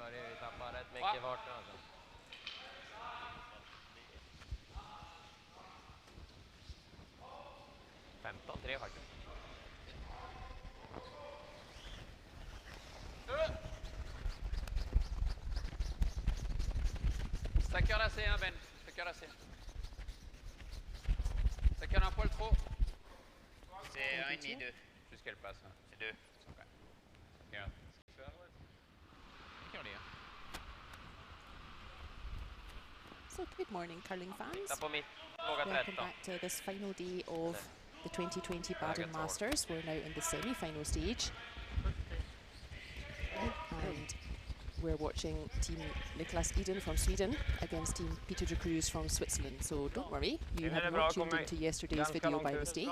Sorry, vi tappar rätt mycket fart nu alltså. $15-3 faktiskt. Ça cœur assez, hein, Ben. Ça cœur assez. Ça cœur un poil trop. C'est 1 et 2. Jusqu'elle passe. Hein. C'est 2. Okay. Ja. So good morning, curling fans. Titta på mitt, låga Welcome 13. back to this final day of the 2020 Baden Masters. We're now in the semi-final stage. And we're watching Team Niklas Edin from Sweden against Team Peter de Cruz from Switzerland. So don't worry, you have not tuned into yesterday's video by mistake.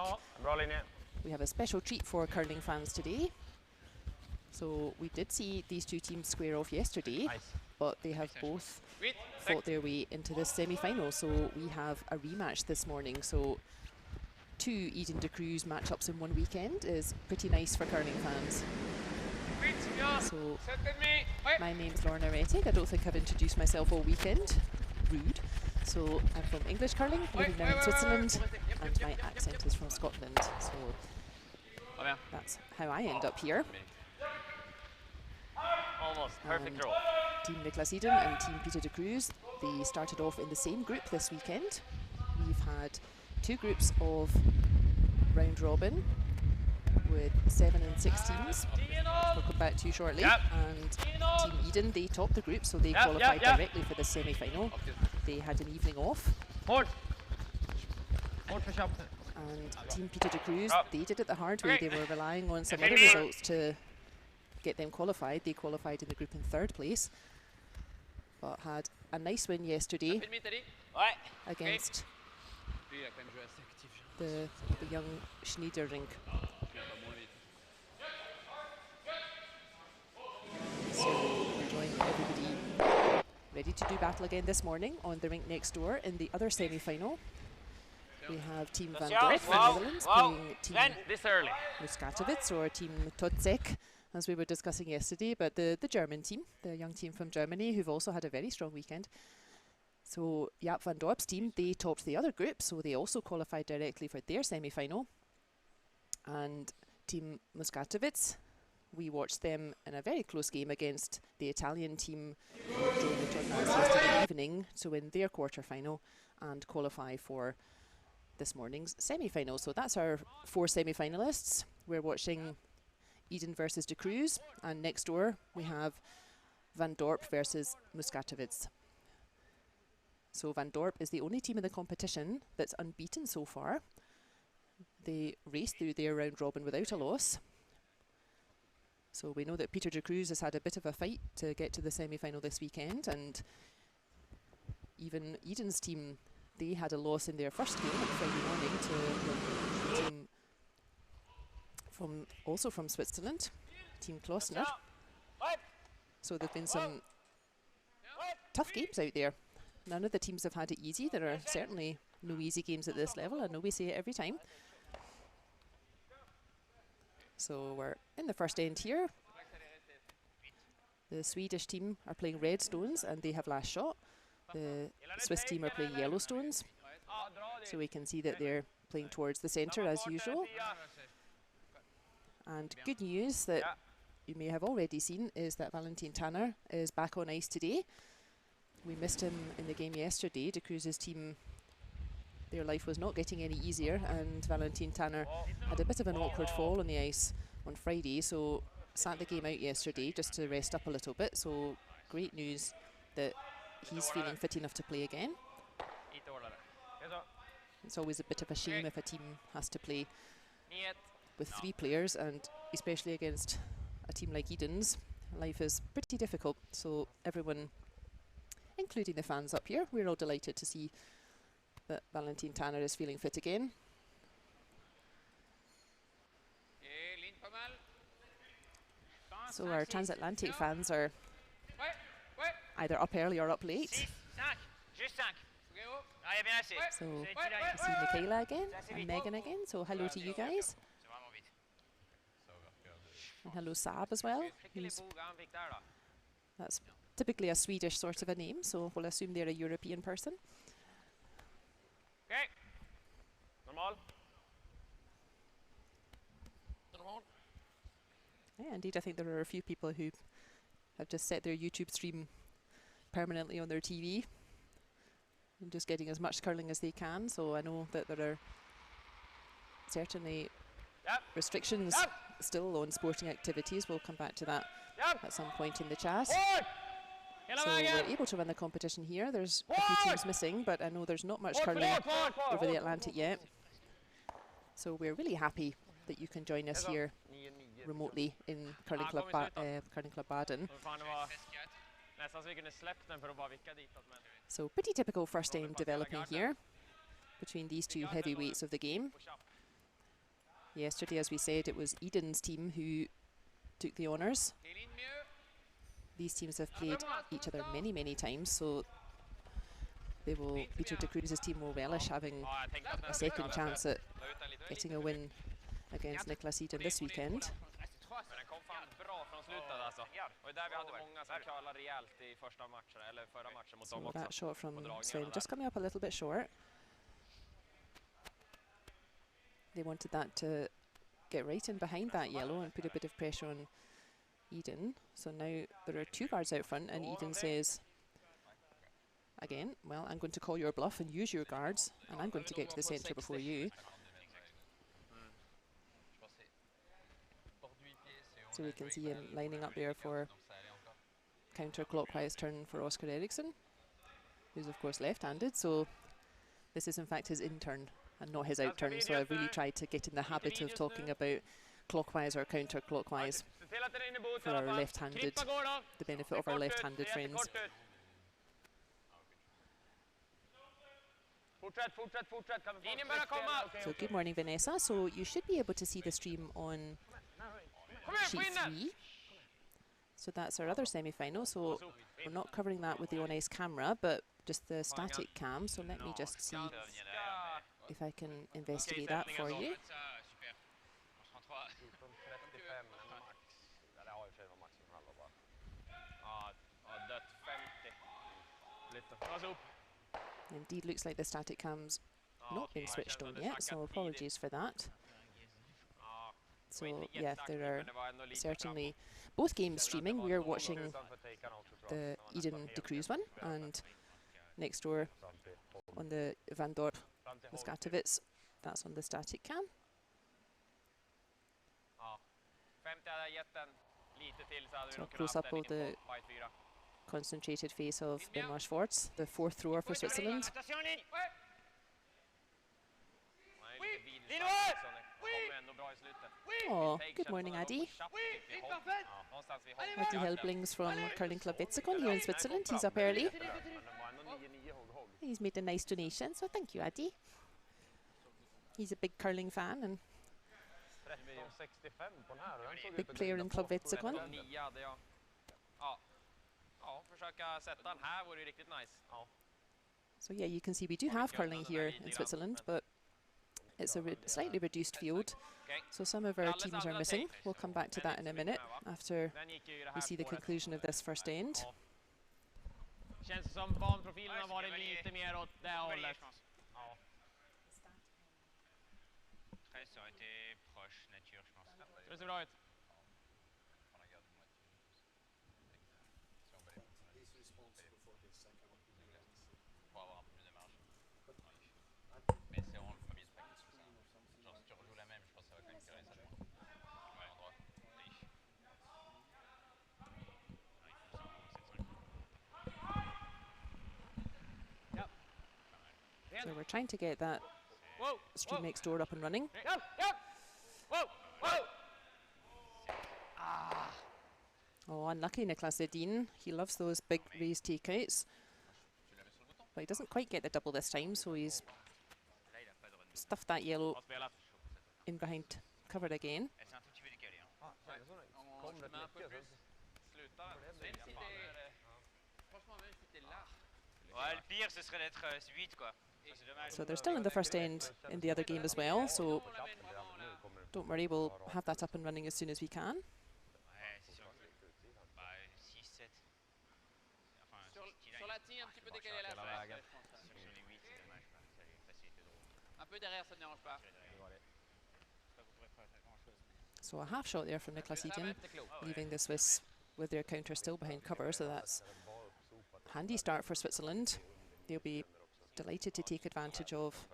We have a special treat for curling fans today. So we did see these two teams square off yesterday, but they have both fought their way into this semi-final. So we have a rematch this morning. So two Edin de Cruz matchups in one weekend is pretty nice for curling fans. So my name's Lorna Rettig. I don't think I've introduced myself all weekend. Rude. So I'm from English curling, living now in Switzerland, and my accent is from Scotland. So that's how I end up here. Almost perfect roll. Team Niklas Edin and Team Peter de Cruz, they started off in the same group this weekend. We've had two groups of round robin with 7 and 6 teams. We'll come back to you shortly. And Team Edin, they topped the group, so they qualified directly for the semi-final. They had an evening off. And Team Peter de Cruz, they did it the hard way. They were relying on some other results to get them qualified. They qualified in the group in 3rd place, but had a nice win yesterday against the young Schneiderink. So we're joining everybody ready to do battle again this morning on the rink next door in the other semi-final. We have Team Van Dorp from the Netherlands playing Team Muskatewitz or Team Totzek, as we were discussing yesterday, but the German team, the young team from Germany, who've also had a very strong weekend. So Jaap van Dorp's team, they topped the other group, so they also qualified directly for their semi-final. And Team Muskatewitz, we watched them in a very close game against the Italian team during Retornaz yesterday evening to win their quarter-final and qualify for this morning's semi-final. So that's our 4 semi-finalists. We're watching Edin versus de Cruz, and next door we have Van Dorp versus Muskatewitz. So Van Dorp is the only team in the competition that's unbeaten so far. They raced through their round robin without a loss. So we know that Peter de Cruz has had a bit of a fight to get to the semi-final this weekend, and even Edin's team, they had a loss in their first game on Friday morning to a team also from Switzerland, Team Klossner. So there have been some tough games out there. None of the teams have had it easy. There are certainly no easy games at this level. I know we say it every time. So we're in the first end here. The Swedish team are playing red stones and they have last shot. The Swiss team are playing yellow stones. So we can see that they're playing towards the centre as usual. And good news that you may have already seen is that Valentin Tanner is back on ice today. We missed him in the game yesterday. De Cruz's team, their life was not getting any easier, and Valentin Tanner had a bit of an awkward fall on the ice on Friday, so sat the game out yesterday just to rest up a little bit. So great news that he's feeling fit enough to play again. It's always a bit of a shame if a team has to play with 3 players, and especially against a team like Edin's, life is pretty difficult. So everyone, including the fans up here, we're all delighted to see that Valentin Tanner is feeling fit again. So our transatlantic fans are either up early or up late. So we see Michaela again and Megan again, so hello to you guys. And hello Saab as well. That's typically a Swedish sort of a name, so we'll assume they're a European person. Okay. Normal. Yeah, indeed, I think there are a few people who have just set their YouTube stream permanently on their TV and just getting as much curling as they can. So I know that there are certainly restrictions still on sporting activities. We'll come back to that at some point in the chat. So we're able to run the competition here. There's a few teams missing, but I know there's not much curling over the Atlantic yet. So we're really happy that you can join us here remotely in Curling Club Baden. So pretty typical first aim developing here between these two heavyweights of the game. Yesterday, as we said, it was Edin's team who took the honours. These teams have played each other many, many times, so Peter de Cruz's team will relish having a second chance at getting a win against Niklas Edin this weekend. So that shot from Sven just coming up a little bit short. They wanted that to get right in behind that yellow and put a bit of pressure on Edin. So now there are two guards out front, and Edin says, again, well, I'm going to call your bluff and use your guards, and I'm going to get to the centre before you. So we can see him lining up there for counterclockwise turn for Oscar Eriksson, who's of course left-handed. So this is in fact his in-turn and not his out-turn. So I've really tried to get in the habit of talking about clockwise or counterclockwise for our left-handed, the benefit of our left-handed friends. So good morning, Vanessa. So you should be able to see the stream on sheet 3. So that's our other semi-final. So we're not covering that with the on-ice camera, but just the static cam. So let me just see if I can investigate that for you. Indeed, looks like the static cam's not been switched on yet, so apologies for that. So yeah, there are certainly both games streaming. We are watching the Edin de Cruz one, and next door on the Van Dorp Muskatewitz, that's on the static cam. So a close up of the concentrated face of Benoit Schwartz, the fourth thrower for Switzerland. Oh, good morning, Adi. Adi Helblings from Curling Club Wetzikon here in Switzerland. He's up early. He's made a nice donation, so thank you, Adi. He's a big curling fan and big player in Club Wetzikon. So yeah, you can see we do have curling here in Switzerland, but it's a slightly reduced field, so some of our teams are missing. We'll come back to that in a minute after we see the conclusion of this first end. So we're trying to get that stream next door up and running. Oh, unlucky Niklas Edin. He loves those big raised takeouts. But he doesn't quite get the double this time, so he's stuffed that yellow in behind cover again. So they're still in the first end in the other game as well, so don't worry, we'll have that up and running as soon as we can. Sur la tille, un petit peu décalé la flèche, je pense. Sur les 8, c'est dommage, quoi. Ça lui facilite le drôle. Un peu derrière, ça ne dérange pas. So a half shot there from Niklas Edin, leaving the Swiss with their counter still behind cover, so that's a handy start for Switzerland. They'll be delighted to take advantage of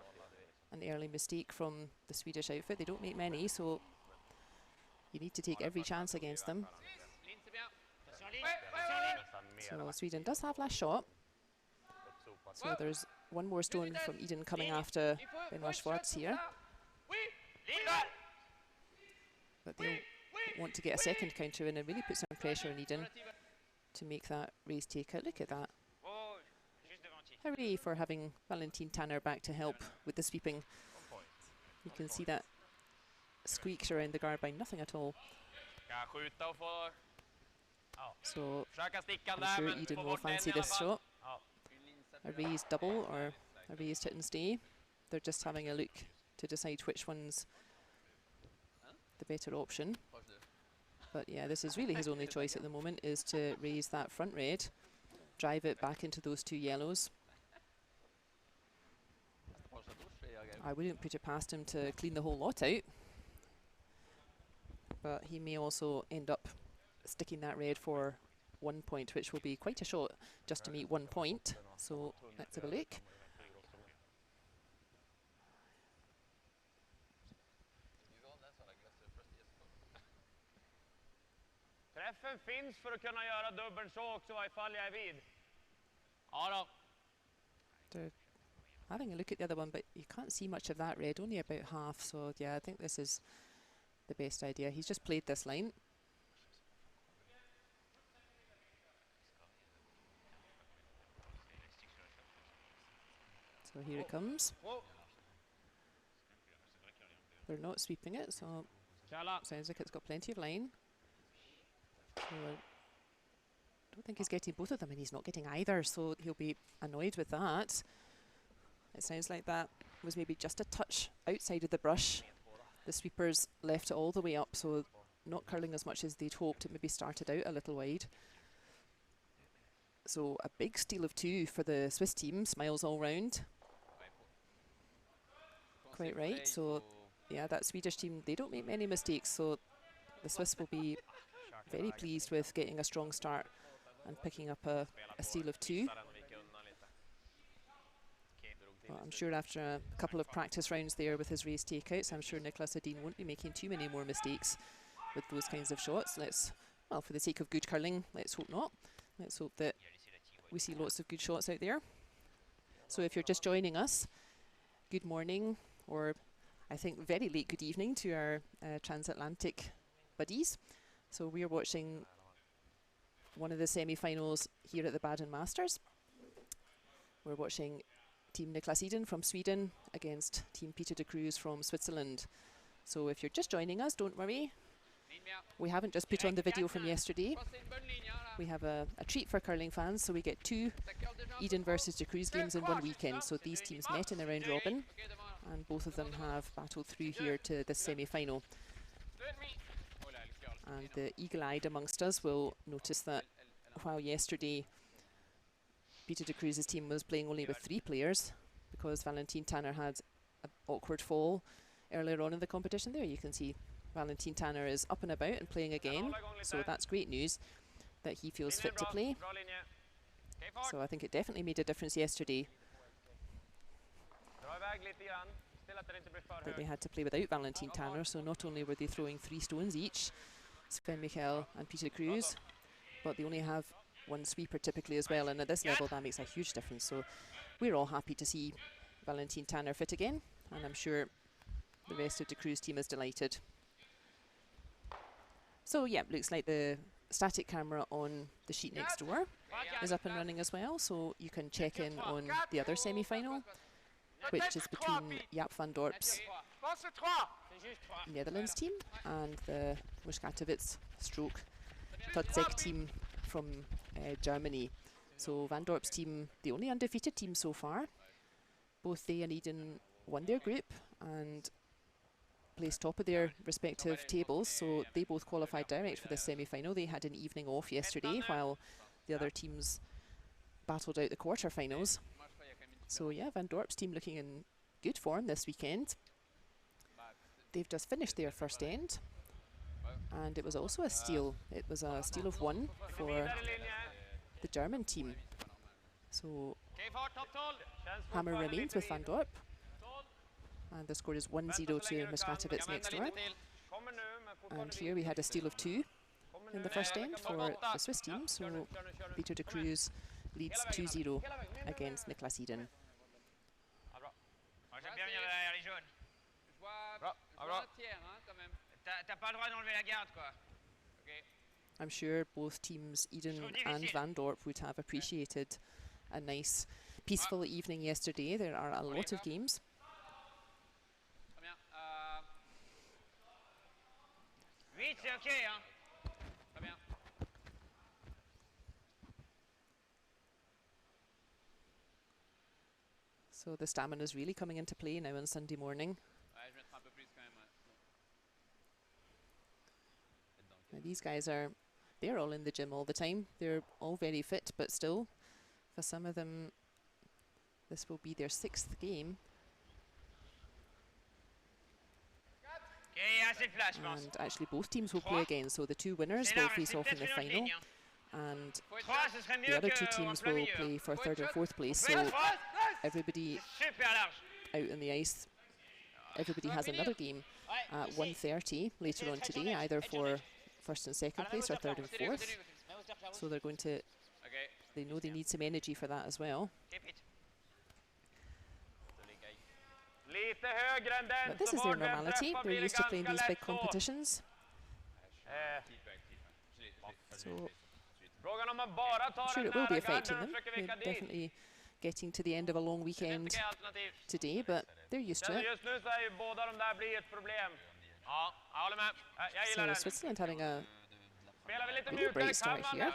an early mistake from the Swedish outfit. They don't make many, so you need to take every chance against them. So Sweden does have last shot. So there's one more stone from Edin coming after Benoit Schwartz here. But they'll want to get a second counter in and really put some pressure on Edin to make that raise takeout. Look at that. Hooray for having Valentin Tanner back to help with the sweeping. You can see that squeaks around the guard by nothing at all. So I'm sure Edin will fancy this shot. A raised double or a raised hit and stay. They're just having a look to decide which one's the better option. But yeah, this is really his only choice at the moment, is to raise that front red, drive it back into those two yellows. I wouldn't put it past him to clean the whole lot out, but he may also end up sticking that red for 1 point, which will be quite a shot just to meet 1 point. So let's have a look. Träffen finns för att kunna göra dubbeln så också ifall jag är vid. Ja då. They're having a look at the other one, but you can't see much of that red, only about half. So yeah, I think this is the best idea. He's just played this line. So here it comes. They're not sweeping it, so sounds like it's got plenty of line. So I don't think he's getting both of them, and he's not getting either, so he'll be annoyed with that. It sounds like that was maybe just a touch outside of the brush. The sweepers left it all the way up, so not curling as much as they'd hoped. It maybe started out a little wide. So a big steal of 2 for the Swiss team, smiles all round. Quite right, so yeah, that Swedish team, they don't make many mistakes, so the Swiss will be very pleased with getting a strong start and picking up a steal of 2. Well, I'm sure after a couple of practice rounds there with his race takeouts, I'm sure Niklas Edin won't be making too many more mistakes with those kinds of shots. Well, for the sake of good curling, let's hope not. Let's hope that we see lots of good shots out there. So if you're just joining us, good morning, or I think very late good evening to our transatlantic buddies. So we are watching one of the semi-finals here at the Baden Masters. We're watching Team Niklas Edin from Sweden against Team Peter de Cruz from Switzerland. So if you're just joining us, don't worry. We haven't just put on the video from yesterday. We have a treat for curling fans, so we get 2 Edin versus de Cruz games in one weekend. So these teams met in the round robin, and both of them have battled through here to the semi-final. And the eagle-eyed amongst us will notice that while yesterday Peter de Cruz's team was playing only with 3 players, because Valentin Tanner had an awkward fall earlier on in the competition. There you can see Valentin Tanner is up and about and playing again, so that's great news that he feels fit to play. So I think it definitely made a difference yesterday that they had to play without Valentin Tanner, so not only were they throwing 3 stones each, Sven Michael and Peter Cruz, but they only have 1 sweeper typically as well, and at this level that makes a huge difference. So we're all happy to see Valentin Tanner fit again, and I'm sure the rest of de Cruz team is delighted. So yeah, looks like the static camera on the sheet next door is up and running as well, so you can check in on the other semi-final, which is between Jaap van Dorp's Netherlands team and the Muskatewitz stroke Totzek team from Germany. So Van Dorp's team, the only undefeated team so far. Both they and Edin won their group and placed top of their respective tables, so they both qualified direct for the semi-final. They had an evening off yesterday while the other teams battled out the quarterfinals. Moi, je crois qu'il y a quand même une So yeah, Van Dorp's team looking in good form this weekend. They've just finished their first end, and it was also a steal. It was a steal of 1 for the German team. So hammer remains with Van Dorp, and the score is 1-0 to Muskatewitz next door. And here we had a steal of 2 in the first end for the Swiss team, so Peter de Cruz leads 2-0 against Niklas Edin. Moi, j'aime bien venir derrière les jaunes. Je vois un tiers, hein, quand même. T'as pas le droit d'enlever la garde, quoi. Ok. I'm sure both teams, Edin and Van Dorp, would have appreciated a nice, peaceful evening yesterday. There are a lot of games. Très bien. 8, c'est ok, hein. Très bien. So the stamina is really coming into play now on Sunday morning. Ouais, je vais mettre un peu plus quand même. Ouais. Now these guys they're all in the gym all the time. They're all very fit, but still, for some of them, this will be their 6th game. Ok, assez de place, je pense. And actually both teams will play again, so the 2 winners will face off in the final. And the other 2 teams will play for 3rd and 4th place, so everybody out on the ice, everybody has another game at 1:30 later on today, either for 1st and 2nd place or 3rd and 4th. So they're going to, they know they need some energy for that as well. But this is their normality, they're used to playing these big competitions. So I'm sure it will be affecting them. They're definitely getting to the end of a long weekend today, but they're used to it. So Switzerland having a really bright start here.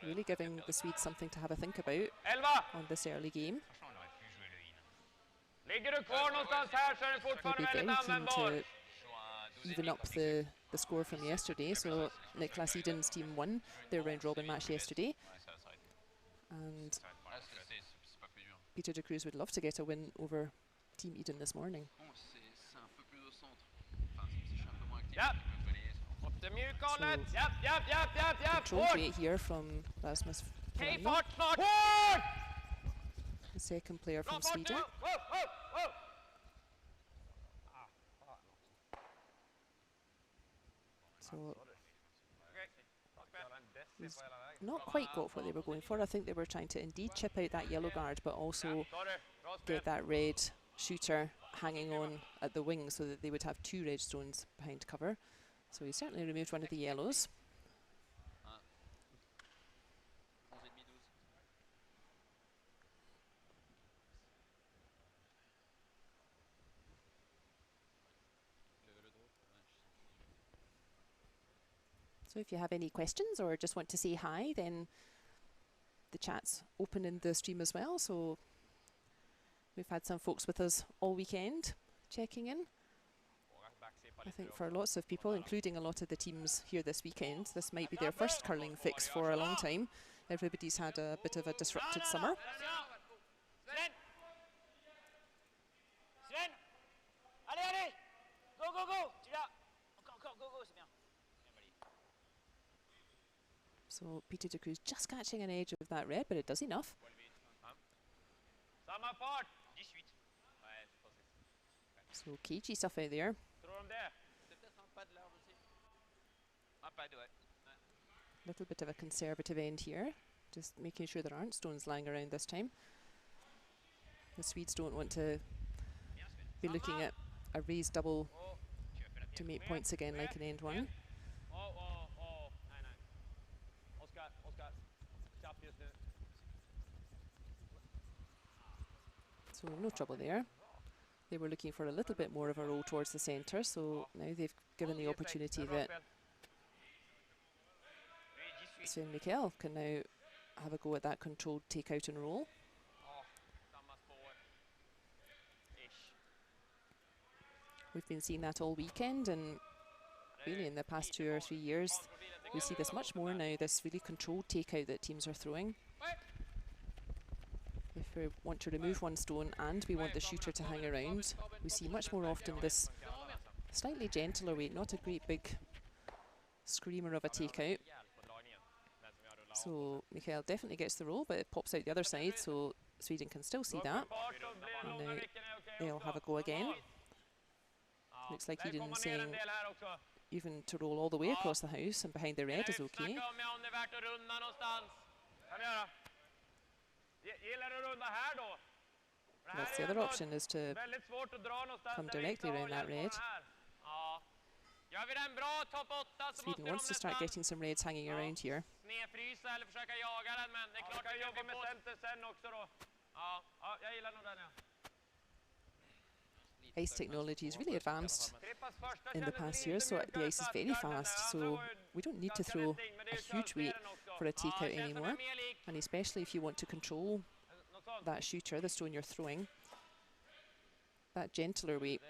Really giving the Swedes something to have a think about on this early game. They'll be very keen to even up the score from yesterday. So Niklas Edin's team won their round robin match yesterday, and Peter de Cruz would love to get a win over Team Edin this morning. Control great here from Rasmus, the second player from Sweden. So not quite got what they were going for. I think they were trying to indeed chip out that yellow guard, but also get that red shooter hanging on at the wing so that they would have 2 red stones behind cover. So he certainly removed one of the yellows. So if you have any questions or just want to say hi, then the chat's open in the stream as well. So we've had some folks with us all weekend checking in. I think for lots of people, including a lot of the teams here this weekend, this might be their first curling fix for a long time. Everybody's had a bit of a disrupted summer. So Peter de Cruz just catching an edge of that red, but it does enough. So cagey stuff out there. Little bit of a conservative end here, just making sure there aren't stones lying around this time. The Swedes don't want to be looking at a raised double to make points again like in end 1. So no trouble there. They were looking for a little bit more of a roll towards the centre, so now they've given the opportunity that Sven Mikkel can now have a go at that controlled take out and roll. We've been seeing that all weekend, and really in the past 2 or 3 years, we see this much more now, this really controlled takeout that teams are throwing. If we want to remove one stone and we want the shooter to hang around, we see much more often this slightly gentler weight, not a great big screamer of a takeout. So Mikael definitely gets the roll, but it pops out the other side, so Sweden can still see that. And now they'll have a go again. Looks like Edin saying even to roll all the way across the house and behind the red is okay. That's the other option, is to come directly around that red. Sweden wants to start getting some reds hanging around here. Ice technology is really advanced in the past years, so the ice is very fast, so we don't need to throw a huge weight for a takeout anymore. And especially if you want to control that shooter, the stone you're throwing, that gentler weight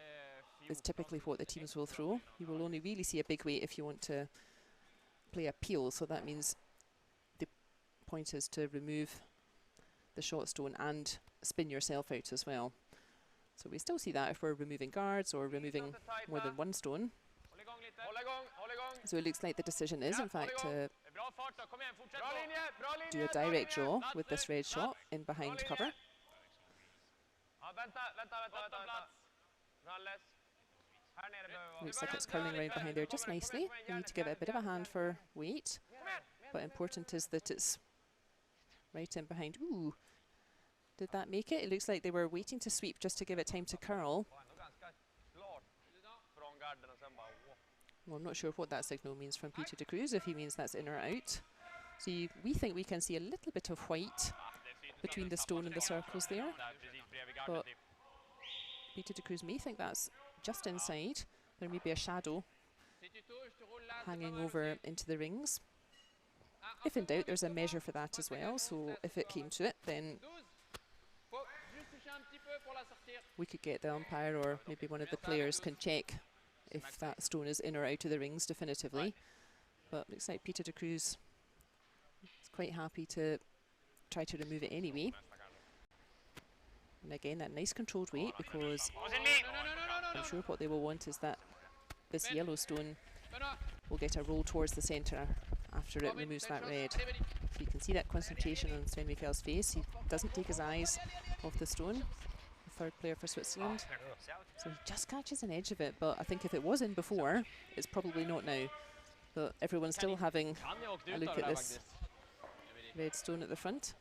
is typically what the teams will throw. You will only really see a big weight if you want to play a peel, so that means the point is to remove the shot stone and spin yourself out as well. So we still see that if we're removing guards or removing more than one stone. So it looks like the decision is, in fact, to do a direct draw with this red shot in behind cover. Looks like it's curling around behind there just nicely. You need to give it a bit of a hand for weight, but important is that it's right in behind. Ooh, did that make it? It looks like they were waiting to sweep just to give it time to curl. Well, I'm not sure what that signal means from Peter de Cruz, if he means that's in or out. So we think we can see a little bit of white between the stone and the circles there, but Peter de Cruz may think that's just inside. There may be a shadow hanging over into the rings. If in doubt, there's a measure for that as well, so if it came to it, then we could get the umpire or maybe one of the players can check if that stone is in or out of the rings definitively. But looks like Peter de Cruz is quite happy to try to remove it anyway. And again, that nice controlled weight, because I'm sure what they will want is that this yellow stone will get a roll towards the centre after it removes that red. So you can see that concentration on Sven Mikkel's face. He doesn't take his eyes off the stone, the third player for Switzerland. So he just catches an edge of it, but I think if it was in before, it's probably not now. But everyone's still having a look at this red stone at the front.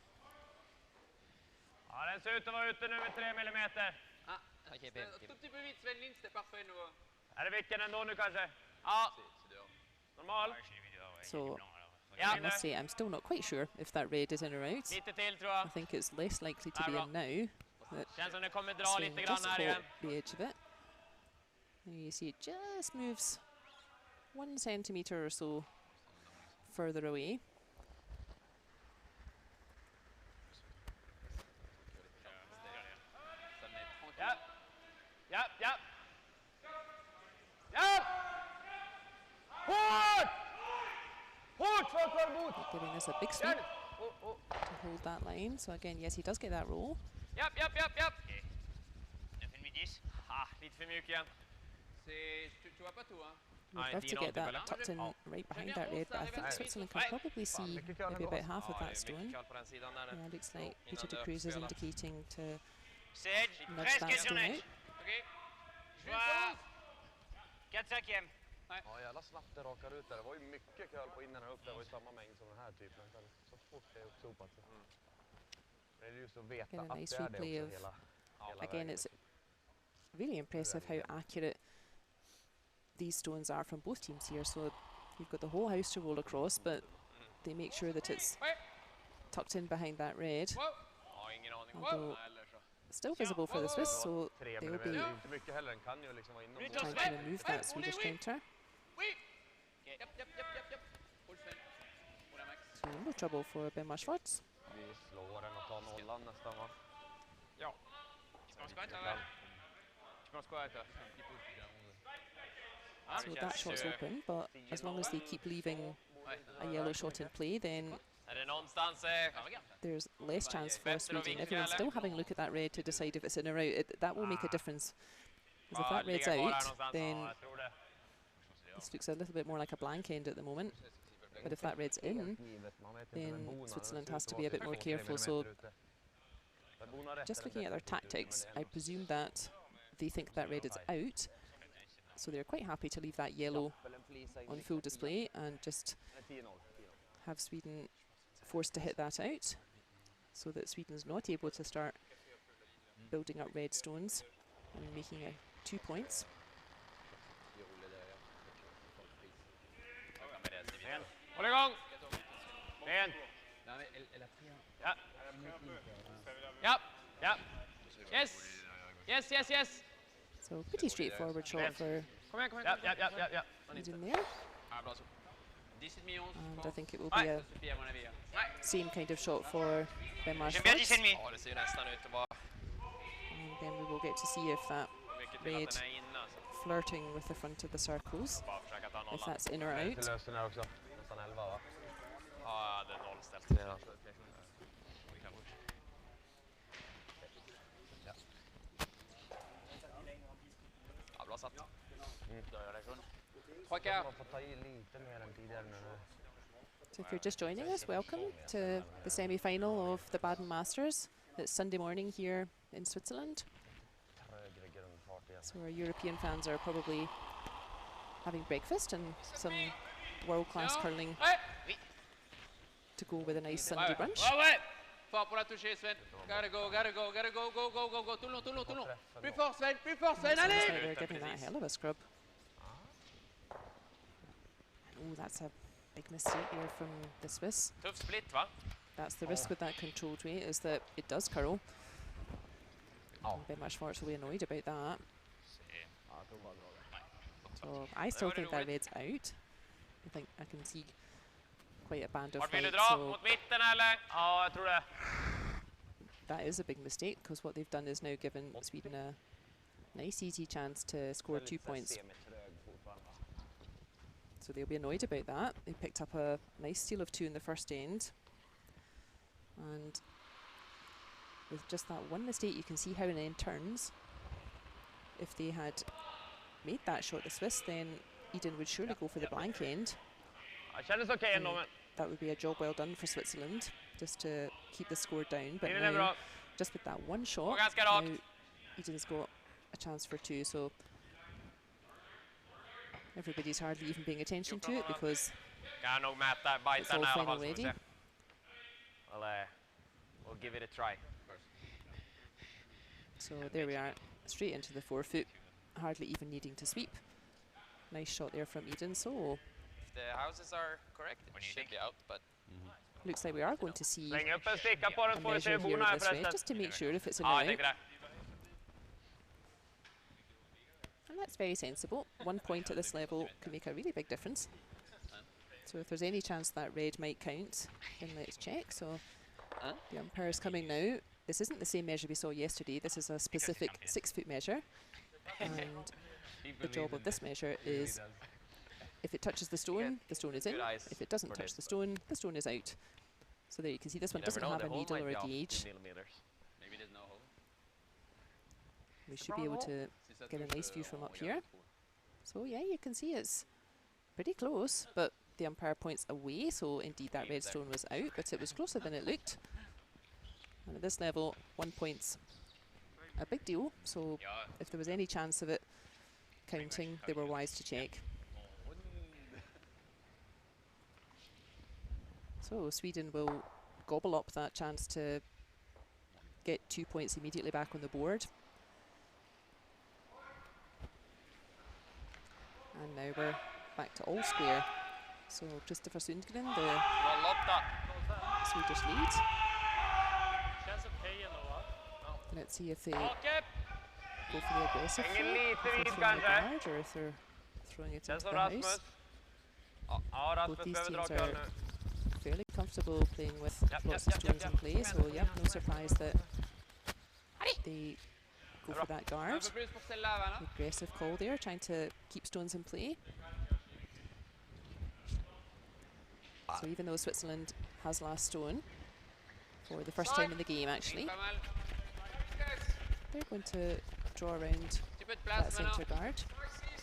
Den ser ut att vara ute nu med 3 millimeter. Är det vilken ändå nu kanske? Ja. Normal. So I must say, I'm still not quite sure if that red is in or out. I think it's less likely to be in now. Sven just caught the edge of it. And you see it just moves 1 centimetre or so further away. Yep. Giving us a big sweep to hold that line. So again, yes, he does get that roll. Yep. Lite för mjuk igen. We'd love to get that tucked in right behind that red, but I think Switzerland can probably see maybe about half of that stone. Yeah, looks like Peter de Cruz is indicating to nudge that stone out. Ja, jävla snabbt det rakar ut där. Det var ju mycket köl på innan här uppe. Det var ju samma mängd som den här typen. Så fort det är uppsopat. Det är just att veta att det är det också hela again, vägen. it's really impressive how accurate these stones are from both teams here. So you've got the whole house to roll across, but they make sure that it's tucked in behind that red. Although still visible for the Swiss, so they will be trying to remove that Swedish counter. So no trouble for Ben Schwartz. Vi slår den och tar nollan nästan, va? Ja. So that shot's open, but as long as they keep leaving a yellow shot in play, then there's less chance for Sweden. Everyone's still having a look at that red to decide if it's in or out. That will make a difference. Because if that red's out, then this looks a little bit more like a blank end at the moment. But if that red's in, then Switzerland has to be a bit more careful. So just looking at their tactics, I presume that they think that red is out. So they're quite happy to leave that yellow on full display and just have Sweden forced to hit that out, so that Sweden's not able to start building up red stones and making 2 points. Håll igång! Ben! Ja. Ja. Ja. Yes. So pretty straightforward shot for Kom igen. Ja. Edin there. And I think it will be a same kind of shot for badenmasters. And then we will get to see if that red flirting with the front of the circles, if that's in or out. So if you're just joining us, welcome to the semi-final of the Baden Masters. It's Sunday morning here in Switzerland. So our European fans are probably having breakfast and some world-class curling to go with a nice Sunday brunch. Fort pour la toucher, Sven. Gotta go. Tout long. Plus fort, Sven, Like allez! they're giving that a hell of a scrub. Oh, that's a big mistake here from the Swiss. Tuff split, va? That's the risk with that controlled weight, is that it does curl. Badenmasters will be annoyed about that. So I still think that red's out. I think I can see quite a band of white, so Ja, jag tror det. that is a big mistake, because what they've done is now given Sweden a nice easy chance to score 2 points. So they'll be annoyed about that. They picked up a nice steal of 2 in the first end. And with just that one mistake, you can see how an end turns. If they had made that shot, the Swiss, then Edin would surely go for the blank end. Det kändes okej ändå, men That would be a job well done for Switzerland, just to keep the score down. But now, just with that one shot, now Edin's got a chance for 2. So everybody's hardly even paying attention to it, because kan nog mäta it's all bajtarna i alla final fall. Ska vi ready. se. We'll give it a try. So there we are, straight into the forefoot, hardly even needing to sweep. Nice shot there from Edin. So The houses are correct. It should be out, but looks like we are going to see Släng upp en sticka på a den, får vi se measure here borna of här this red, förresten. just to make sure if it's in Ja, or jag out. tänker det. And that's very sensible. 1 point at this level can make a really big difference. So if there's any chance that red might count, then let's check. So the umpire is coming now. This isn't the same measure we saw yesterday. This is a specific 6-foot measure. And the job of this measure is, if it touches the stone is in. If it doesn't touch the stone is out. So there you can see this one doesn't have a needle or a gauge. Maybe there's no hole. We should be able to get a nice view from up here. So yeah, you can see it's pretty close, but the umpire points away, so indeed that red stone was out, but it was closer than it looked. And at this level, 1 point's a big deal, so if there was any chance of it counting, they were wise to check. So Sweden will gobble up that chance to get 2 points immediately back on the board. And now we're back to all square. So Kristoffer Sundgren, the Swedish lead. Let's see if they go for the aggressive throw, if they're throwing it hard, or if they're throwing it into the house. Both these teams are fairly comfortable playing with lots of stones in play, so yeah, no surprise that they go for that Un guard. peu plus pour celle-là, voilà. Aggressive call there, trying to keep stones in play. So even though Switzerland has last stone for the first time in the game, actually, Pas mal. they're going to draw around Petit peu de that place maintenant. centre guard,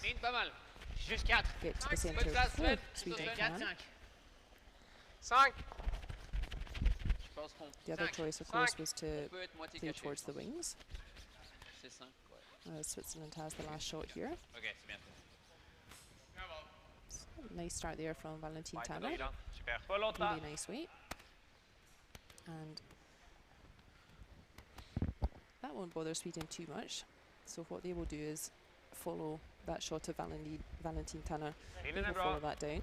Ligne pas mal. Juste 4. get to the centre Bonne place, before Sven. Sweden Sven. 4, can. 5. 5! Je pense qu'on The other choice, of course, was to peut être moitié play caché. towards the wings. C'est 5, ouais. Switzerland has the last shot here. Ok, c'est bien. So, nice start there from Valentin Tanner. Super. Full 8. Really nice weight. And that won't bother Sweden too much. So what they will do is follow that shot of Valentin Tanner. They Pinnen är will bra. follow that down.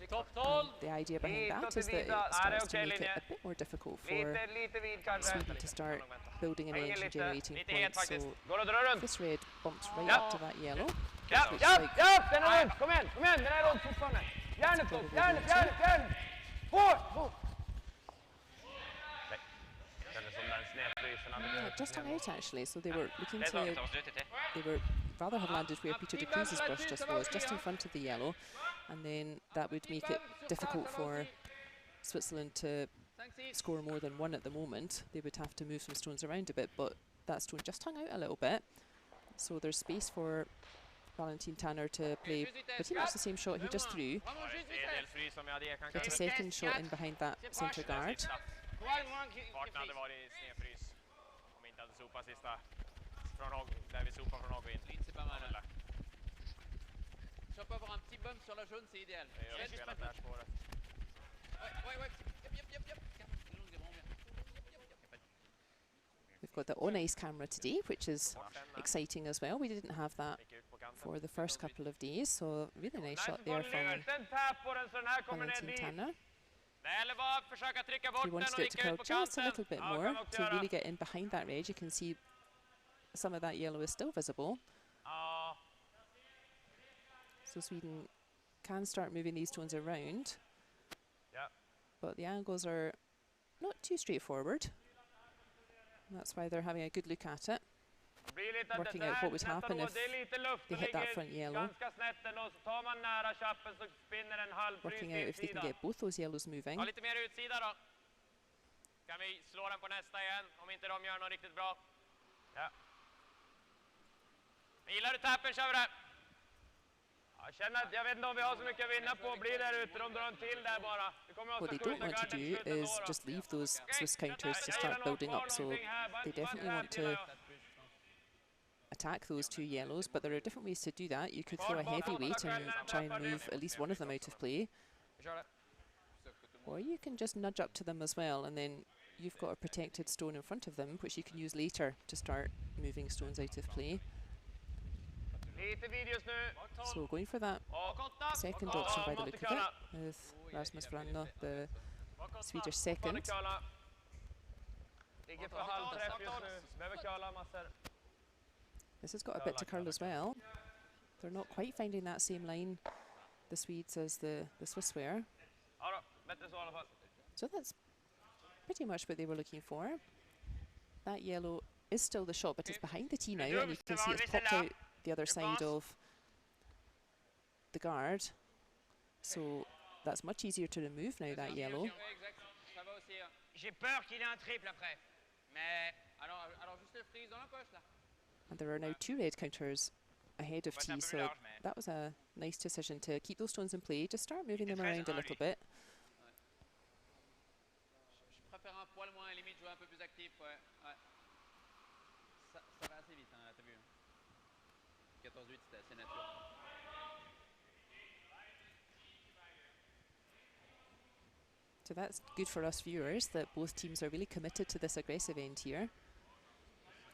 Topp And 12. the idea behind that is that it starts to make it a bit more difficult for Lite vid kanske. Sweden to start building an engine generating lite het points. faktiskt. So Går att dra runt. this red bumps right Ja. up to that yellow. Ja, Looks ja, like ja! Den är runt! Kom igen, kom igen! Den är runt fortfarande. Järnet upp, järnet, järnet, järnet! Fort! Nej. Kändes som den snedfrysen hade Yeah, blivit just hung out actually, so they were looking Det är to, så, ta oss ut till. they were rather have landed where Peter de Cruz's brush just was, just in front of the yellow, and then that would make it difficult for Switzerland to 5, 6. score more than one at the moment. They would have to move some stones around a bit, but that stone just hung out a little bit, so there's space for Valentin Tanner to play pretty much the same shot he just threw. Vraiment juste En del vitesse. frys som jag hade kanske. Get a second shot in behind that centre guard. Farten hade varit snedfrys om vi inte hade sopat sista från Hog, där vi sopar från Hog och in. Ligne, c'est pas mal. Hein. Si on peut avoir un petit bump sur la jaune, c'est idéal. Det är ju spelat det här spåret. Ouais. Yep. We've got the on-ice camera today, which is exciting as well. We didn't have that Gick ut på kanten. for the first couple of days, so really nice shot Nice there boll, from liten tap på den så den här kommer ner Valentin dit. Tanner. Det gäller bara att försöka trycka bort He den wants och it to vicka curl ut på just a kanten. little bit Ja, kan more man också to göra. really get in behind that red. You can see some of that yellow is still visible. Ja, So Sweden can start moving these stones around, ja. but the angles are not too straightforward. That's why they're having a good look at it. Det blir lite Working där, out what would nästan happen hårt. if Det är lite luft they och hit that ligger front yellow. ganska snett ändå. Så tar man nära chappen så spinner en halvfrys Working out if they can insida. get both those yellows moving. Ja, lite mer utsida då. Kan vi slå den på nästa igen om inte de gör något riktigt bra. Ja. Gillar du tappen, kör vi det. Jag känner att jag vet inte om vi har så mycket att vinna på att bli där ute. De drar en till där bara. Vi kommer What they också don't want to do is just leave those Swiss counters to start building up, so they definitely want to attack those two yellows, but there are different ways to do that. You could throw a heavy weight and try and move at least one of them out of play, Vi kör det. or you can just nudge up to them as well, and then you've got a protected stone in front of them, which you can use later to start moving stones out of play. Lite vid just nu. So going for that Och second option by the look of it, with Rasmus Vrana, the Swedish second. Ligger för halvträff just nu. Behöver curla massor. This has got a bit to curl as well. They're not quite finding that same line, the Swedes, as the Swiss were. Ja då, bättre så i alla fall. So that's pretty much what they were looking for. That yellow is still the shot, but it's behind the tee now, and you can see it's popped out the other side of the guard. So that's much easier to remove now, that yellow. Ouais, exact. Ça va aussi. Hein. J'ai peur qu'il ait un triple après. Mais Alors juste le freeze dans la poche là. And there are now two red counters ahead of tee, so that was a nice decision to keep those stones in play, just start moving them around a little bit. Je préfère un poil moins, limite jouer un peu plus actif, ouais. Ça va assez vite, hein, t'as vu. 14-8, c'était assez nature. So that's good for us viewers, that both teams are really committed to this aggressive end here.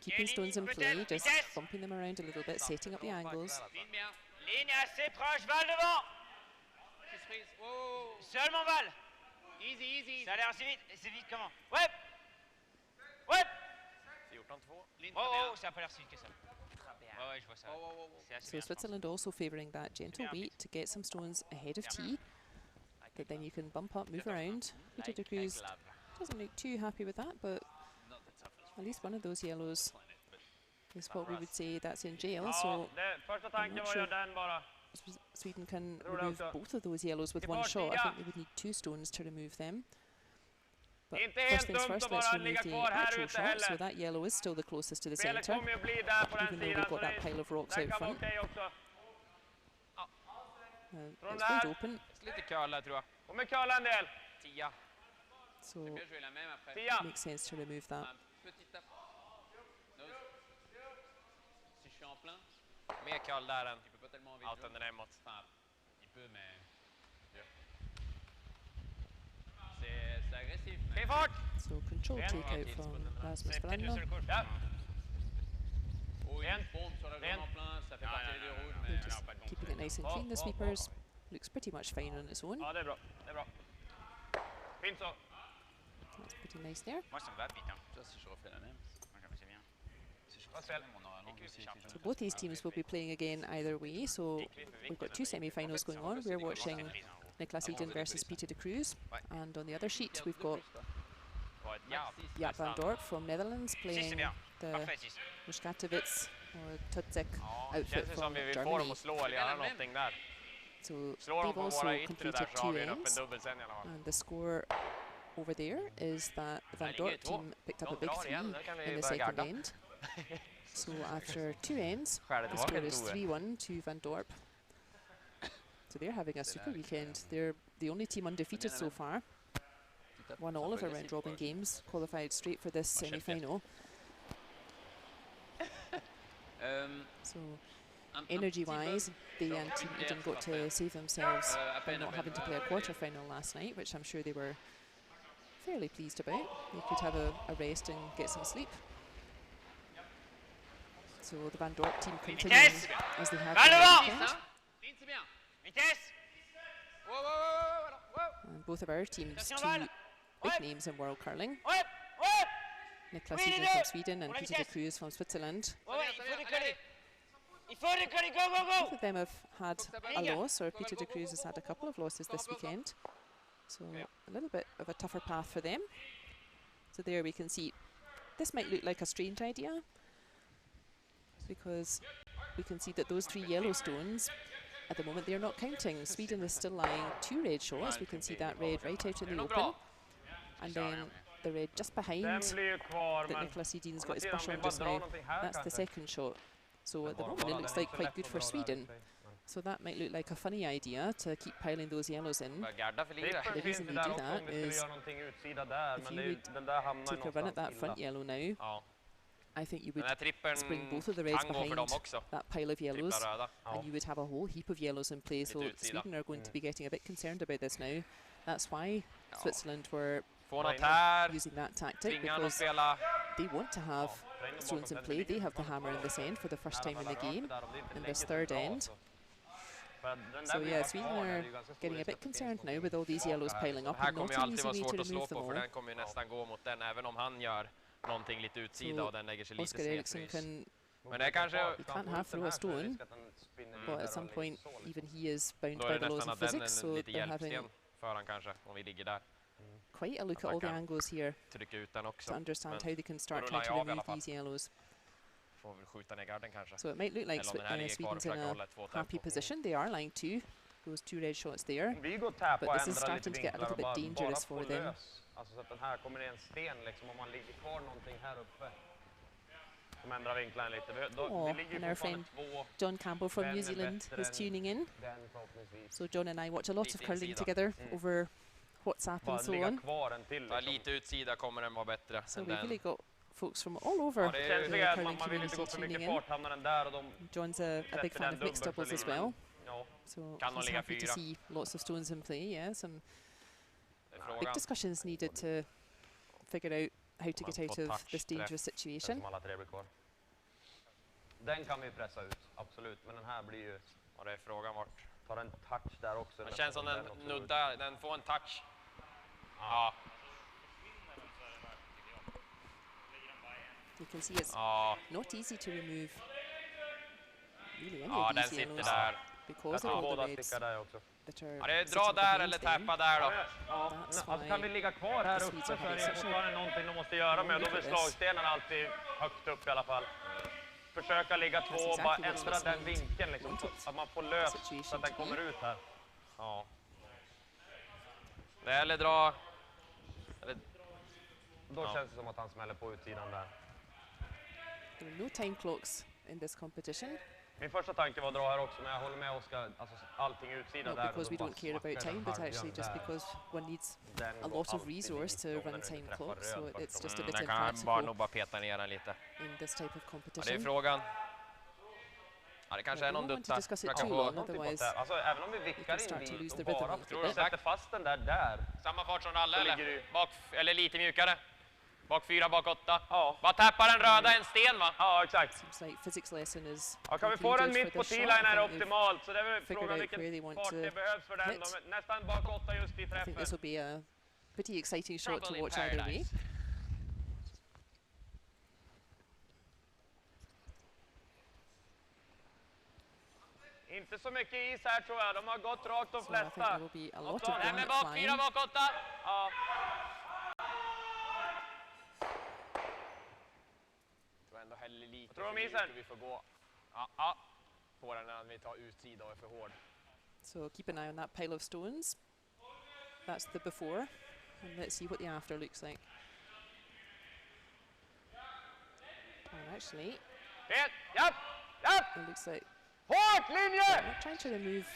Keeping stones in play, just bumping them around a little bit, setting up the angles. Ligne bien. ligne assez proche, Val devant. Freeze, freeze. Oh. Seulement Val. Easy, easy. Ça a l'air assez vite. C'est vite comment? Ouais. Ouais. 14-2. Ligne Oh, très bien. oh, ça a pas l'air si vite que ça. Ouais, ouais, je vois ça. Oh, oh, oh, oh. C'est assez So bien. Switzerland also favouring that gentle weight to get some stones ahead of tee, that then you can bump up, move around. Peter de Cruz doesn't look too happy with that, but at least one of those yellows is what we would say that's in jail. Ja, So första tanken var sure. ju den bara. Sweden can tror det remove också. both of those yellows with Det one var shot. I tia. think they would need 2 stones to remove them. But Inte first helt things dumt first, att let's bara remove ligga the kvar här actual ute shot. So heller. that yellow is still the closest to the Spelet center, kommer ju bli där på den even though sidan. we've got that pile of rocks Den out kan vara front. okej också. It's wide open, Lite curl där tror jag. Kommer curla en del. 10. so Bien joué la même après. 10. makes sense to remove that. Un petit tap. Nose. Si je suis en plein, Mer curl där än il peut pas tellement envie allt de under jouer. nemåt. Enfin, il peut mais... C'est agressif mais... Fin fart! So control takeout from Rasmus Brandner. Ja. Oh, Rien. une bombe sur le Rien. grand en plein, ça fait Non, partie non, des deux non, rouges non, mais... Just keeping it nice and clean, the sweepers. Looks pretty much fine on its own. Ja, det är bra. Det är bra. Fint så. That's pretty nice there. Moi, ça me va, Pete. Hein. Ça, si je refais la même. Moi, j'aime c'est bien. Si je Pas fais seul. la même, on aura un angle aussi. So both these teams will be playing again either way. So we've got 2 semi-finals going on. We're watching Niklas Edin versus Peter de Cruz, and on the other sheet we've got Jaap van Dorp from Netherlands 6, c'est playing bien. the Parfait, 6. Muskatewitz or Tutzek Ja, det outfit känns ju from som vi vill få dem Germany. att slå eller göra någonting där. So Slår dem they've på also våra yttre completed där så har 2 vi en öppen ends, dubbel sen i alla fall. and the score over there is that the Van Nej, Dorp inget två. team picked up a De big drar 3 igen, där kan vi in the börja second garda. end. So after 2 ends, Skär det the tillbaka score till is Tove. 3-1 to Van Dorp. So they're having a super weekend. They're the only team undefeated so far. Won all of their round robin games, qualified straight for this semi-final. So energy-wise, they and Team Edin got to save themselves by not having to play a quarter-final last night, which I'm sure they were fairly pleased about. They could have a rest and get some sleep. So the Van Dorp team continuing as they have been all weekend. Fint, c'est bien. Vitesse! Wow, wow, wow, wow, wow. And both of our teams, 2 big names in world curling. Ouais! Ouais! Niklas Edin from Sweden and Peter de Cruz from Switzerland. Ouais, ouais, il faut décoller! Il faut décoller! Go, go, Both go! of them have had a loss, or Peter de Cruz has had a couple of losses this weekend. So a little bit of a tougher path for them. So there we can see, this might look like a strange idea, because we can see that those 3 yellow stones, at the moment they're not counting. Sweden is still lying 2 red shots. We can see that red right out in the open. And then the red just behind Den blir ju kvar, that men Niklas Edin's å got his andra brush sidan on vill just bara dra now. någonting här That's the kanske. second shot. So at the moment it looks like quite good for Sweden. So that might look like a funny idea to keep piling those yellows in. Börjar garda för lite. Trippen The finns reason ju they där do också that om vi skulle is göra någonting utsida där, if men you det, would den där hamnar ju Take a run at that någonstans front illa. yellow now. Ja. I think you Den would här trippen spring both of the reds kan gå för behind dem också. that pile of yellows, Trippla röda. and you would have a whole heap of yellows in play. So Lite utsida. Sweden are going to be getting a bit concerned about this now. That's why Ja. Switzerland were Få något här. using that tactic, Tvinga honom att because spela. they want to have Dra in dem stones in bakom play. sen. They have the hammer in this end for the first time in the game. in this third end. So yeah, Sweden are getting a bit concerned now with all these yellows piling up, Här and kommer not ju an alltid easy vara way to svårt att slå remove them på, för all. den kommer ju nästan gå mot den, även om han gör någonting lite utsida So och den lägger sig lite Oscar snett. Eriksson can, Men det är kanske, you can't half throw a stone, but at some point even he is bound då by är the det laws nästan of att den physics, är so en lite they're having hjälpsten för han kanske, om vi ligger där. quite a look at man all the kan angles here Trycka ut den också. to understand Men how they can start då trying to rullar jag av i alla remove fall. these yellows. Får väl skjuta ner garden kanske. So it might look like Eller om den här ligger kvar och Sweden's in försöka a hålla ett två happy tempo. position. They are lying 2, those 2 red shots there. Vi går tap But och this is ändrar lite starting to get a vinklar little och bit bara dangerous få for them. lös. Alltså så att den här kommer i en sten liksom, om man ligger kvar någonting här uppe. Som ändrar vinklarna lite. Oh, Vi ligger and ju our fortfarande friend 2. John Campbell from Ben New är Zealand bättre is än tuning in. Den förhoppningsvis. So John and I watch a lot of Lite curling insida. together over WhatsApp Bara and so ligga on. kvar en till Bara liksom. lite utsida kommer den vara bättre. So Än we've really den. got folks from all over Ja, det är the Känsligt är att curling man vill inte gå community för tuning mycket in. fart, hamnar den där och de John's a big sätter fan den of mixed dubbelt för doubles as linjen. well. Ja. So Kan de he's ligga happy to 4? see lots of stones in play. Yeah, some Det är big frågan. discussions needed to figure out how to get out of this dangerous situation. Som alla 3 blir kvar. Den kan vi pressa ut, absolut. Men den här blir ju... Ja, det är frågan vart. Tar en touch där också. Det känns som den också nuddar, den får en touch. Ja, You can see it's ja, not easy to remove really any ja of den these sitter yellows där. Jag because of tror all the båda reds stickar där också. that are Ja, det är sitting dra där behind eller them. tappa där då. Ja, That's alltså kan vi ligga kvar här the uppe Swedes så are är det having such a fortfarande någonting de måste göra med. Då blir look at this. slagstenen alltid högt upp i alla fall. försöka ligga två och bara ändra den vinkeln liksom, så att man får lös så att den kommer ut här. Ja. Eller dra... Eller, då känns det som att han smäller på utsidan där. There are no time clocks in this competition. Min första tanke var att dra här också, men jag håller med Oskar, alltså allting utsida Not där. because we don't care about time, but actually just because one needs a lot of resource to run time clocks, so it's just a bit där kan han impractical bara peta ner den lite. in this type of Ja, competition. det är frågan. Ja, det kanske är någon dutta. Alltså även om vi vickar in dit och bara sätter fast den där. Samma fart som Nalle eller? Bak, eller lite mjukare. Bak 4, bak 8. Ja. Bara tappa den röda en sten va? Ja, exakt. Seems like physics lesson is ja, kan vi få den mitt på T-line här optimalt, så det är väl frågan vilken fart det behövs för den. Nästan bak 8 just i träffen. I think this will be a pretty exciting shot to watch either way. Inte så mycket is här tror jag, de har gått rakt de flesta. So I think there will be a lot of Nej men bak 4, bak 8! Ja. Jag tror ändå hellre lite tror de isen? vi får gå. Ja, på den när vi tar utsida och är för hård. So keep an eye on that pile of stones. That's the before, and let's see what the after looks like. And actually, it looks like hårt linje! they're not trying to remove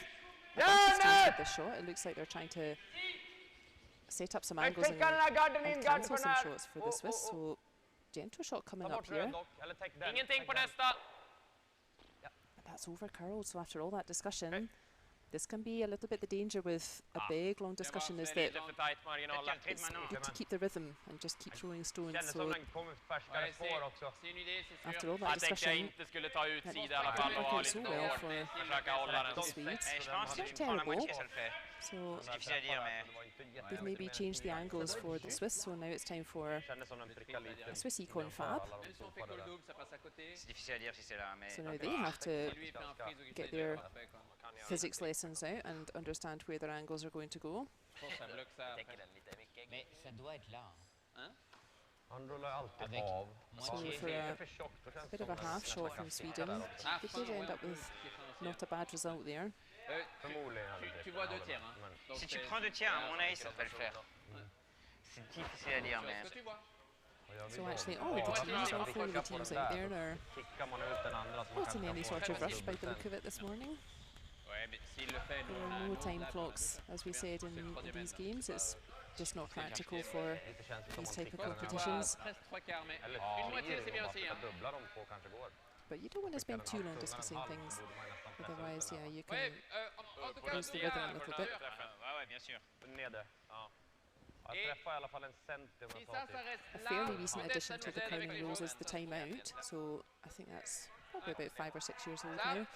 a bunch of stones with this shot. It looks like they're trying to set up some angles and cancel some shots for the Swiss. So gentle shot coming up here. Ingenting på nästa! But that's over curled, so after all that discussion, this can be a little bit the danger with a big long discussion is that it's good to keep the rhythm and just keep throwing stones. So after all that discussion, that didn't work out so well for the Swedes. It's not terrible. So they've maybe changed the angles for the Swiss, so now it's time for a Swiss Econ Fab. So now they have to get their physics lessons out and understand where their angles are going to go. Mais ça doit être là. Han rullar alltid av. So for a bit of a half shot from Sweden, they did end up with not a bad result there. Tu vois 2 tiers. Si tu prends 2 tiers, à mon avis, ça peut le faire. C'est difficile à dire, mais... So actually, the teams, all 4 of the teams out there are not in any sort of rush by the look of it this morning. There are no time clocks, as we said, in these games. It's just not practical for these type of competitions. But you don't want to spend too long discussing things, otherwise, yeah, you can lose the rhythm a little bit. A fairly recent addition to the crowning rules is the timeout, so I think that's probably about 5 or 6 years old now.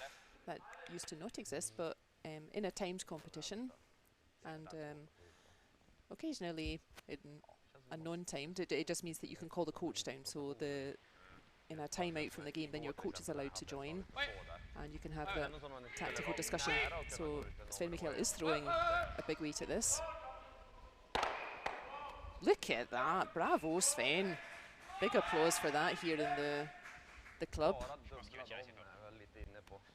That used to not exist, but in a timed competition, and occasionally in a non-timed, it just means that you can call the coach down. So in a timeout from the game, then your coach is allowed to join, and you can have the tactical discussion. So Sven Mikkel is throwing a big weight at this. Look at that! Bravo, Sven! Big applause for that here in the club.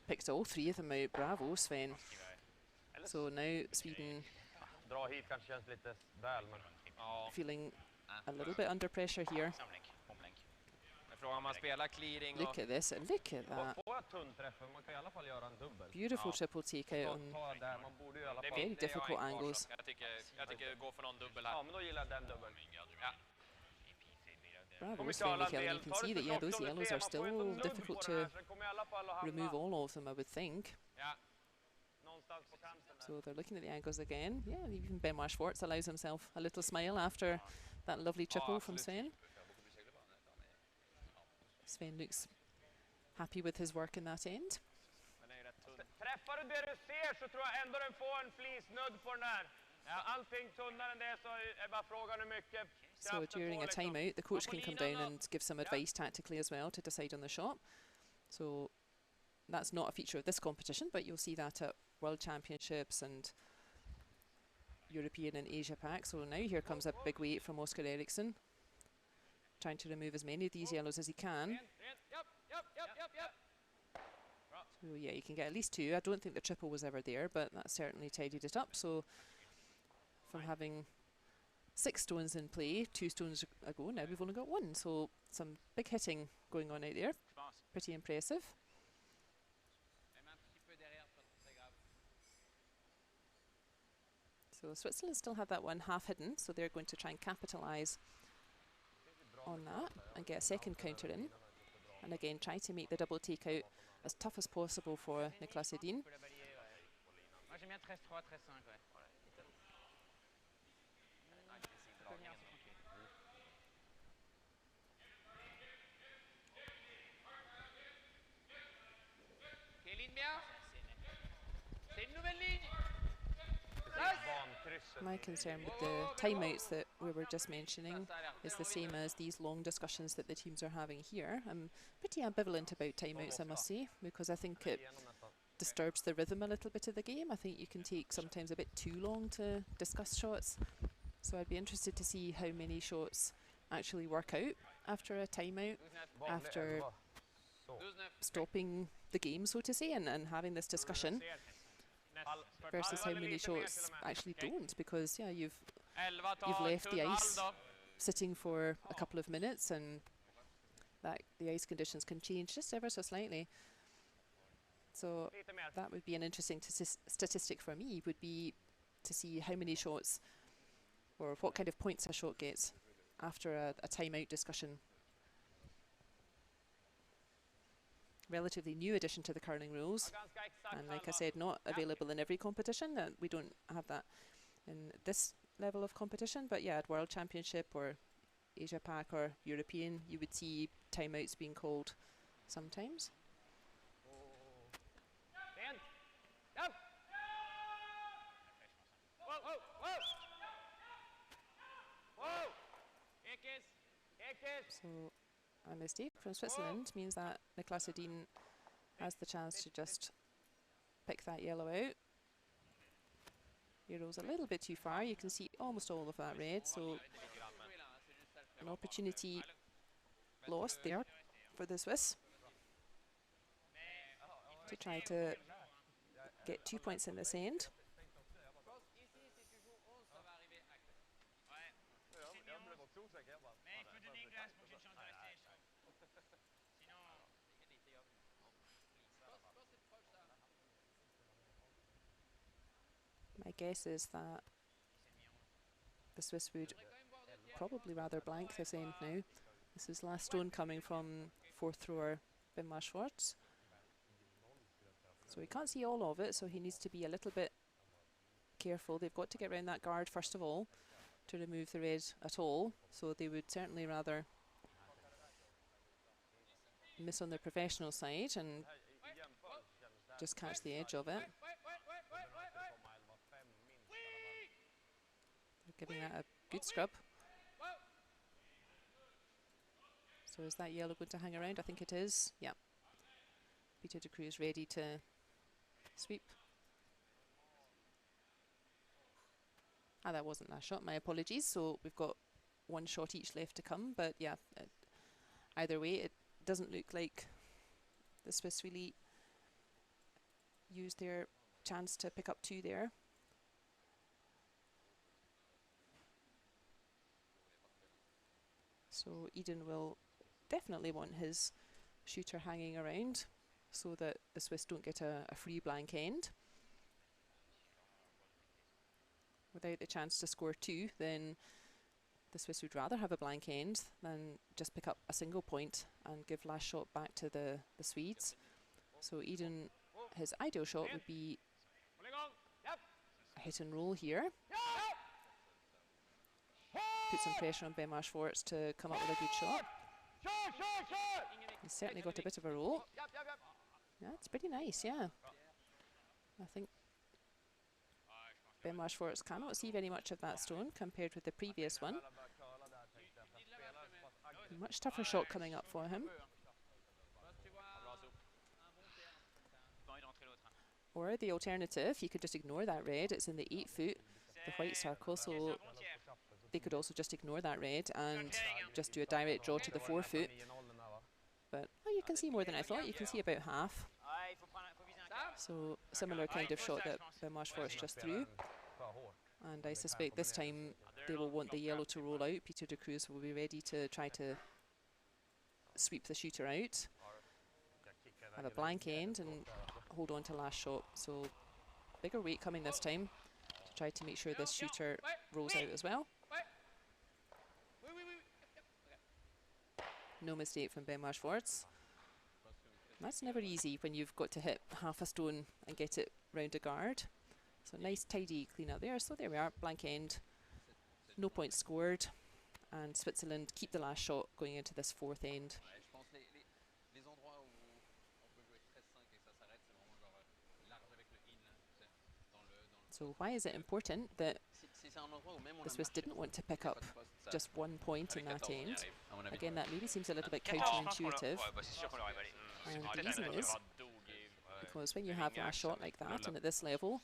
Picked all 3 of them out. Bravo, Sven. So now Sweden feeling a little bit under pressure here. Look at this, look at that. Beautiful triple takeout on very difficult angles. Bravo, Sven Mikkel. You can see that, yeah, those yellows are still difficult to remove all of them, I would think. So they're looking at the angles again. Yeah, even Benoit Schwartz allows himself a little smile after that lovely triple from Sven. Sven looks happy with his work in that end. Träffar du det du ser så tror jag ändå den får en flisnudd på den här. Allting tunnare än det så är bara frågan hur mycket. So during a timeout, the coach can come down and give some advice tactically as well to decide on the shot. So that's not a feature of this competition, but you'll see that at World Championships and European and Asia Pac. So now here comes a big weight from Oskar Eriksson, trying to remove as many of these yellows as he can. So yeah, you can get at least 2. I don't think the triple was ever there, but that certainly tidied it up. So from having 6 stones in play 2 stones ago, now we've only got 1. So some big hitting going on out there. Pretty impressive. So Switzerland still have that one half hidden, so they're going to try and capitalise on that and get a second counter in. And again, try to make the double takeout as tough as possible for Niklas Edin. My concern with the timeouts that we were just mentioning is the same as these long discussions that the teams are having here. I'm pretty ambivalent about timeouts, I must say, because I think it disturbs the rhythm a little bit of the game. I think you can take sometimes a bit too long to discuss shots. So I'd be interested to see how many shots actually work out after a timeout, after stopping the game, so to say, and having this discussion, versus how many shots actually don't, because yeah, you've left the ice sitting for a couple of minutes, and that the ice conditions can change just ever so slightly. So that would be an interesting statistic for me, would be to see how many shots or what kind of points a shot gets after a timeout discussion. Relatively new addition to the curling rules, and like I said, not available in every competition. We don't have that in this level of competition, but yeah, at World Championship or Asia Pac or European, you would see timeouts being called sometimes. So a mistake from Switzerland means that Niklas Edin has the chance to just pick that yellow out. Yellow's a little bit too far. You can see almost all of that red, so an opportunity lost there for the Swiss to try to get 2 points in this end. My guess is that the Swiss would probably rather blank this end now. This is last stone coming from 4th thrower Baden-Masters. So he can't see all of it, so he needs to be a little bit careful. They've got to get around that guard first of all to remove the red at all. So they would certainly rather miss on the professional side and just catch the edge of it. Giving that a good scrub. So is that yellow going to hang around? I think it is. Yeah. Peter de Cruz ready to sweep. Ah, that wasn't last shot. My apologies. So we've got 1 shot each left to come. But yeah, either way, it doesn't look like the Swiss really used their chance to pick up 2 there. So Edin will definitely want his shooter hanging around so that the Swiss don't get a free blank end. Without the chance to score 2, then the Swiss would rather have a blank end than just pick up a single point and give last shot back to the Swedes. So Edin, his ideal shot would be a hit and roll here. Put some pressure on Baden-Masters to come up with a good shot. He's certainly got a bit of a roll. Yeah, it's pretty nice, yeah. I think Baden-Masters cannot see very much of that stone compared with the previous one. Much tougher shot coming up for him. Or the alternative, you could just ignore that red. It's in the 8 foot, the white circle, so they could also just ignore that red and just do a direct draw to the 4 foot. But oh, you can see more than I thought. You can see about half. So similar kind of shot that Baden-Masters just threw. And I suspect this time they will want the yellow to roll out. Peter de Cruz will be ready to try to sweep the shooter out. Have a blank end and hold on to last shot. So bigger weight coming this time to try to make sure this shooter rolls out as well. No mistake from Baden-Masters. That's never easy when you've got to hit half a stone and get it round a guard. So nice tidy clean out there. So there we are, blank end, no points scored, and Switzerland keep the last shot going into this fourth end. So why is it important that the Swiss didn't want to pick up just 1 point in that end? Again, that maybe seems a little bit counterintuitive. And the reason is because when you have last shot like that and at this level,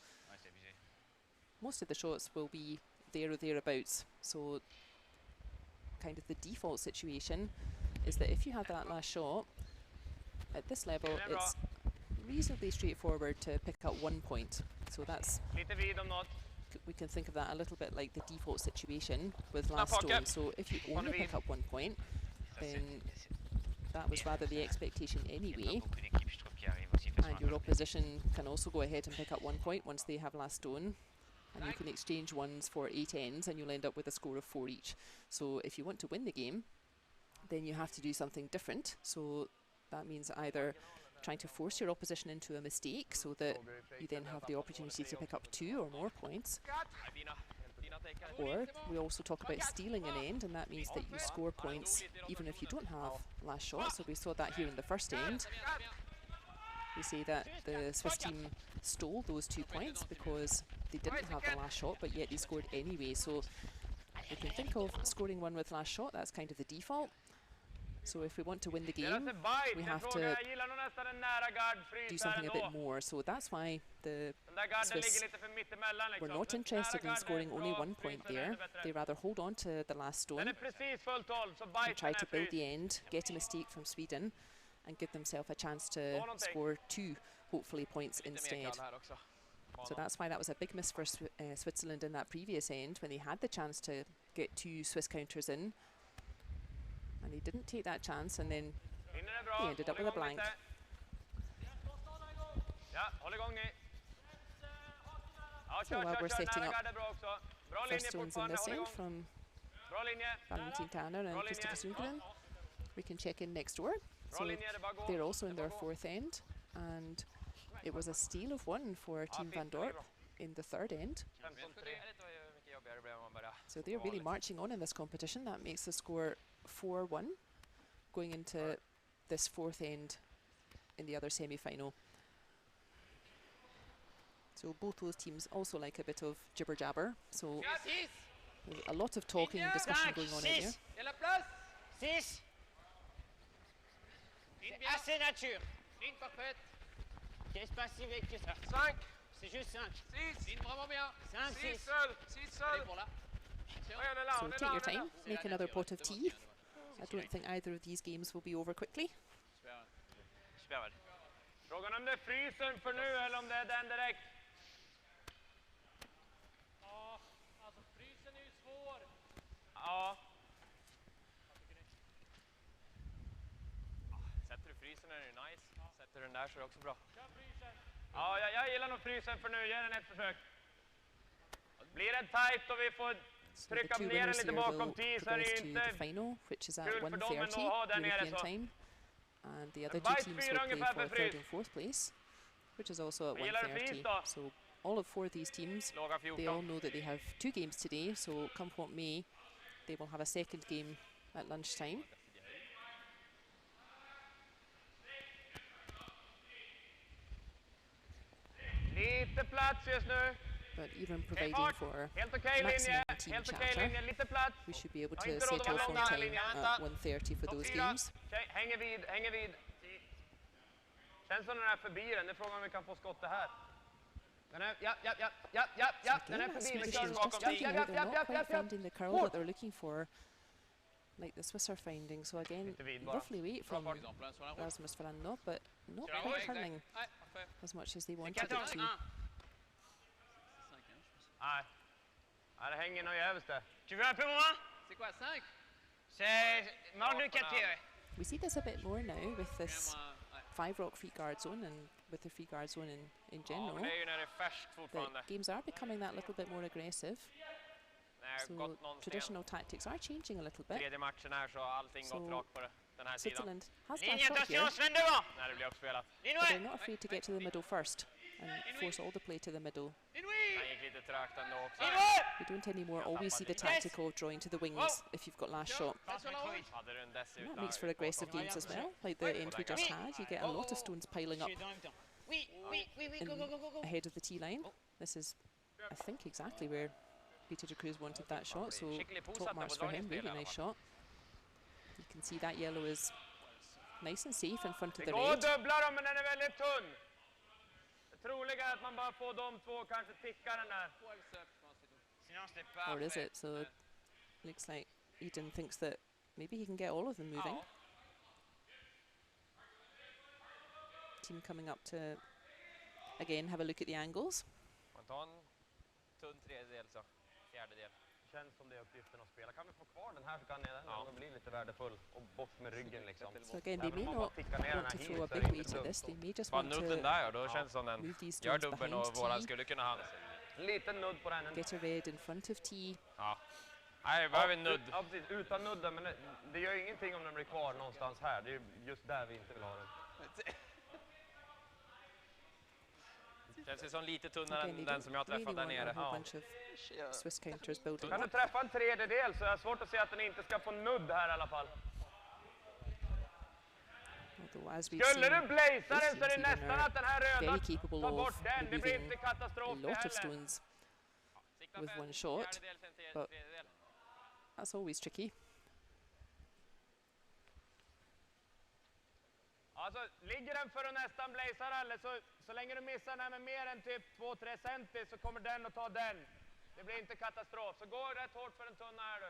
most of the shots will be there or thereabouts. So kind of the default situation is that if you have that last shot at this level, it's reasonably straightforward to pick up 1 point. So that's, we can think of that a little bit like the default situation with last stone. So if you only pick up 1 point, then that was rather the expectation anyway. And your opposition can also go ahead and pick up 1 point once they have last stone. And you can exchange ones for 8 ends and you'll end up with a score of 4 each. So if you want to win the game, then you have to do something different. So that means either trying to force your opposition into a mistake so that you then have the opportunity to pick up 2 or more points. Or we also talk about stealing an end, and that means that you score points even if you don't have last shot. So we saw that here in the first end. We say that the Swiss team stole those 2 points because they didn't have the last shot, but yet they scored anyway. So we can think of scoring 1 with last shot, that's kind of the default. So if we want to win the game, we have to do something a bit more. So that's why the Swiss were not interested in scoring only 1 point there. They rather hold on to the last stone and try to build the end, get a mistake from Sweden, and give themselves a chance to score 2, hopefully, points instead. So that's why that was a big miss for Switzerland in that previous end, when they had the chance to get 2 Swiss counters in. And they didn't take that chance, and then they ended up with a blank. So while we're setting up first stones in this end from Valentin Tanner and Christopher Sundgren, we can check in next door. So they're also in their fourth end, and it was a steal of 1 for Team Van Dorp in the third end. So they're really marching on in this competition. That makes the score 4-1 going into this fourth end in the other semi-final. So both those teams also like a bit of jibber-jabber. So there's a lot of talking and discussion going on in here. Six. Assez nature. Ligne parfaite. Qu'est-ce pas si vite que ça? 5. C'est juste 5. 6. Ligne vraiment bien. 5, 6. 6 seul. Allez pour là. So take your time, make another pot of tea. I don't think either of these games will be over quickly. Super väl. Frågan om det är frysen för nu eller om det är den direkt. Ja, alltså frysen är ju svår. Ja. Sätter du frysen är det nice. Sätter du den där så är det också bra. Ja, jag gillar nog frysen för nu. Ge den ett försök. Blir det tight och vi får So the trycka two ner den winners lite here will bakom 10 så är det progress ju to the inte final, which is at kul för dem 1:30 ändå att ha där nere European så. time. And the other two Bite teams 4 will play ungefär for för third frys. and fourth place, which is also at Jag gillar fris 1:30. då. So all of 4 of these teams, Låga they all 14. know that they have 2 games today, so come what may, they will have a second game at lunchtime. Lite plats just nu. But even Okej, providing fart. for Helt okej linje. maximum team Helt okej chatter, linje. Lite plats. we should be able Har to inte set råd att off vara on långa time linjer. at 1:30 for those games. Okej, hänger vid, hänger vid. Känns som den är förbi den. Det är frågan om vi kan få skottet här. Den är, ja. Den är Again, förbi. Vi Swedish kör teams bakom just 10. starting out, they're not quite finding the curl that they're looking for, like the Swiss are finding. So again, Lite vid bara. lovely weight from Par exempel sur la route. Rasmus Verano, but not quite turning as much as they wanted it to. Nej. Ja, det hänger nog jävligt där. Tu veux un peu moins? C'est quoi, 5? C'est mort de 4 pieds, ouais. We see this a bit more now with this 5-rock free guard zone and with the free guard zone in Ja, general. men det är ju när det är färskt The fortfarande. games are becoming that little bit more aggressive. När So gått någon traditional tactics are changing a little bit. tredje matchen här så har allting gått So rakt på den här sidan. Switzerland has got a Ligne, shot here, attention, Sven devant. När det blir uppspelat. but they're Linoué. not afraid to get to the middle first and force all the play to the middle. Linoué. Han gick lite trögt ändå också. Linoué. We don't anymore always see the tactical drawing to the wings if you've got last shot. Hade den And that dessutom. makes for aggressive games as well, like the end we just had. You get a lot of stones piling up Je suis dans le temps. Oui, oui, oui, oui, go, go, go, go, go. ahead of the tee line. This is, I think, exactly where Peter Cruz wanted that shot, so top marks for him, really nice shot. You can see that yellow is nice and safe in front of Det the går att red. dubbla dem, men den är väldigt tunn. Det troliga är att man bara får de två, kanske tickar den där. Sinon, c'était pas. Or is it? So it looks like Edin thinks that maybe he can get all of them moving. Team coming up to, again, have a look at the angles. Man tar en tunn tredjedel så. Fjärdedel. Känns som det är uppgiften att spela. Kan vi få kvar den här så kan den bli lite värdefull och bort med ryggen liksom. So again, they may not want to throw a big weight at this. They may just Bara want to nudden där, då känns det som den move these gör stones dubbeln behind och våran tee, skulle kunna hamna. En liten nudd på den. get a red in front of tee. Ja. Nej, vi behöver en nudd. Ja, precis. Utan nudden, men det gör ingenting om den blir kvar någonstans här. Det är just där vi inte vill ha den. Känns det som lite tunnare Again, än they den som jag don't really träffade där want a nere. whole bunch of Swiss counters building Kan du up. träffa en tredjedel så är det svårt att se att den inte ska få nudd här i alla fall. Although, as we've Skulle du seen, blazea den så är det Team nästan are att den här röda very capable tar bort of den. Det blir removing inte a katastrof det lot of heller. stones Sikta with på one en shot, fjärdedel, sen but- tredjedel. that's always tricky. Alltså, ligger den för att nästan blazea eller så länge du missar den här med mer än typ 2-3 centi så kommer den att ta den. Det blir inte katastrof. Så gå rätt hårt för den tunna här du.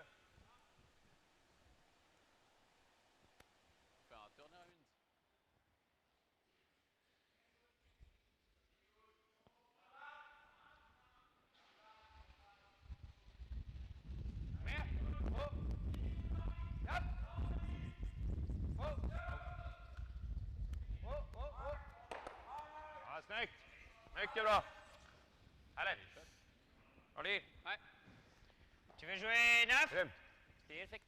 Med! Oh. Ja! Oh. Ja, snyggt! Mycket bra! Härligt! Allez, Ouais. Tu veux jouer 9? Grymt! Perfect.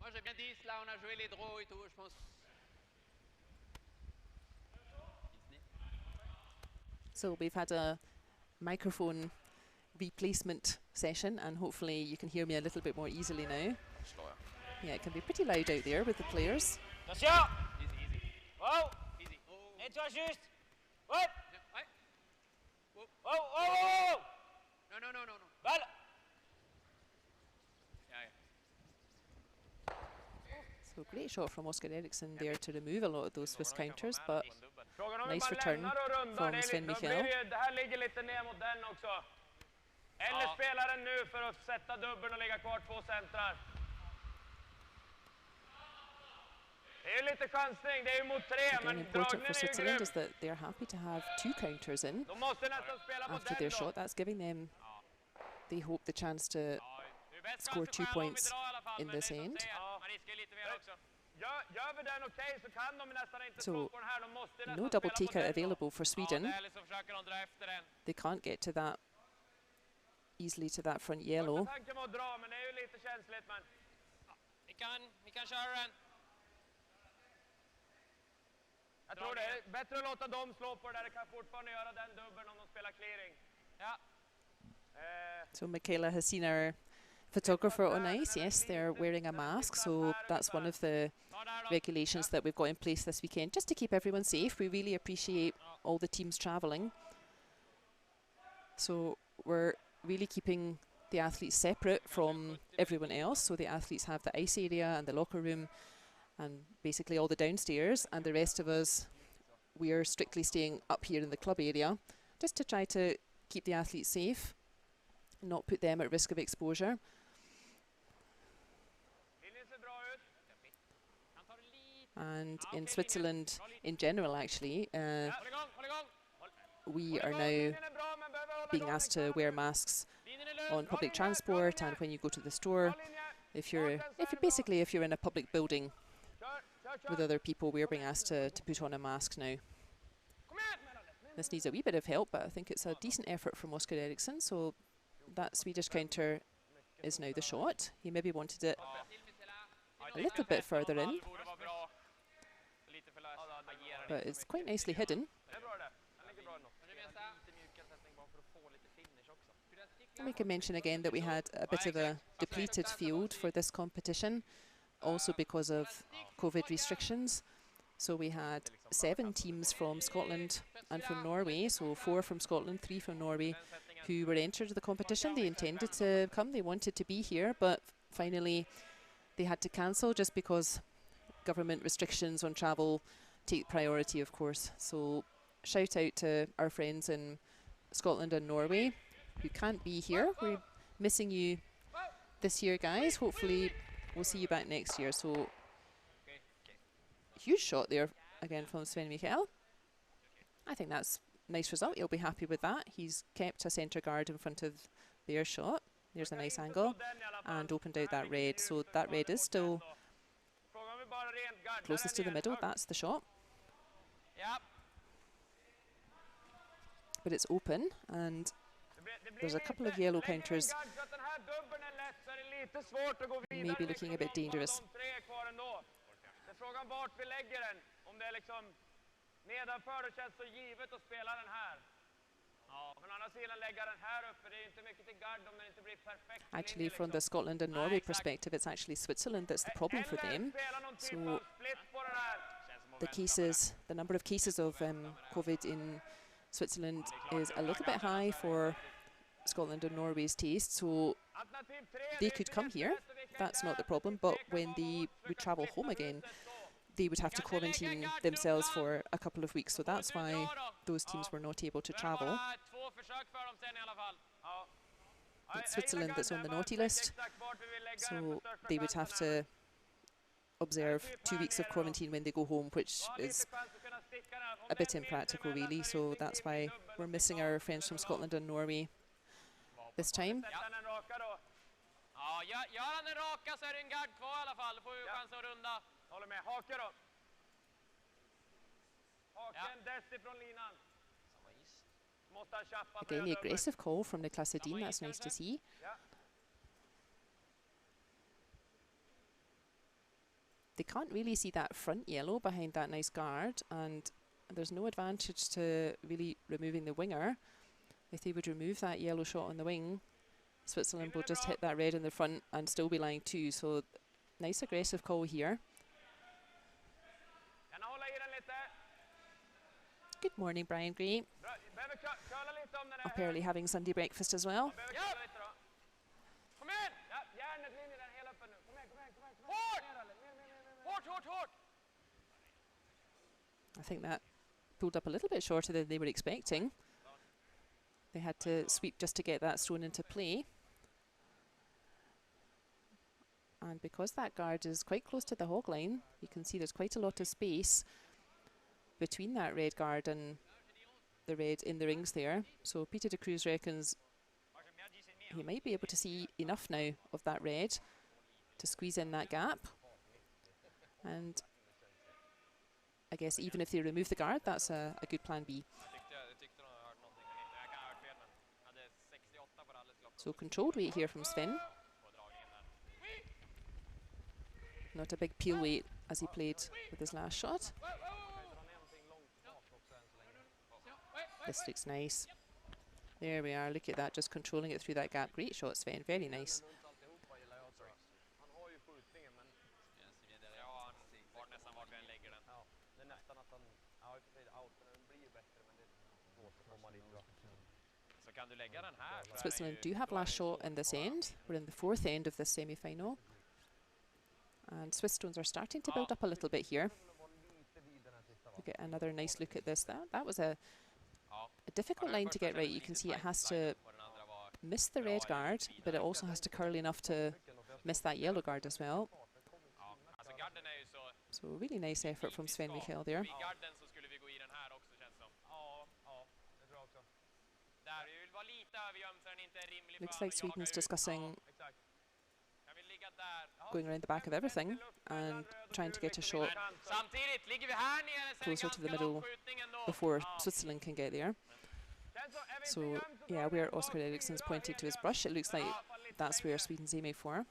Moi, j'ai bien 10. Là, on a joué les draws et tout, je pense. So we've had a microphone replacement session, and hopefully you can hear me a little bit more easily now. slår jag. Yeah, it can be pretty loud out there with the players. Attention! Easy, easy. Wow! Easy. Oh. Nettoie juste! Oh! Ouais. Oh! Oh! Oh! Non, non, non, non, non. Balle! Yeah, yeah. So great shot from Oscar Eriksson there to remove a lot of those Swiss counters, but Frågan om vi Nice bara return lämnar och rundar, from det är Sven lite, då Michael. blir det här ligger lite ner mot den också. Eller Ja. spelar den nu för att sätta dubbeln och ligga kvar 2 centrar. Det är ju lite chansning, det är ju mot 3, again, men important dragningen for är ju Switzerland grym. is that they're happy to have 2 counters in De måste nästan spela mot after den their då. shot. That's giving them, they hope, the chance to Ja, det är bäst score chans för 2 Schwaller om vi points drar i alla fall, in men this det är som end. säger, Ja. man riskar lite mer också. Gör vi den okej så kan de nästan inte So, slå på den här. De måste nästan no double spela mot taker den då. available for Ja, Sweden. det är liksom försöker de dra efter den. They can't get to that easily to that front Första yellow. tanken var att dra, men det är ju lite känsligt. Men Vi kan köra den. jag tror det är bättre att låta dem slå på det där. Det kan fortfarande göra den dubbeln om de spelar clearing. Ja. So Michaela has seen our photographer on ice. Yes, they're wearing a mask, so that's one of the Ta där då. regulations that we've got in place this weekend, just to keep everyone safe. We really appreciate all the teams travelling. So we're really keeping the athletes separate from everyone else. So the athletes have the ice area and the locker room and basically all the downstairs, and the rest of us, we are strictly staying up here in the club area, just to try to keep the athletes safe, not put them at risk of exposure. Linjen ser bra ut. Han tar det lite And in Switzerland, in general, actually, we are now being asked to wear masks on public transport and when you go to the store. If you're in a public building with other people, we're being asked to put on a mask now. This needs a wee bit of help, but I think it's a decent effort from Oskar Eriksson. So that Swedish counter is now the shot. He maybe wanted it a little bit further in, but it's quite nicely hidden. And we can mention again that we had a bit of a depleted field for this competition, also because of COVID restrictions. So we had 7 teams from Scotland and from Norway, so 4 from Scotland, 3 from Norway, who were entered the competition. They intended to come, they wanted to be here, but finally they had to cancel just because government restrictions on travel take priority, of course. So shout out to our friends in Scotland and Norway who can't be here. We're missing you this year, guys. Hopefully we'll see you back next year. So huge shot there again from Sven Michael. I think that's a nice result. He'll be happy with that. He's kept a centre guard in front of their shot. There's a nice angle and opened out that red. So that red is still closest to the middle. That's the shot. But it's open and there's a couple of yellow counters maybe looking a bit dangerous. Frågan vart vi lägger den, om det är liksom nedanför det känns så givet att spela den här. Ja, men andra sidan lägga den här uppe, det är inte mycket till guard om den inte blir perfekt. Actually, from the Scotland and Norway perspective, it's actually Switzerland that's the problem for them. So the number of cases of COVID in Switzerland is a little bit high for Scotland and Norway's taste. So they could come here, that's not the problem, but when they would travel home again, they would have to quarantine themselves for a couple of weeks. So that's why those teams were not able to travel. It's Switzerland that's on the naughty list, so they would have to observe 2 weeks of quarantine when they go home, which is a bit impractical really. So that's why we're missing our friends from Scotland and Norway this time. Gör han en raka så är det en gard kvar i alla fall. Då får vi chans att runda. Håller med. Hake då. Haken Dessi från linan. Måste han chappa. Again, the aggressive call from Niklas Edin. That's nice to see. They can't really see that front yellow behind that nice guard, and there's no advantage to really removing the winger. If they would remove that yellow shot on the wing, Switzerland will just hit that red in the front and still be lying 2. So nice aggressive call here. Good morning, Brian Gray. Up early having Sunday breakfast as well. I think that pulled up a little bit shorter than they were expecting. They had to sweep just to get that thrown into play. And because that guard is quite close to the hog line, you can see there's quite a lot of space between that red guard and the red in the rings there. So Peter de Cruz reckons he might be able to see enough now of that red to squeeze in that gap. And I guess even if they remove the guard, that's a good plan B. So controlled weight here from Sven. Not a big peel weight as he played with his last shot. This looks nice. There we are, look at that, just controlling it through that gap. Great shot, Sven, very nice. Switzerland do have last shot in this end. We're in the 4th end of this semi-final. And Swiss Stones are starting to build up a little bit here. We'll get another nice look at this. That was a difficult line to get right. You can see it has to miss the red guard, but it also has to curl enough to miss that yellow guard as well. So really nice effort from Sven Mikael there. Vid garden så skulle vi gå i den här också, känns som. Ja, det tror jag också. Där, vi vill vara lite övergömd så den inte är rimlig. Looks like Sweden's discussing Exakt. Kan vi ligga där? going around the back of everything and trying to get a shot Samtidigt ligger vi här nere så closer to the middle before Switzerland can get there. So yeah, where Oscar Eriksson's pointed to his brush, it looks like that's where Sweden's aiming for.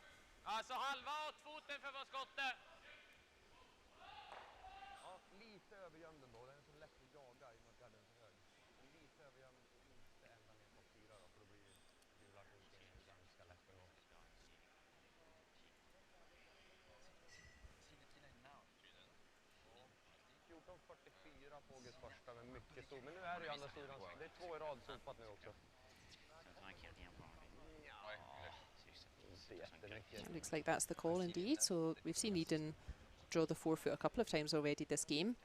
Alltså halva åt foten för vår skotte. Ja, lite övergömd ändå. Den är så lätt att jaga i och med att garden är så hög. Lite övergömd, inte ända ner på 4 då, för då blir gula korten ganska lätt att nå. 14.44 på August första med mycket stor. Men nu är det ju andra sidan. Det är 2 i rad sopat nu också. It looks like that's the call indeed. So we've seen Edin draw the forefoot a couple of times already this game.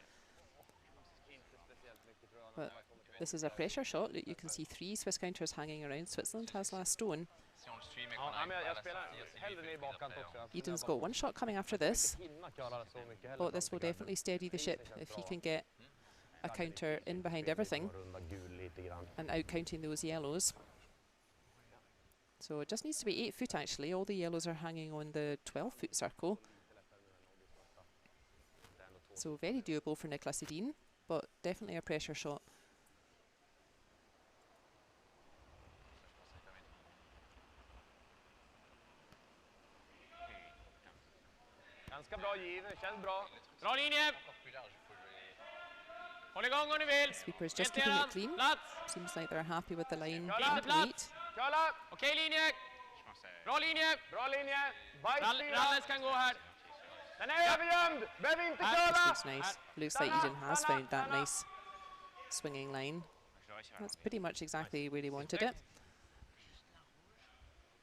But this is a pressure shot. You can see 3 Swiss counters hanging around. Switzerland has last stone. Edin's got 1 shot coming after this, but this will definitely steady the ship if he can get a counter in behind everything and out counting those yellows. So it just needs to be 8 foot actually. All the yellows are hanging on the 12-foot circle. So very doable for Niklas Edin, but definitely a pressure shot. Ganska bra giv, känns bra. Bra linje! Håll igång om ni vill. Sweepers just keeping it clean. Seems like they're happy with the line and weight. Köla! Okej linje! Bra linje! Bra linje! Bajsfyra! Ralles kan gå här. Den är övergömd! Behöver inte This köla! looks nice. Looks like Edin has found that nice swinging line. That's pretty much exactly where he wanted it.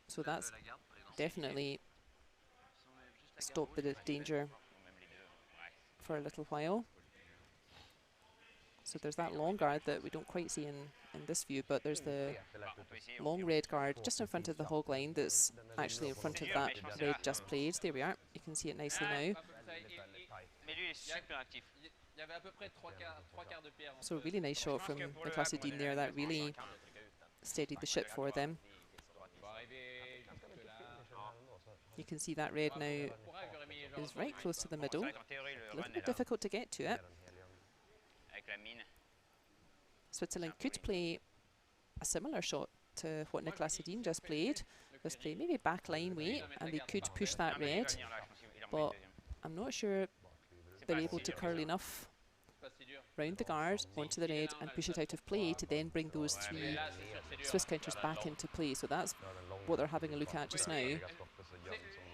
So that's definitely stopped the danger for a little while. So there's that long guard that we don't quite see in this view, but there's the long red guard just in front of the hog line that's actually in front of that red just played. There we are. You can see it nicely now. So a really nice shot from Niklas Edin there. That really steadied the ship for them. You can see that red now is right close to the middle. A little bit difficult to get to it. Switzerland could play a similar shot to what Niklas Edin just played. Just play maybe back line weight and they could push that red, but I'm not sure they're able to curl enough round the guard onto the red and push it out of play to then bring those 3 Swiss counters back into play. So that's what they're having a look at just now,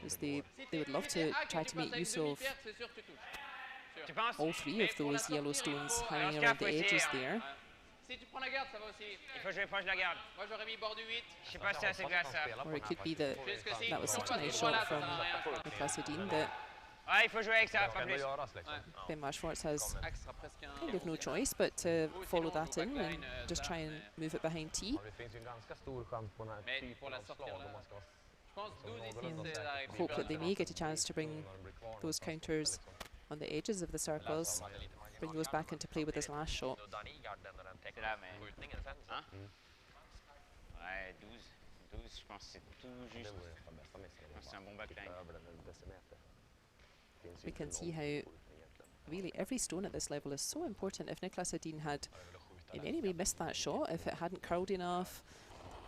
is they would love to try to make use of all 3 of those yellow stones hanging around the edges there. Il faut jouer proche de la garde. Je sais pas si c'est assez glace ça. Or it could be that that was such a nice shot from Niklas Edin that Ouais, il faut jouer avec ça, pas plus. Ben Schwartz has kind of no choice but to follow that in and just try and move it behind T. Hope that they may get a chance to bring those counters on the edges of the circles, bring those back into play with his last shot. C'est là, mais... Hein? Ouais, 12, je pense que c'est tout juste. Je pense que c'est un bon backline. We can see how really every stone at this level is so important. If Niklas Edin had in any way missed that shot, if it hadn't curled enough,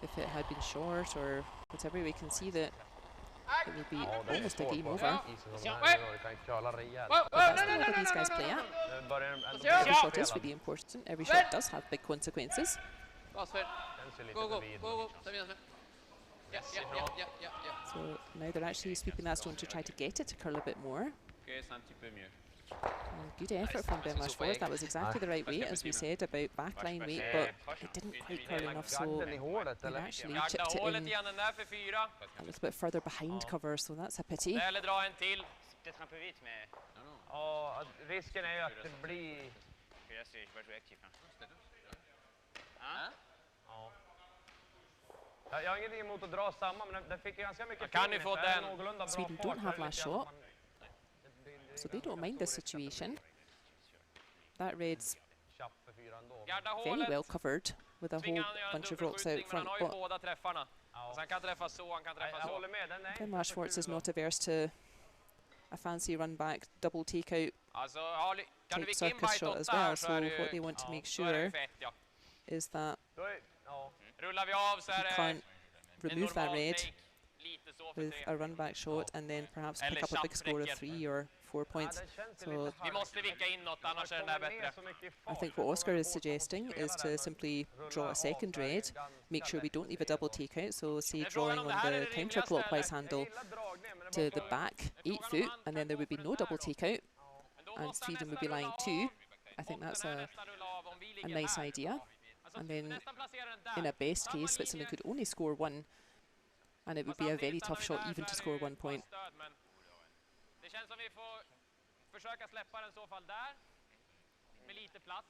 if it had been short or whatever, we can see that it would be almost a game over. But that's the level these guys play at. Every shot is really important. Every shot does have big consequences. Go. So now they're actually sweeping that stone to try to get it to curl a bit more. Good effort from Ben Schwaller. That was exactly the right weight, as we said, about backline weight, but it didn't quite curl enough, so they actually chipped it in a little bit further behind cover, so that's a pity. Peut-être un peu vite, mais... Ja, risken är ju att det blir... Je vais pas jouer actif. Jag har ingenting emot att dra samman, men den fick ju ganska mycket... Kan ni få den? Sweden don't have last shot. So they don't mind this situation. That red's Garda very hålet. well covered with a whole Tvingar han göra en bunch of rocks out dubbelskjutning, men han front. har ju But båda träffarna. Så han kan träffa så, han kan träffa Jag så. håller med, den är Ben inte så Schwartz is kul not averse to a fancy run back, double takeout Alltså, ja, kan du type vicka in circus bite shot as 8 här well. så So är det what they ju... want to make Då är det ju sure fett, ja. is that Då är, ja. Rullar vi av så är you det can't en remove that normal red take. Lite så för with tre. a run back shot and then perhaps Eller pick up a big score of champräcker. 3 or 4 points. Ja, den känns ju So lite Vi måste vicka in något, annars är den där bättre. I think what Oscar is suggesting is to simply draw a second red, make sure we don't leave a double takeout, so say drawing on the counterclockwise handle to the back 8 foot, and then there would be no double takeout, and Sweden would be lying 2. I think that's a nice idea. And then in a best case, Switzerland could only score 1, and it would be a very tough shot even to score 1 point. Det känns som vi får försöka släppa den så fall där. Med lite plats.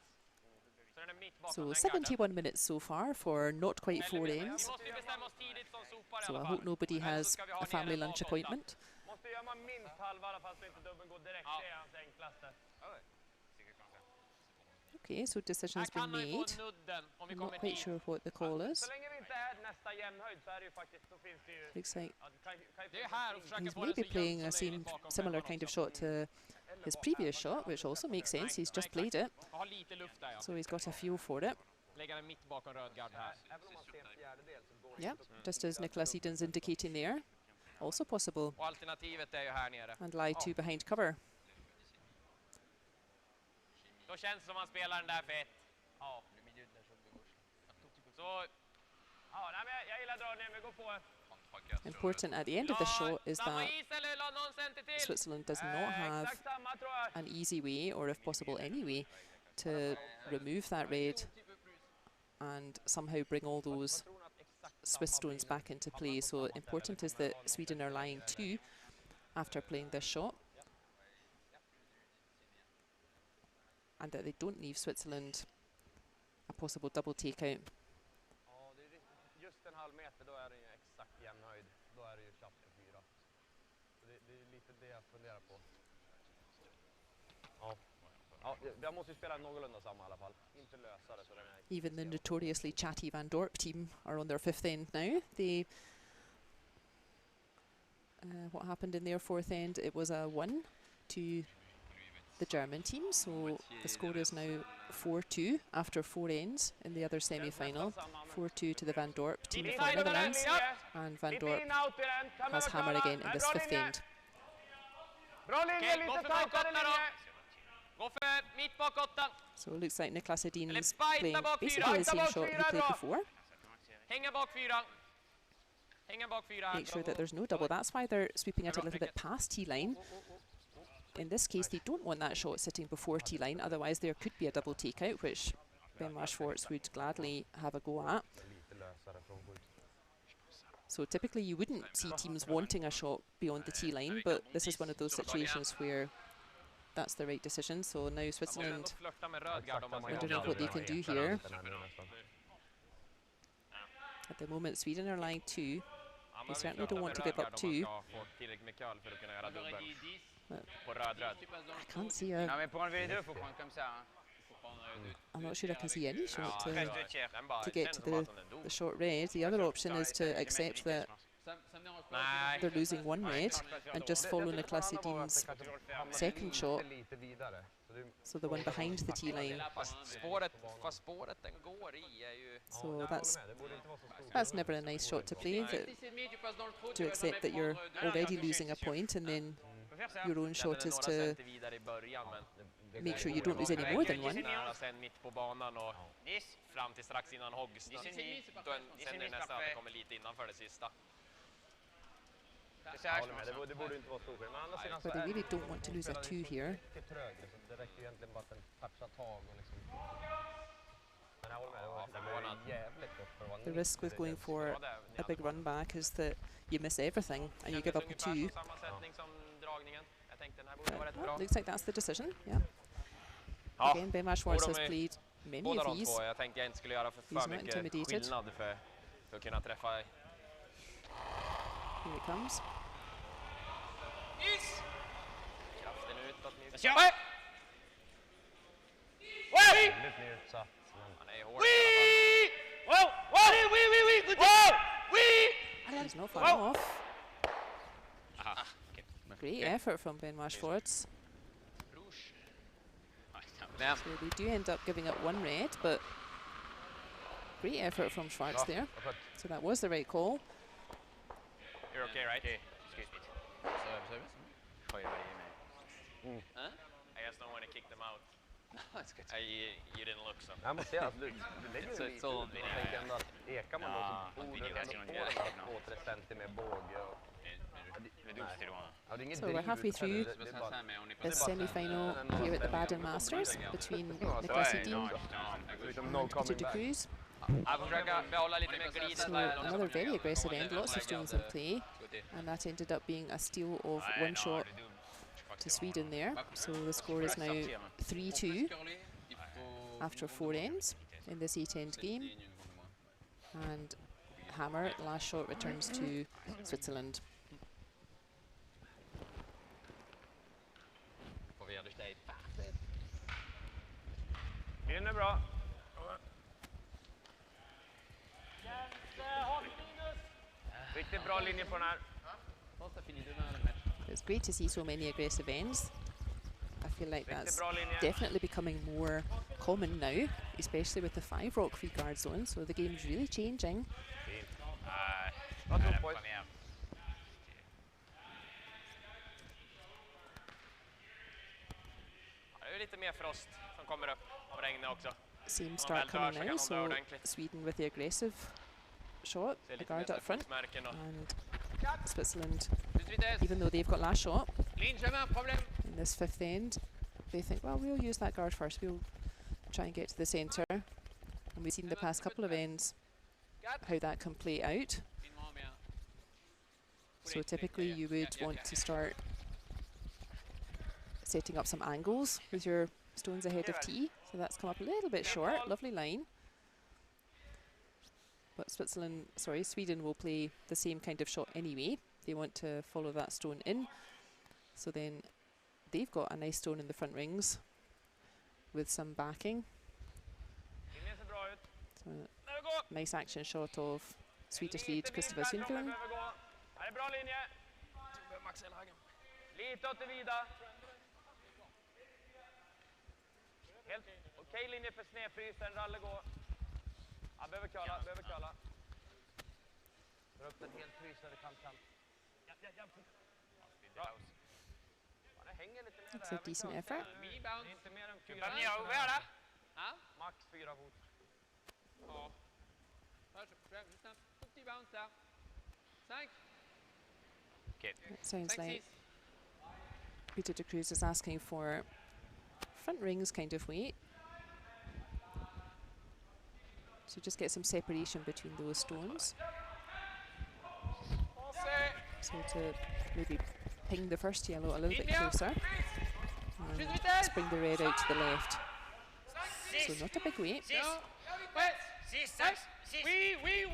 Så den är mitt bakom So den 71 minutes so far for not quite 4 Vi ends. måste ju bestämma oss tidigt som sopar i So I alla hope fall. nobody Eller så has ska vi ha a family ner den lunch bakåt. appointment. Måste göra minst halva i alla fall så inte dubben går direkt. Ja. Det är hans enklaste. Okay, so Här decisions been kan han ju made. få nudden om vi I'm kommer not quite dit. sure what the call is. Så länge vi inte är nästa jämnhöjd så är det ju faktiskt, då finns det ju... Looks like Ja, kan ju Det är här och försöka he's få den maybe så playing jämnt a som möjligt same bakom similar femman kind of också. shot to his previous shot, which also makes sense. He's just played it, Ha lite luft där, ja. so he's got a feel for it. Lägga den mitt bakom röd gard här. Även om man ser en fjärdedel så går det Yeah, just as Nicholas Eden's indicating there. Also possible. Och alternativet är ju här nere. And lie 2 behind cover. Då känns det som man spelar den där fett. Ja. Så... Ja, nej, men jag gillar dragningen, vi går på. Important at the end of the shot is samma that is eller la någon center till? Switzerland does not have Exakt samma tror jag. an easy way, or if possible any way, to remove that red and somehow bring all those Swiss stones back into play. So important is that Sweden are lying 2 after playing this shot, and that they don't leave Switzerland a possible double takeout. Ja, det är just en halv meter, då är det ju exakt jämnhöjd. Då är det ju chapp för 4. Så det är lite det jag funderar på. Ja. Ja, jag måste ju spela någorlunda samma i alla fall. Inte lösa det så den är... Even the notoriously chatty Van Dorp team are on their 5th end now. They what happened in their 4th end? It was a 1 to the German team, so the score is now 4-2 after 4 ends in the other semi-final. 4-2 to the Van Dorp team from the Netherlands, and Van Dorp has hammer again in this 5th end. Bra linje, Okej, gå lite för bak tajtare 8 då. linje. Gå för mitt bak 8. So it looks like Nicholas Edin's Eller playing bajta bak basically the fyra. same shot he played before. Hänga bak 4. Hänga bak 4 här. Make sure that there's no double. That's why they're sweeping it a little bit past T-line. In this case, they don't want that shot sitting before T-line, otherwise there could be a double takeout, which Ben Schwartz would gladly have a go at. So typically you wouldn't see teams wanting a shot beyond the T-line, but this is one of those situations where that's the right decision. So now Switzerland Flörta med röd gard om man ska wondering what they can do here. At the moment, Sweden are lying 2. They certainly don't want to give up 2. Tillräckligt med köl för att kunna göra dubbel But på röd. I can't see a... Non, mais pour enlever les deux, il faut prendre comme ça. Hein. I'm not sure I can see any shot to Reste 2 tiers. Den bara to get känns to som att den är dum. the short red. The other option is to accept that Nej. they're losing 1 red and just follow Nicholas Edin's second shot, so the one behind the T-line. Fast spåret den går i är ju... So that's never a nice shot to play, to accept that you're already losing a point, and then your own shot is to make sure you don't lose any more than 1. Sen mitt på banan och fram till strax innan hoggs. Sen är det nästan att det kommer lite innanför det sista. Jag håller med, det borde inte vara stor skillnad. Men å andra sidan så But they är really don't want to lose a 2 here. lite trög. Liksom. Det räcker ju egentligen bara att den touchar tag och liksom... Men jag håller med, det var jävligt gott för att vara The risk with going for a big run back is that you miss everything and you give up a 2. Sammansättning som dragningen. Jag tänkte den här borde vara rätt bra. Looks like that's the decision, yeah. Ja, Again, Ben Schwartz has played many båda of de these. två. Jag tänkte jag inte skulle göra He's för not mycket intimidated. skillnad för att kunna träffa. Here it comes. Kraften ut. att ni... Attention! Väldigt nyutsatt. Han är hård i alla fall. He's not far off. Aha, okej. Great effort from Ben Schwartz. Cruz. Damn. So they do end up giving up 1 red, but great effort from Schwartz there. So that was the right call. You're okay, right? Okay, excuse me. Service? Skojar bara i mig. I just don't want to kick them out. That's good. You didn't look so. Jag måste säga att du lägger Så- ju lite så- ut. Jag tänker ändå att ekar man då så borde den Ja, ändå få den här 2-3 centimeter båge. Men du, So we're halfway through the semi-final here at the Baden Masters between Nicholas Edin and Peter Cruz. Jag försöker behålla lite mer glid. So another very aggressive end, lots of stones in play, and that ended up being a steal of 1 shot to Sweden there. So the score is now 3-2 after 4 ends in this 8-end game. And Hammer, the last shot, returns to Switzerland. Vinner bra. Riktigt bra linje på den här. It's great to see so many aggressive ends. I feel like Riktigt that's bra linje. definitely becoming more common now, especially with the 5 rock free guard zone, so the game's really changing. Vad tror boys? Det är ju lite mer frost som kommer upp och regn också. Same start coming now, so Sweden with the aggressive shot, Det är the lite mer guard så här up front, fotmärken och... and Switzerland, Plus vitesse. even though they've got last shot Ligne, jamais un problème. in this 5th end, they think, well, we'll use that guard first, we'll try and get to the centre. And we've seen the past couple of ends how that can play out. So typically you would want to start setting up some angles with your stones ahead of tee. So that's come up a little bit short, lovely line. But Sweden will play the same kind of shot anyway. They want to follow that stone in. So then they've got a nice stone in the front rings with some backing. Linjen ser bra ut. So Där vi går. nice action shot of Swedish lead Lite Christopher vind, Sundgren. behöver gå. Här är bra linje. Lite åt det vida. Helt okej linje för snedfrysen, ralle gå. Han behöver köla, behöver köla. Dra upp den helt frysade kant. Bra. Ja, det hänger lite mer It's där. a decent effort. Det är inte mer än 4 Kan ni över det? Max 4 fot. Ja. Juste un tout petit bounce là. 5. It sounds like Peter de Cruz is asking for front rings kind of weight. So just get some separation between those stones. So to maybe ping the first yellow a little bit closer. And just bring the red out to the left. So not a big weight.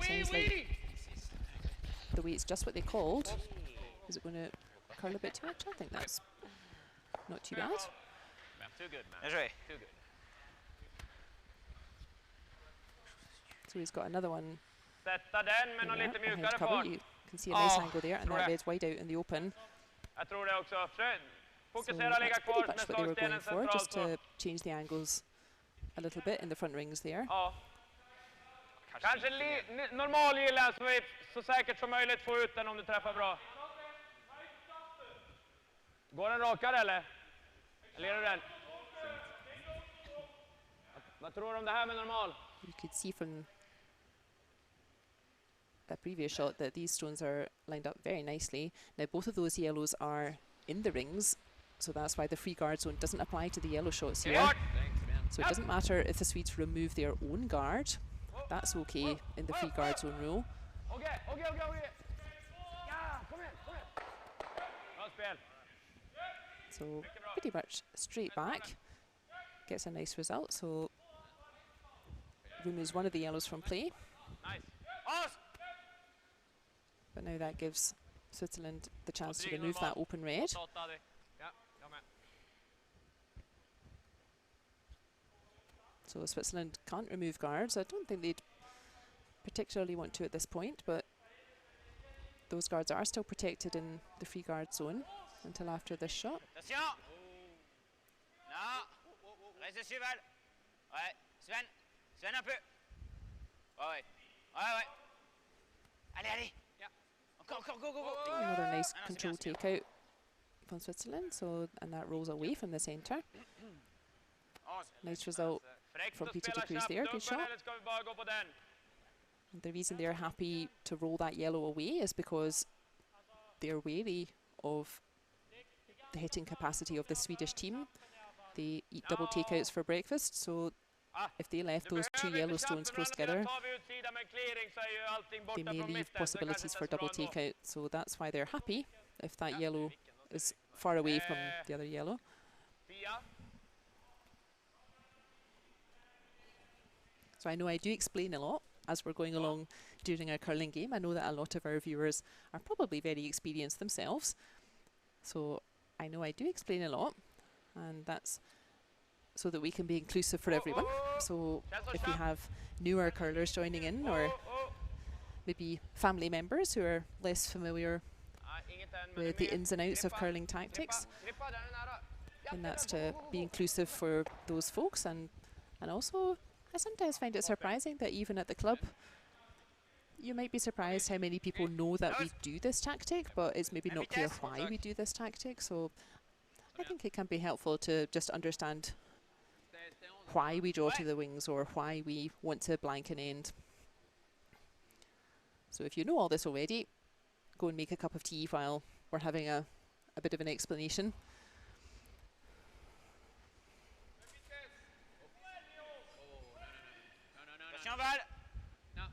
Sounds like the weight's just what they called. Is it going to curl a bit too much? I think that's not too bad. Too good, man. Bien joué. Too good. So he's got another one Sätta den med någon there, lite behind mjukare cover. fart. You can see a nice Oh, angle there, and tror that jag. red's wide out in the open. Jag tror det också. So Fokusera, ligga that's kvar pretty med much what they were slagstenen going for, just centralt. to change the angles a little bit in the front rings there. Ja. Kanske normal gillar så vi så säkert som möjligt få ut den om du träffar bra. Går den rakare eller? Eller är du den? Vad tror du om det här med normal? You could see from that previous shot that these stones are lined up very nicely. Now both of those yellows are in the rings, so that's why the free guard zone doesn't apply to the yellow shots here. So it doesn't matter if the Swedes remove their own guard. That's okay in the free guard zone rule. Okej. Ja, kom igen. Bra spel. So pretty much straight back. Gets a nice result, so removes one of the yellows from play. Nice. But now that gives Switzerland the chance to remove that open red. Ja, jag med. So Switzerland can't remove guards. I don't think they'd particularly want to at this point, but those guards are still protected in the free guard zone until after this shot. Attention! Non! Reste sur cheval. Ouais, Sven. Sven un peu. Ouais. Allez, allez. Encore, go, go, go. Another nice control takeout from Switzerland, so, and that rolls away from the centre. Nice result from Peter de Cruz there, good shot. And the reason they're happy to roll that yellow away is because they're wary of the hitting capacity of the Swedish team. They eat double takeouts for breakfast, so if they left those two yellow stones close together, they may leave possibilities for double takeout. So that's why they're happy if that yellow is far away from the other yellow. So I know I do explain a lot as we're going along during our curling game. I know that a lot of our viewers are probably very experienced themselves. So I know I do explain a lot, and that's so that we can be inclusive for everyone. So if we have newer curlers joining in, or maybe family members who are less familiar with the ins and outs of curling tactics, and that's to be inclusive for those folks. And also, I sometimes find it surprising that even at the club, you might be surprised how many people know that we do this tactic, but it's maybe not clear why we do this tactic. So I think it can be helpful to just understand why we draw to the wings or why we want to blank an end. So if you know all this already, go and make a cup of tea while we're having a bit of an explanation.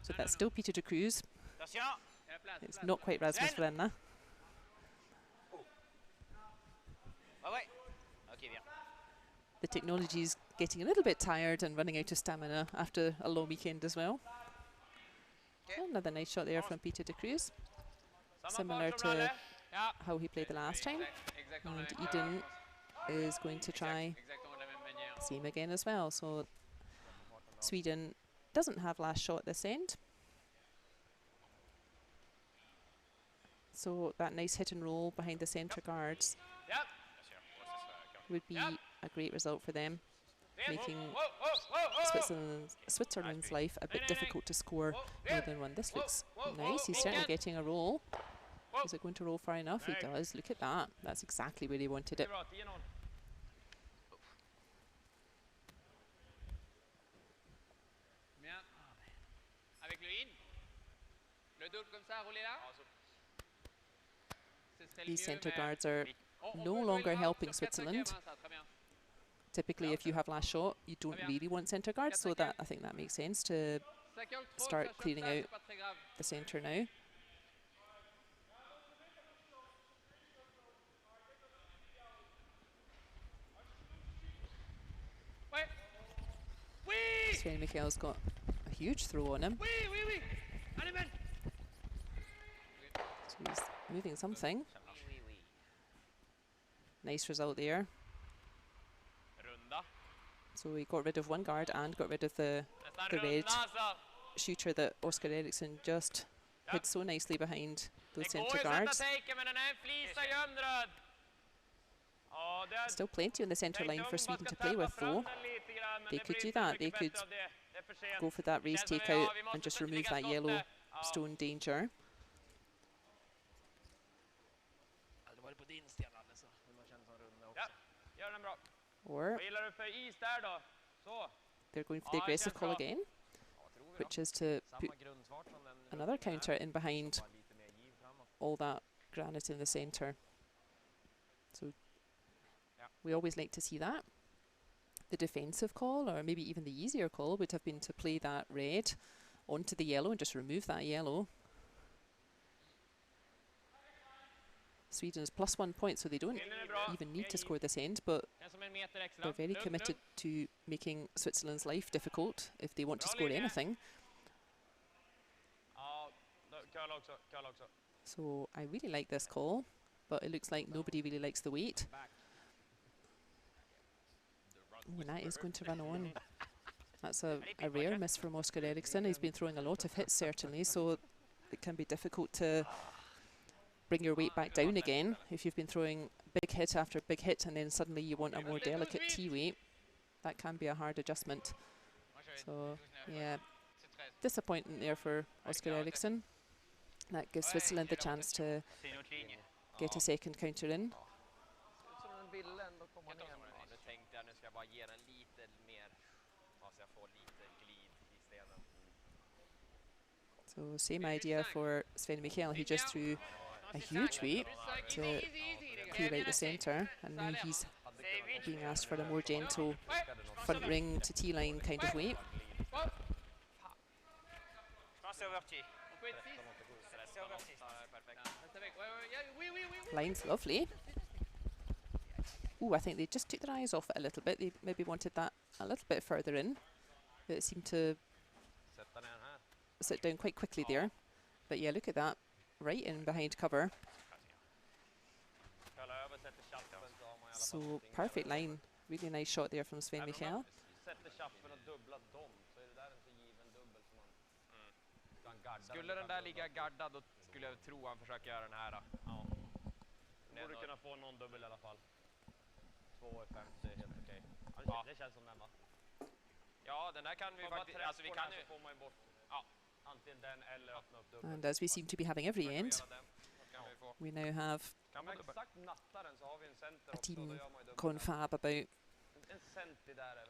So that's still Peter de Cruz. It's not quite Rasmus Vrenna. The technology is getting a little bit tired and running out of stamina after a long weekend as well. Another nice shot there from Peter de Cruz. Similar to how he played the last time. And Edin is going to try same again as well. So Sweden doesn't have last shot this end. So that nice hit and roll behind the centre guards would be a great result for them, making Switzerland's life a bit difficult to score more than one. This looks nice. He's certainly getting a roll. Is it going to roll far enough? He does. Look at that. That's exactly where he wanted it. These centre guards are no longer helping Switzerland. Typically, if you have last shot, you don't really want centre guards, so that I think that makes sense to start clearing out the centre now. Sven Mikkel's got a huge throw on him. So he's moving something. Nice result there. So he got rid of one guard and got rid of the red shooter that Oskar Eriksson just hid so nicely behind those centre guards. Still plenty on the centre line for Sweden to play with though. They could do that. They could go for that raised takeout and just remove that yellow stone danger. Or they're going for the aggressive call again, which is to put another counter in behind all that granite in the centre. So we always like to see that. The defensive call, or maybe even the easier call, would have been to play that red onto the yellow and just remove that yellow. Sweden's +1 point, so they don't even need to score this end, but they're very committed to making Switzerland's life difficult if they want to score anything. So I really like this call, but it looks like nobody really likes the weight. Oh, and that is going to run on. That's a rare miss for Oskar Eriksson. He's been throwing a lot of hits, certainly, so it can be difficult to bring your weight back down again if you've been throwing big hit after big hit and then suddenly you want a more delicate tee weight. That can be a hard adjustment. So, yeah, disappointing there for Oskar Eriksson. That gives Switzerland the chance to get a second counter in. So same idea for Sven Michael. He just threw a huge weight to clear out the centre, and now he's being asked for a more gentle front ring to tee line kind of weight. Line's lovely. Ooh, I think they just took their eyes off it a little bit. They maybe wanted that a little bit further in. But it seemed to sit down quite quickly there. But yeah, look at that. Right in behind cover. So perfect line. Really nice shot there from Sven Michael. Skulle den där ligga gaddad, då skulle jag tro han försöker göra den här. Ja. Borde kunna få någon dubbel i alla fall. 2,50 är helt okej. Ja. Det känns som den, va? Ja, den där kan vi faktiskt... Alltså vi kan ju... Får man ju bort. Ja. Antingen den eller öppna upp dubbel. And as we seem to be having every end, we now have a team confab about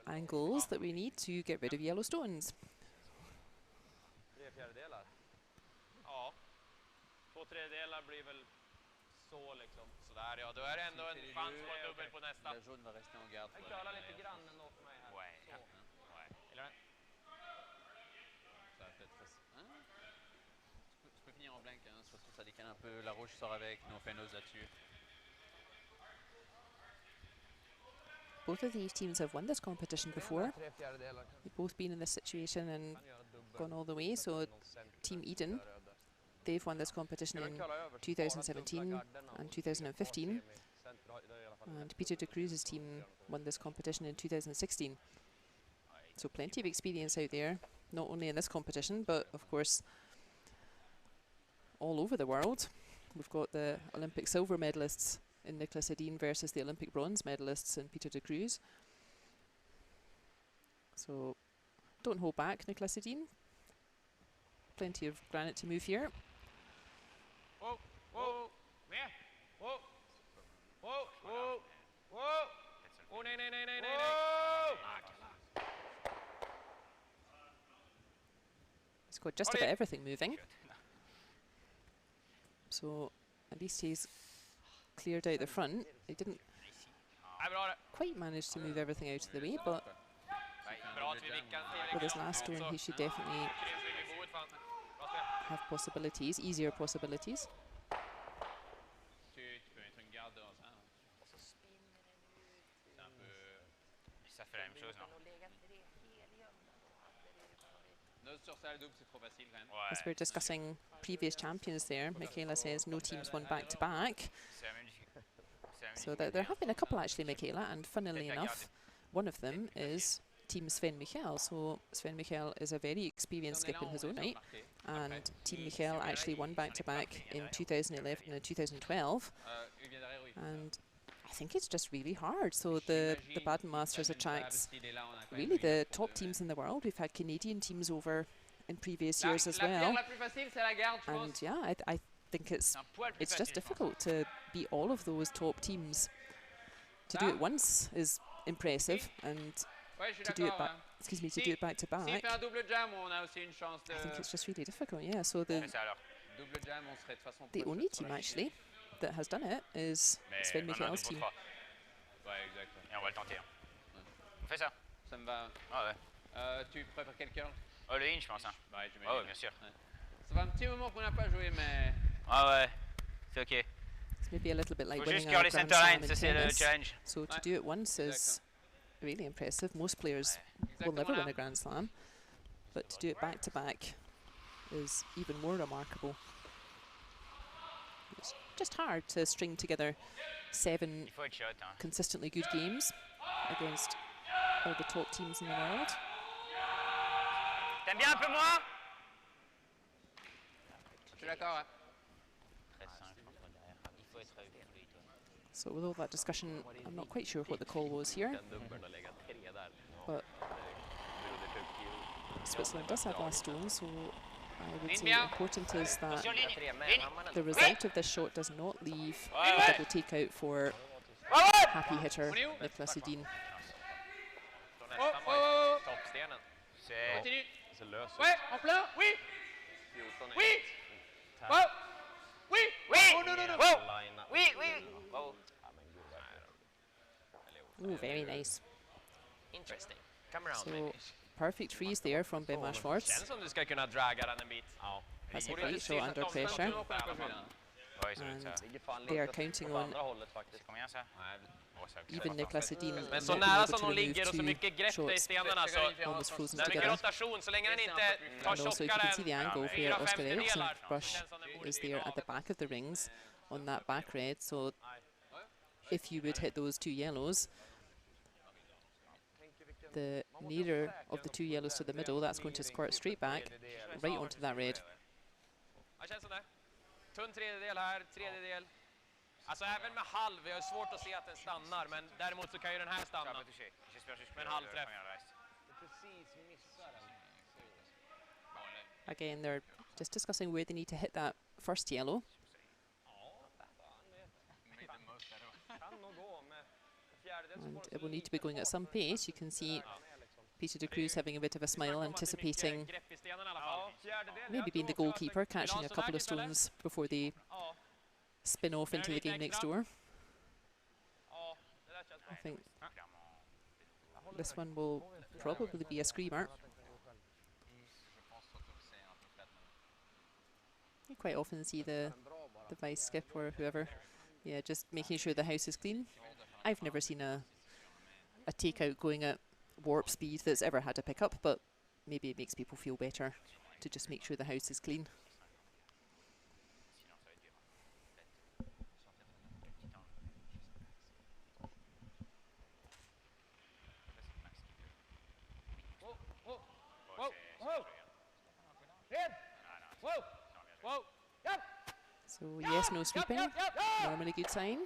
angles that we need to get rid of yellow stones. Ja. 2/3 blir väl så liksom. Sådär ja, då är det ändå en chans på en dubbel på nästa. Den curlar lite grann ändå för mig här. Så. Eller? Ça va peut-être je peux finir en blank, hein, surtout ça décale un peu, la rouge sort avec, nous on fait nose là-dessus. Both of these teams have won this competition before. They've both been in this situation and gone all the way. So Team Edin, they've won this competition in 2017 and 2015. And Peter de Cruz's team won this competition in 2016. So plenty of experience out there, not only in this competition, but of course all over the world. We've got the Olympic silver medalists in Niklas Edin versus the Olympic bronze medalists in Peter de Cruz. So don't hold back, Niklas Edin. Plenty of granite to move here. Whoa, whoa, mer, whoa, whoa, whoa, whoa. Oh nej, nej, nej, nej, nej, nej. He's got just about everything moving. So at least he's cleared out the front. He didn't quite manage to move everything out of the way, but with his last turn he should definitely have possibilities, easier possibilities. Ça fait la même chose, non? As we're discussing previous champions there, Michaela says no teams won back-to-back. So there have been a couple actually, Michaela, and funnily enough, one of them is Team Sven Michael. So Sven Michael is a very experienced skip in his own right, and Team Michael actually won back-to-back in 2011 and 2012. And I think it's just really hard. So the Baden Masters attracts really the top teams in the world. We've had Canadian teams over in previous years as well. And yeah, I think it's just difficult to beat all of those top teams. To do it once is impressive, and to do it back to back, I think it's just really difficult. Yeah, so the only team actually that has done it is Sven Michael's team. Et on va le tenter. On fait ça. Ça me va. Ah ouais. Tu préfères quel curl? Oh, le in, je pense. Hein. Ouais, oh, bien sûr. Ouais. Ça va un petit moment qu'on n'a pas joué, mais... Ah ouais, c'est ok. It's maybe a little bit like Faut winning juste a curler Grand center Slam line, in ça c'est le tennis. challenge. So to do it once is really impressive. Most players will never win a Grand Slam, but to do it back to back is even more remarkable. It's just hard to string together 7 consistently good games against all the top teams in the world. T'aimes bien un peu moins? Je suis d'accord, ouais. So with all that discussion, I'm not quite sure what the call was here. But Switzerland does have last stone, so I would say important is that the result of this shot does not leave a double takeout for happy hitter Niklas Edin. Toppstenen. Continue. Så löser Ouais, en plein, oui. 14 Oui. Wow. Oui. Oui. Oh, no, no, no. Wow. Lina. Oui, oui. Wow. Ja, men gud, verkligen. Ooh, very nice. Interesting. Come around, So maybe. perfect freeze there from Benoit Schwartz. Känns som du ska kunna draga den en bit. Ja. That's a great shot under pressure. Ouais, ça va être ça. Ligger fan They are lite counting på on andra hållet faktiskt. Combien ça? even Niklas Edin Men not så being nära able som to de remove ligger och så two mycket grepp i shots stenarna så almost frozen det är mycket together. rotation så länge den inte tar And also you can see the tjockare angle än where Oscar 4-5 Eriksson's delar. brush is there at the back of the rings on that back red. So if you would hit those two yellows, the nearer of the two yellows to the middle, that's going to squirt straight back right onto that red. Ja, känns som det. Tunn tredjedel här, tredjedel. Alltså även med halv, jag har svårt att se att den stannar, men däremot så kan ju den här stanna. Men halvträff. Again, they're just discussing where they need to hit that first yellow. And it will need to be going at some pace. You can see Peter de Cruz having a bit of a smile, anticipating maybe being the goalkeeper, catching a couple of stones before they spin off into the game next door. I think this one will probably be a screamer. You quite often see the vice skip or whoever, yeah, just making sure the house is clean. I've never seen a takeout going at warp speed that's ever had a pickup, but maybe it makes people feel better to just make sure the house is clean. So yes, no sweeping, normally good sign.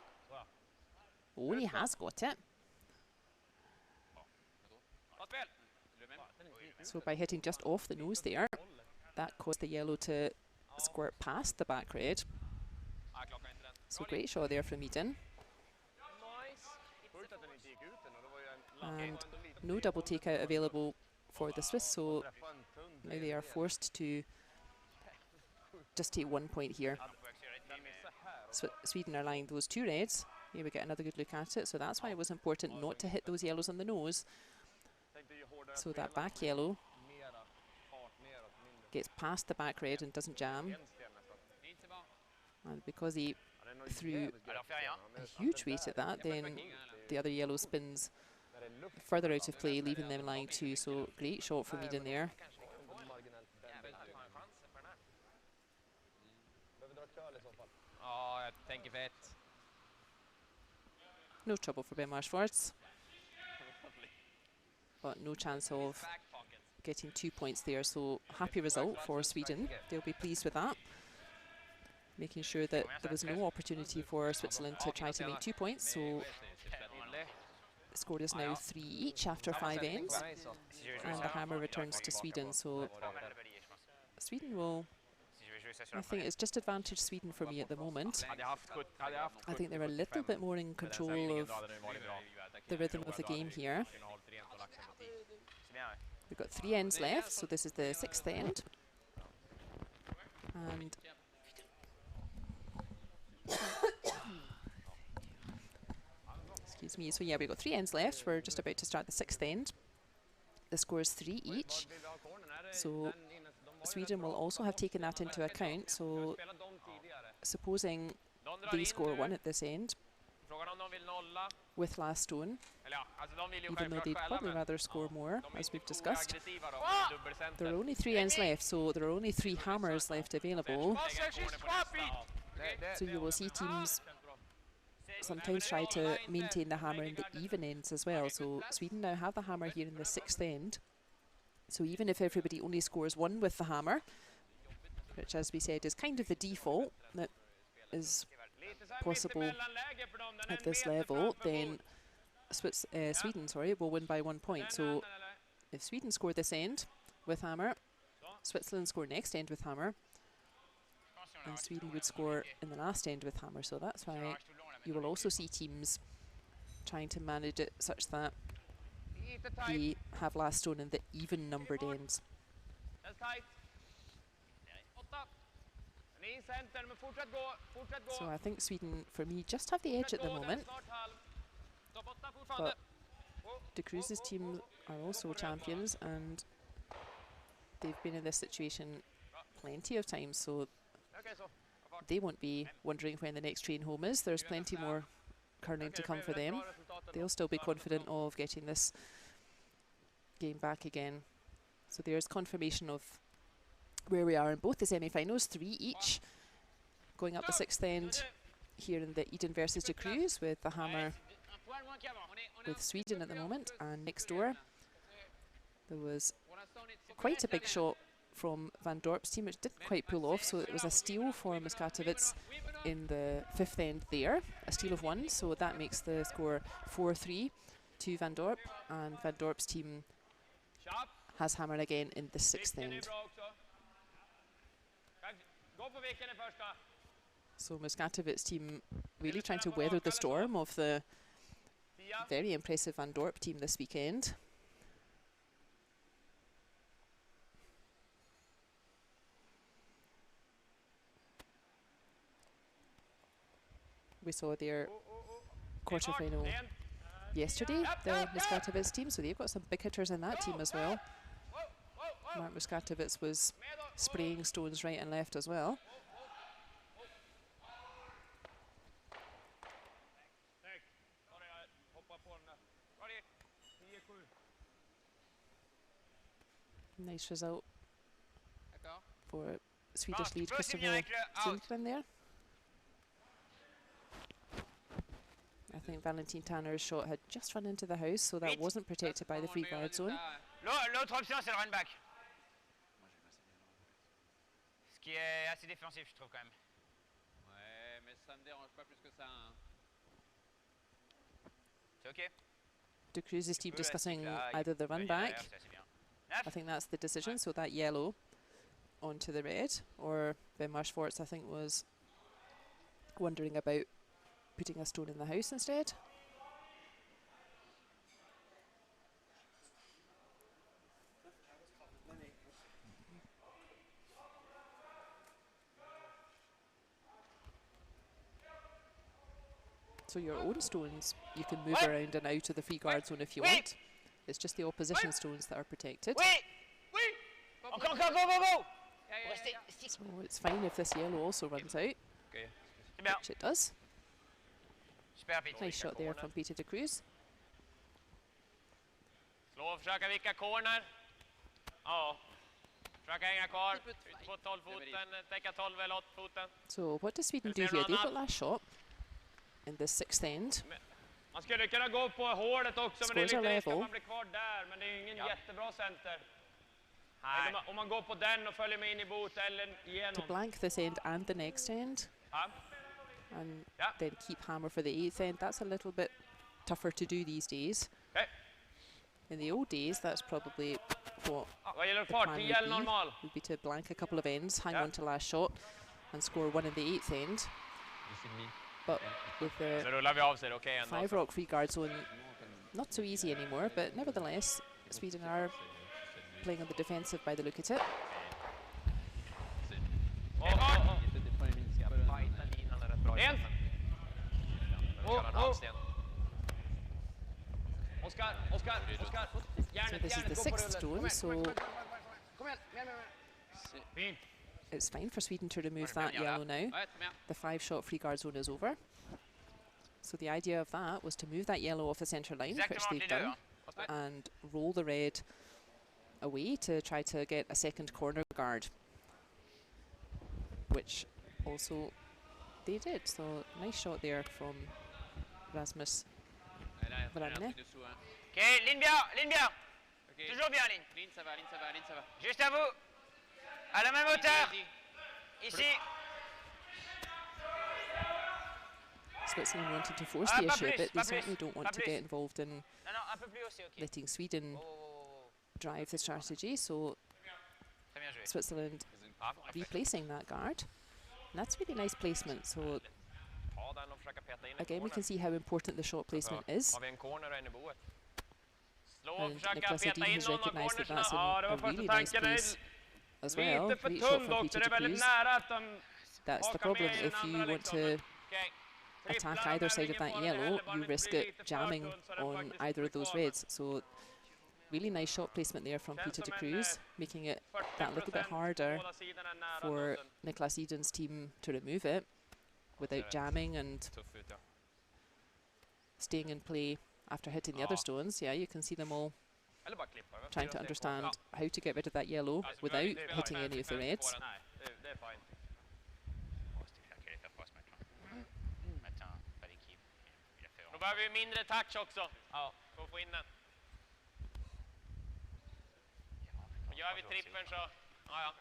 Oh, he has got it. So by hitting just off the nose there, that caused the yellow to squirt past the back red. So great shot there from Edin. And no double takeout available for the Swiss, so now they are forced to just take 1 point here. Sweden are lying those two reds. Here we get another good look at it, so that's why it was important not to hit those yellows on the nose. So that back yellow gets past the back red and doesn't jam. And because he threw a huge weight at that, then the other yellow spins further out of play, leaving them lying two. So great shot from Edin there. Ja, jag tänker för ett. No trouble for Benoit Schwartz, but no chance of getting 2 points there. So happy result for Sweden. They'll be pleased with that, making sure that there was no opportunity for Switzerland to try to make 2 points. So the score is now 3 each after 5 ends, and the hammer returns to Sweden. So Sweden will, I think it's just advantage Sweden for me at the moment. I think they're a little bit more in control of the rhythm of the game here. We've got 3 ends left, so this is the 6th end. And excuse me, so yeah, we've got 3 ends left. We're just about to start the 6th end. The score is 3 each. So Sweden will also have taken that into account, so supposing they score 1 at this end with last stone, even though they'd probably rather score more, as we've discussed. There are only 3 ends left, so there are only 3 hammers left available. So you will see teams sometimes try to maintain the hammer in the even ends as well. So Sweden now have the hammer here in the 6th end. So even if everybody only scores 1 with the hammer, which as we said is kind of the default that is possible at this level, then Sweden will win by 1 point. So if Sweden score this end with hammer, Switzerland score next end with hammer, and Sweden would score in the last end with hammer. So that's why you will also see teams trying to manage it such that they have last stone in the even numbered ends. So I think Sweden, for me, just have the edge at the moment. But de Cruz's team are also champions, and they've been in this situation plenty of times, so they won't be wondering when the next train home is. There's plenty more curling to come for them. They'll still be confident of getting this game back again. So there's confirmation of where we are in both the semi-finals, 3 each, going up the 6th end here in the Edin versus de Cruz, with the hammer with Sweden at the moment. And next door there was quite a big shot from Van Dorp's team, which didn't quite pull off, so it was a steal for Muskatewitz in the 5th end there, a steal of 1, so that makes the score 4-3 to Van Dorp, and Van Dorp's team has hammer again in the 6th end. So Muskatewitz team really trying to weather the storm of the very impressive Van Dorp team this weekend. We saw their quarter-final yesterday, the Muskatewitz team, so they've got some big hitters in that team as well. Mark Muskatewitz was spraying stones right and left as well. Nice result for Swedish lead Christopher Sundgren there. I think Valentin Tanner's shot had just run into the house, so that wasn't protected by the free guard zone. L'autre option, c'est le run back. Ce qui est assez défensif, je trouve, quand même. Ouais, mais ça me dérange pas plus que ça. C'est OK. De Cruz's team discussing either the run back. I think that's the decision, so that yellow onto the red, or Ben Marschfortz, I think, was wondering about putting a stone in the house instead. So your own stones, you can move around and out of the free guard zone if you want. It's just the opposition stones that are protected. Encore, go, go, go! So it's fine if this yellow also runs out, which it does. Nice shot there from Peter de Cruz. Slå och försöka vicka corner. Ja. Försöka hänga kvar. Ut på 12-foten, täcka 12 eller 8-foten. So what does Sweden do here? They've got last shot in the 6th end. Man skulle kunna gå på hålet också, men det är Scores lite are risk att level. man blir kvar där, men det är ingen jättebra center. Om man går på den och följer med in i bot eller To igenom. blank this end and the next end, and then keep hammer for the 8th end. That's a little bit tougher to do these days. In the old days, that's probably what Vad gäller the fart, plan 10 eller normal? would be to blank a couple of ends, hang on to last shot, and score 1 in the 8th end. But with the Så rullar vi av sig, okej ändå. 5 rock free guard zone, not so easy anymore, but nevertheless, Sweden are playing on the defensive by the look at it. En! Oskar! So this is the 6th stone, so Fint. it's fine for Sweden to remove that yellow now. The 5-shot free guard zone is over. So the idea of that was to move that yellow off the centre line, which they've done, and roll the red away to try to get a second corner guard, which also they did. So nice shot there from Rasmus Vranne. OK, ligne bien, ligne bien! Toujours bien, ligne. Ligne, ça va, ligne, ça va, ligne, ça va. Juste à vous. À la même hauteur. Ici. Switzerland wanted to force the issue, but they certainly don't want to get involved in Non, non, un peu plus aussi, ok. letting Sweden drive the strategy. So Très bien joué. Switzerland replacing that guard. And that's really nice placement. So Ta den och försöka peta in en again, we corner. can see how important the shot placement is. Har vi en corner och en i boet. Slå och And försöka Niklas peta Edin in has någon av recognised that cornersna. that's Ja, det a var första really nice tanken. Det place är as well. lite för Great shot tunn from dock, så Peter det är de väldigt Cruz. nära att de That's the hakar problem. med i If den you andra want liksom. to Okej. attack Tripplar either de side of ingen that fara yellow, heller, bara you inte risk blir it lite för jamming tunn så den on faktiskt either of blir those kvar. reds. So really nice shot placement there from Känns Peter de som en, Cruz, making it 40% that little bit harder båda sidorna är nära for nosen. Niklas Edin's team to remove it without jamming and Tuff ut, ja. staying in play after hitting the other stones. Yeah, you can see them all Eller bara klippa. trying to understand how to get rid of that yellow without hitting any of the reds. Nej, det är fint. Oh, c'était clair qu'il allait faire froid ce match-là. Matin, pas d'équipe. Il a fait Då behöver vi mindre touch också. Ja, för att få in den. Och gör vi trippen så... Ja, ja.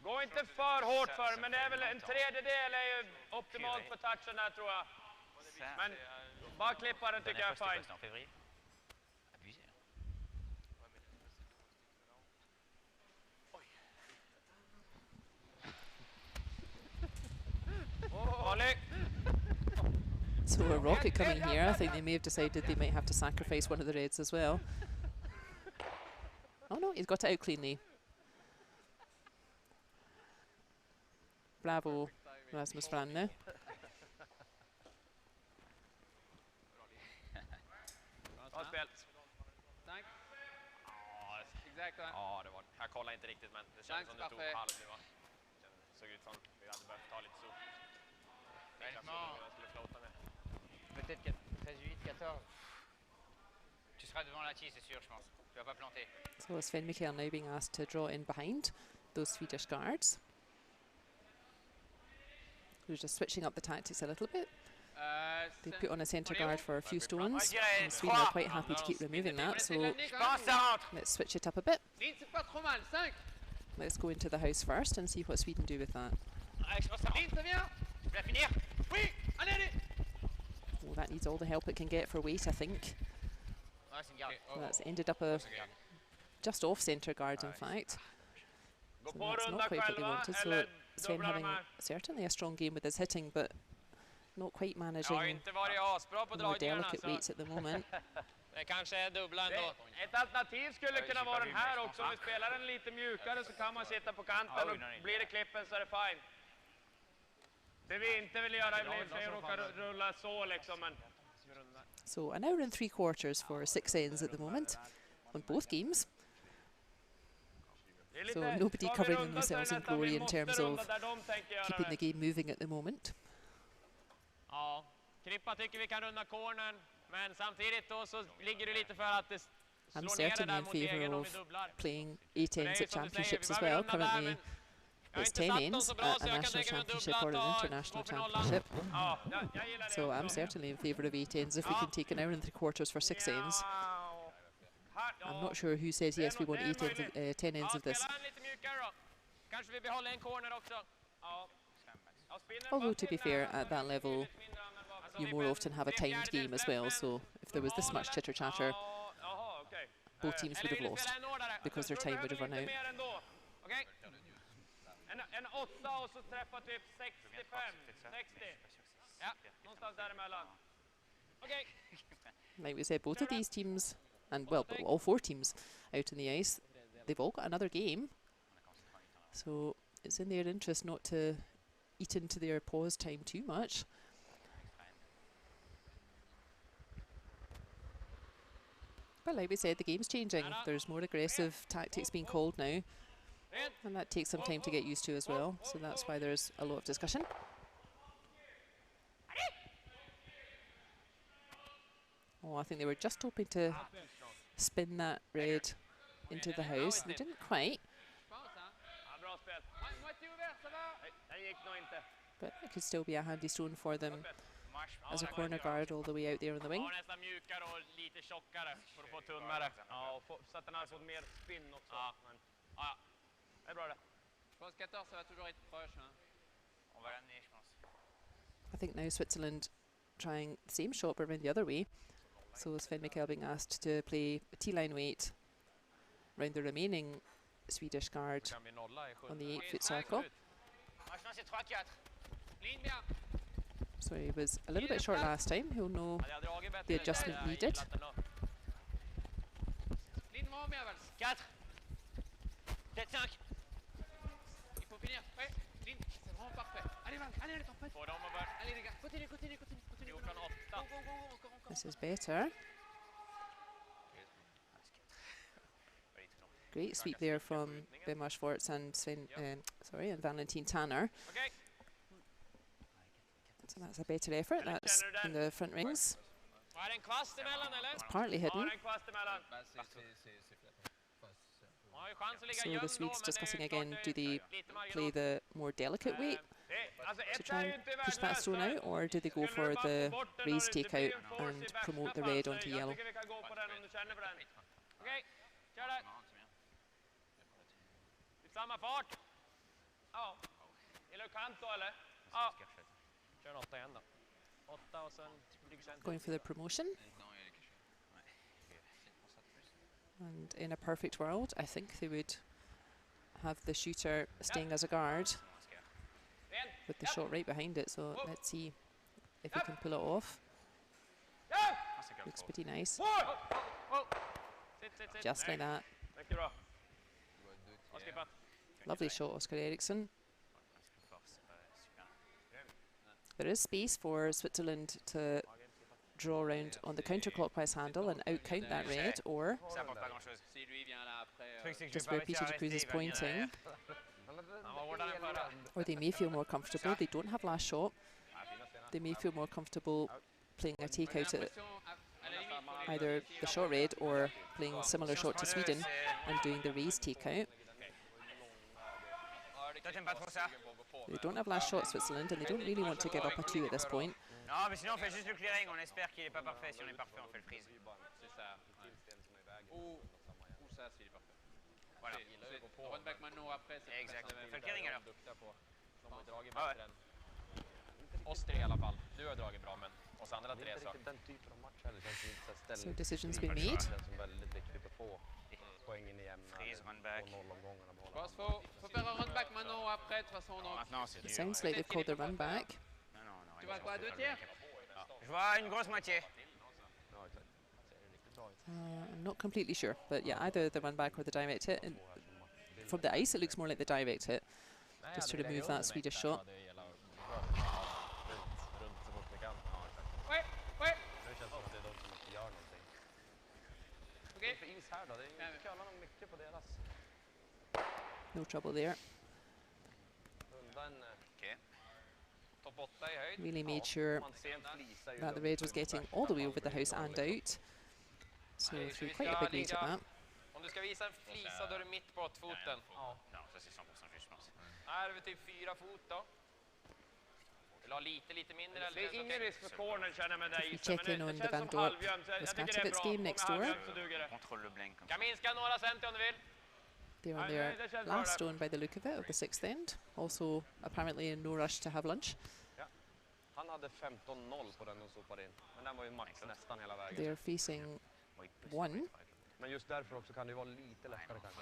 Gå inte för hårt för, men det är väl en tredjedel är ju optimalt för touchen där tror jag. Men bara klippa den tycker jag är fint. C'était en février. Abusé. Farlig. So a rocket coming here. I think they may have decided they might have to sacrifice one of the reds as well. Oh no, he's got it out cleanly. Bravo, Rasmus Franne. Bra spel. Tack. Exakt, va? Ja, det var det. Jag kollade inte riktigt, men det kändes som det tog halv nu, va? Det såg ut som vi hade behövt ta lite sol. Jag skulle floata med. Peut-être 13-8-14. Tu seras devant la tige, c'est sûr, je pense. Tu vas pas planter. So Sven Mikkel now being asked to draw in behind those Swedish guards. Who's just switching up the tactics a little bit. They put on a centre guard for a few stones, and Sweden are quite happy to keep removing that, so let's switch it up a bit. Ligne, c'est pas trop mal. 5. Let's go into the house first and see what Sweden do with that. Ligne, ça vient. Tu vas finir? Oui. Allez, allez. Oh, that needs all the help it can get for weight, I think. Ouais, c'est une garde. So that's ended up a just off centre guard, in fact. Gå So på that's runda not quite what they själva wanted. So eller Sven dubbla de having här. certainly a strong game with his hitting, but not quite Jag har managing inte varit asbra på the more dragningarna delicate så weights at the moment. det kanske är dubbla ändå. Ett alternativ skulle kunna vara den här också. Om vi spelar den lite mjukare så kan man sitta på kanten och blir det klippen så är det fine. Det vi inte vill göra är att råka rulla så liksom. Men So an hour and 3/4 for 6 ends at the moment on both games. det är So lite, nobody ska vi covering runda så är det themselves in nästan glory vi in måste terms runda of där de tänker göra keeping det. the game moving at the moment. Ja, Krippa tycker vi kan runda cornern, men samtidigt då så ligger det lite för att det I'm slår ner det certainly där in mot egen favour om vi of dubblar. playing 8 ends at som du säger, championships vi as behöver well. runda där, Currently men jag har it's inte 10 satt dem ends så at bra a så jag kan national tänka mig att championship dubbla or an ta international 2-0. championship. Ja, jag gillar det So I'm också. certainly in favour of 8 ends if we can take an hour and 3/4 for 6 ends. I'm not sure who says yes, we want 8 ends of, 10 ends of this. Spela den lite mjukare då. Kanske vi behåller en corner också. Ja. Ja, spinnen Although var to be till fair, där, at that level, mindre användbar. Alltså, you more often have a timed game as well. So if there was this much chitter chatter, Ja, jaha, okej. both teams would have lost because their time would have run out. Okej. En 8 och så träffa typ 65, 60. Ja, någonstans däremellan. Okej. Like we said, both of these teams, and well, all 4 teams out on the ice, they've all got another game. So it's in their interest not to eat into their pause time too much. But like we said, the game's changing. There's more aggressive tactics being called now, and that takes some time to get used to as well. So that's why there's a lot of discussion. Oh, I think they were just hoping to spin that red into the house. They didn't quite, Ja, bra spel. Moitié ouvert, ça va. Nej, den gick nog inte. but it could still be a handy stone for them as a corner guard all the way out there on the wing. Ja, nästan mjukare och lite tjockare för att få tunnare. Ja, och så att den har fått mer spinn också. Ja, men ja, det är bra det. Je pense 14, ça va toujours être proche. Hein. On va l'amener, je pense. I think now Switzerland trying the same shot but around the other way. So Sven Mikkel being asked to play a T-line weight around the remaining Swedish guard on the 8-foot circle. Moi, je pense c'est 3-4. Ligne bien. So he was a little bit short last time. He'll know the adjustment needed. Ligne vraiment bien, Vals. 4. Peut-être 5. Il faut finir. Ouais, ligne. C'est vraiment parfait. Allez, Vals. Allez, t'en fais. Allez, les gars. Continue. Go. Encore. This is better. Great sweep there from Benoit Schwartz and and Valentin Tanner. Okay. So that's a better effort. That's in the front rings. Var det en kvast emellan eller? It's partly Ja, hidden. det är en kvast emellan. Man har ju chans att ligga So the gömd då, Swedes men det är discussing ju again, klart do det they är lite marginal. play the more delicate weight Alltså, to ett try är ju and inte push that värdelöst. stone out, or do they go for the raised takeout and promote the red onto yellow? Jag tycker vi kan gå på den om du känner för den. Okej, kör där. I samma fart. Ja. Gillar du kant då eller? Ja. Kör en 8 igen då. 8 och sen ryggcenter. Going for the promotion. And in a perfect world, I think they would have the shooter staying as a guard with the shot right behind it. So let's see if he can pull it off. Looks pretty nice. Just like that. Mycket bra. Avskippat. Lovely shot, Oskar Eriksson. There is space for Switzerland to draw around on the counterclockwise handle and out-count that red, or Ça apporte pas grand-chose. Si lui vient là après. Le truc, c'est que je just vais where pas Peter réussir à de Cruz is rester, il va venir pointing, Han var hårdare än förra. or they may feel more comfortable. They don't have last shot. They may feel more comfortable playing a takeout at either the short red or playing similar shot to Sweden and doing the raised takeout. Toi, t'aimes pas trop ça? They don't have last shot, Switzerland, and they don't really want to give up a 2 at this point. Non, mais sinon, on fait juste le clearing. On espère qu'il est pas parfait. Si on est parfait, on fait le freeze. C'est ça. Ou ça, s'il est parfait. Voilà. Run back maintenant après. C'est Exact. Fais le clearing alors. De har ju dragit Ja, bättre än oss tre i alla fall. Du har dragit bra, men oss andra tre så. Den typen av match heller känns inte så här So decisions been made. Det känns som väldigt viktigt att få poängen i jämna Freeze, run back. 0-omgångarna. Pense faut faire un run back maintenant après. De toute façon, donc. Maintenant, c'est It dur. sounds like they've called the run back. Non, non, non. Tu vois quoi, 2 tiers? Je vois une grosse moitié. I'm not completely sure, but yeah, either the run back or the direct hit. And from the ice, it looks more like the direct hit, just to remove that Swedish shot. Ouais. Det känns som att det är de som inte gör någonting. Okej. För is här då, det kölar nog mycket på deras. No trouble there. Rundan, Okej. Topp 8 i höjd. Really made sure man ser en flisa ju that the lugnt red was ungefär. getting all the way over the house and out. So through quite a big weight at that. Om du ska visa en flisa då är det mitt på foten. Ja, ça c'est 100% juste, je pense. Här är vi typ 4 fot då. Vill ha lite mindre eller? Det är ingen risk för corner känner jag med den We isen. check in on Det the känns Van som Dorp halvjämnt. Jag tycker det är Muskatewitz bra. game next Kommer door. halvjämnt så duger det. Contrôle le blank comme Kan ça. minska några centi om du vill. They're on their last stone by the look of it, of the 6th end. Also apparently in no rush to have lunch. Han hade 15-0 på den de sopade in. Men den var ju max nästan hela vägen. They're facing one. Men just därför också kan det ju vara lite lättare kanske.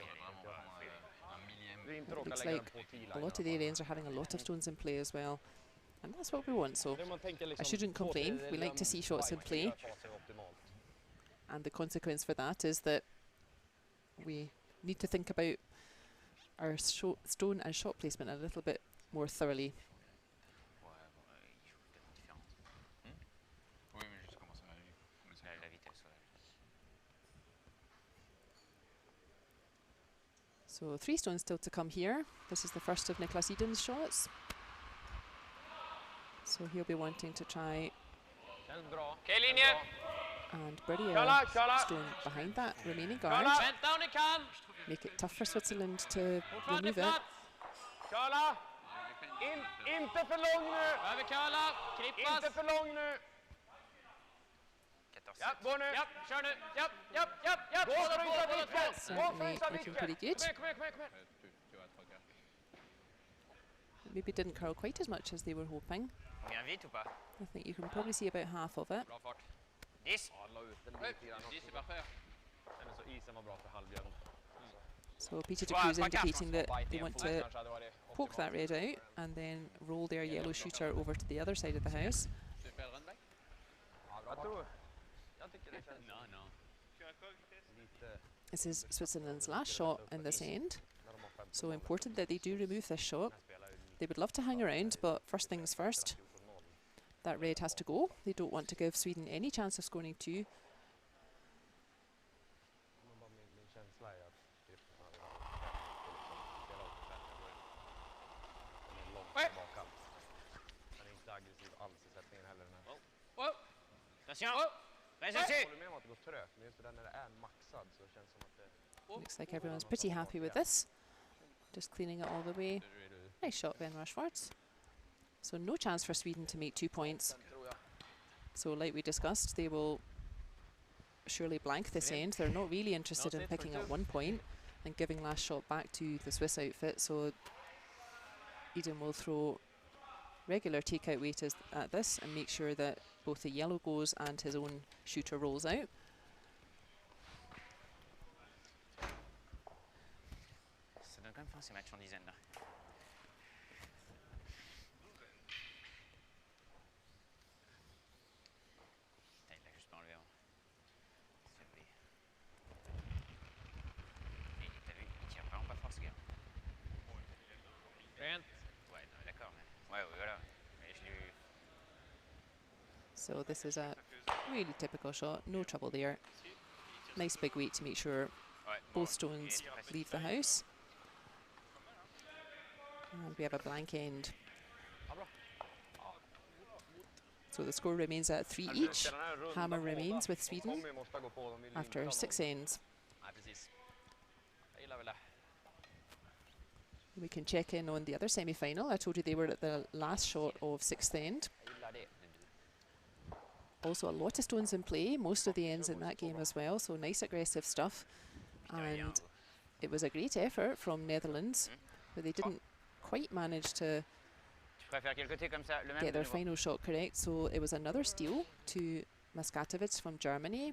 Det är inte It råka looks lägga like den på 10 a lot of their ends are having a lot of stones in play as well. And that's what we want, so I shouldn't complain. We like to see shots in play. And the consequence for that is that we need to think about our stone and shot placement a little bit more thoroughly. Oui, mais juste comment ça va la vitesse. So 3 stones still to come here. This is the first of Niklas Edin's shots. So he'll be wanting to try Känns bra. Okej, linje. and bury a Kalla. stone behind that remaining guard. Vänta om ni kan. Make it tough for Switzerland to Fortfarande remove it. plats. Köla. Inte för lång nu! Överkala, krippas. Inte för lång nu! Ja, gå nu! Ja, kör nu! Ja. Gå för att visa vinkeln! Gå för att visa Looking vinkeln! pretty good. Kom igen. Maybe didn't curl quite as much as they were hoping. Bien vite ou pas? I think you can probably see about half of it. Bra fart. 10. Ja, la ut den Nej, lite grann det också. är parfait. Nej, men så isen var bra för halvjärn. So Peter de Cruz indicating that they want to poke that red out and then roll their yellow shooter over to the other side of the house. Superrundback. Jag tycker det känns lite This is Switzerland's last shot in this end. So important that they do remove this shot. They would love to hang around, but first things first. That red has to go. They don't want to give Sweden any chance of scoring two. min känsla är att typ bakkant. Han är inte aggressiv alls i sättningen heller. Attention! Reste dessus! Jag håller med om att det går trögt, men just det där när det är maxad så känns det som att det... Looks like everyone's pretty happy with this. Just cleaning it all the way. Nice shot, Ben Rushfords. So no chance for Sweden to make 2 points. So like we discussed, they will surely blank this end. They're not really interested in picking up 1 point and giving last shot back to the Swiss outfit. So Edin will throw regular takeout weight at this and make sure that both the yellow goes and his own shooter rolls out. Ça donne quand même fin ces matchs en dizaines là. Putain, il l'a juste pas enlevé avant. C'est oublié. Et t'as vu, il tire vraiment pas fort ce gars. Rent. Ouais, non, mais d'accord, mais. Ouais, voilà. Mais je l'ai eu. So this is a really typical shot, no trouble there. Nice big weight to make sure Ouais, both stones leave the house. And we have a blank end. So the score remains at 3 each. Hammer remains with Sweden after 6 ends. Nej, precis. Jag gillar väl det. We can check in on the other semi-final. I told you they were at the last shot of 6th end. Jag gillar det. Also a lot of stones in play, most of the ends in that game as well, so nice aggressive stuff. And it was a great effort from Netherlands, but they didn't quite manage to Tu préfères quel côté comme ça, le même get their niveau? final shot correct. So it was another steal to Muskatewitz from Germany.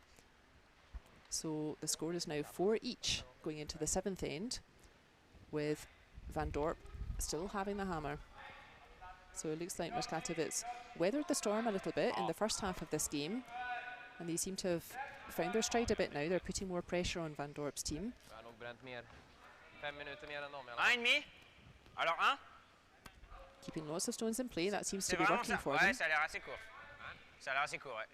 So the score is now 4 each going into the 7th end, with Van Dorp still having the hammer. So it looks like Muskatewitz weathered the storm a little bit in the first half of this game, and they seem to have found their stride a bit now. They're putting more pressure on Van Dorp's team. Jag har nog bränt mer. 5 minuter mer än dem i alla fall. 1,5. Alors 1. Keeping lots of stones in play, that seems to C'est be vraiment working ça. for Ouais, them. ça a l'air assez court. Ça a l'air assez court, ouais.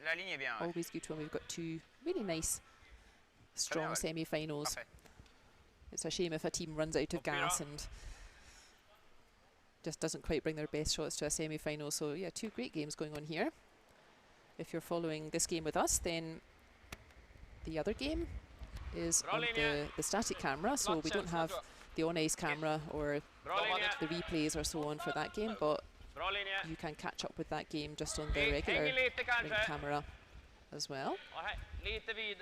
La ligne est bien. Ouais. Always good when we've got two really nice, strong semi-finals. Parfait. It's a shame if a team runs out of gas and just doesn't quite bring their best shots to a semi-final. So yeah, 2 great games going on here. If you're following this game with us, then the other game is on the static camera, so we don't have the on-ice camera or the replays or so on for that game, but Bra linje. you can catch up with that game just on the regular Hänger lite rink kanske. camera as well. Och här, lite vid.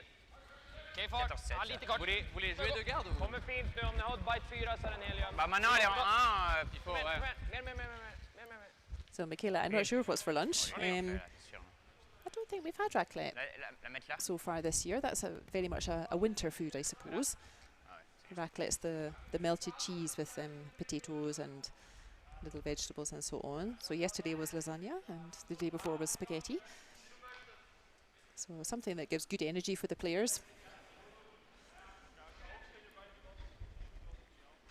Okej, fart. Ja, lite kort. Vous les jouez de garde ou? Kommer fint nu. Om ni har bite 4 så är den helium. Bah maintenant elle est en 1. Il faut, Mer, ouais. mer. So Michaela, I'm not sure what's for lunch. C'est sûr. I don't think we've had raclette La mettre là. so far this year. That's very much a winter food, I suppose. Ah ouais, Raclette's the melted cheese with potatoes and little vegetables and so on. So yesterday was lasagna and the day before was spaghetti. So something that gives good energy for the players.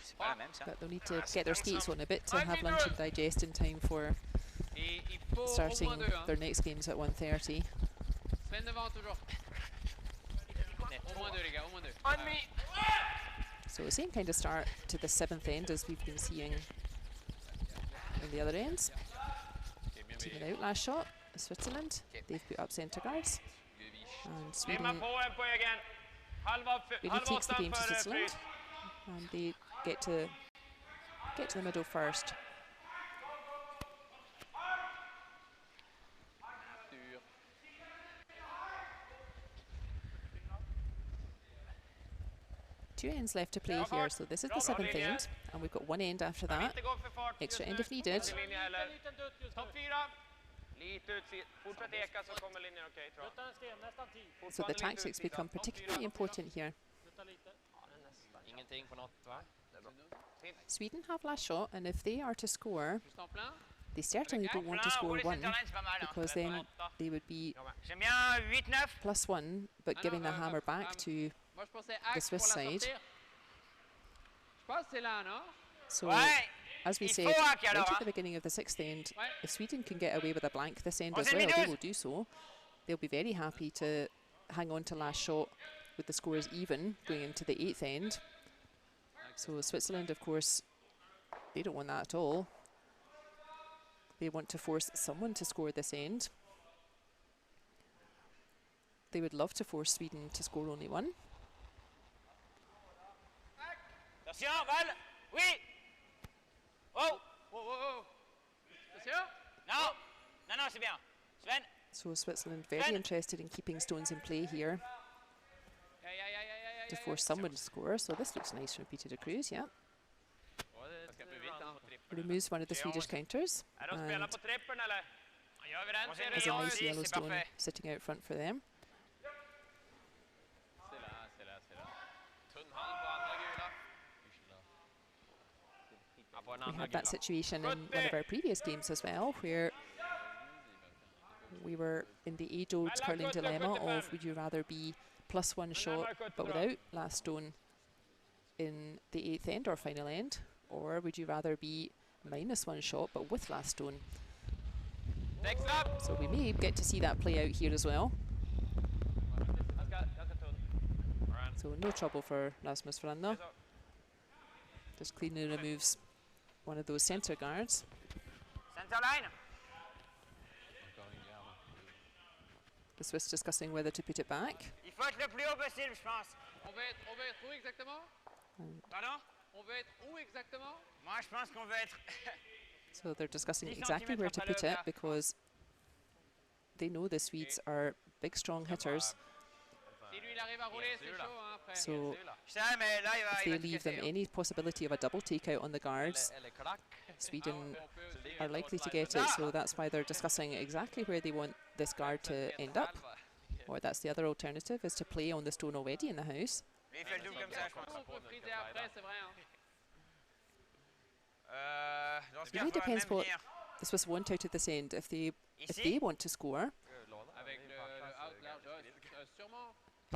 c'est pas la même ça. But they'll need to get their skates on a bit to have lunch and digest in time for Il faut au starting moins 2, hein. their next games at 1:30. Sven devant toujours. Au moins 2 les gars, au moins 2. So same kind of start to the 7th end as we've been seeing in the other ends. Teaming out last shot, Switzerland. They've put up centre guards. And Limma Sweden på en på egen. Halv really takes the game to för Switzerland. Frys. And they get to the middle first. Two ends left to play here, so this is the 7th end, and we've got one end after that. Extra end if needed. So the tactics become particularly important here. Sweden have last shot, and if they are to score, they certainly don't want to score 1, because then they would be +1, but giving the hammer back to the Swiss side. So, as we said right at the beginning of the 6th end, if Sweden can get away with a blank this end as well, they will do so. They'll be very happy to hang on to last shot with the scores even going into the 8th end. So Switzerland, of course, they don't want that at all. They want to force someone to score this end. They would love to force Sweden to score only 1. Attention, balle. Oui. Oh. Non, c'est bien. Sven. So Switzerland very interested in keeping stones in play here to force someone to score. So this looks nice from Peter de Cruz, yeah. Removes one of the Swedish counters. And there's a nice yellow stone sitting out front for them. We had that situation in one of our previous games as well, where we were in the age-old curling dilemma of would you rather be +1 shot but without last stone in the 8th end or final end, or would you rather be -1 shot but with last stone? So we may get to see that play out here as well. So no trouble for Rasmus Franda. Just cleanly removes one of those centre guards. Center line. The Swiss discussing whether to put it back. Il faut être le plus haut possible, je pense. On va être où exactement? Pardon? On va être où exactement? Moi, je pense qu'on va être. So they're discussing exactly where to put it, because they know the Swedes are big, strong hitters. So if they leave them any possibility of a double takeout on the guards, Sweden are likely to get it. So that's why they're discussing exactly where they want this guard to end up. Or that's the other alternative, is to play on the stone already in the house. It really depends what the Swiss want out of this end. If they want to score,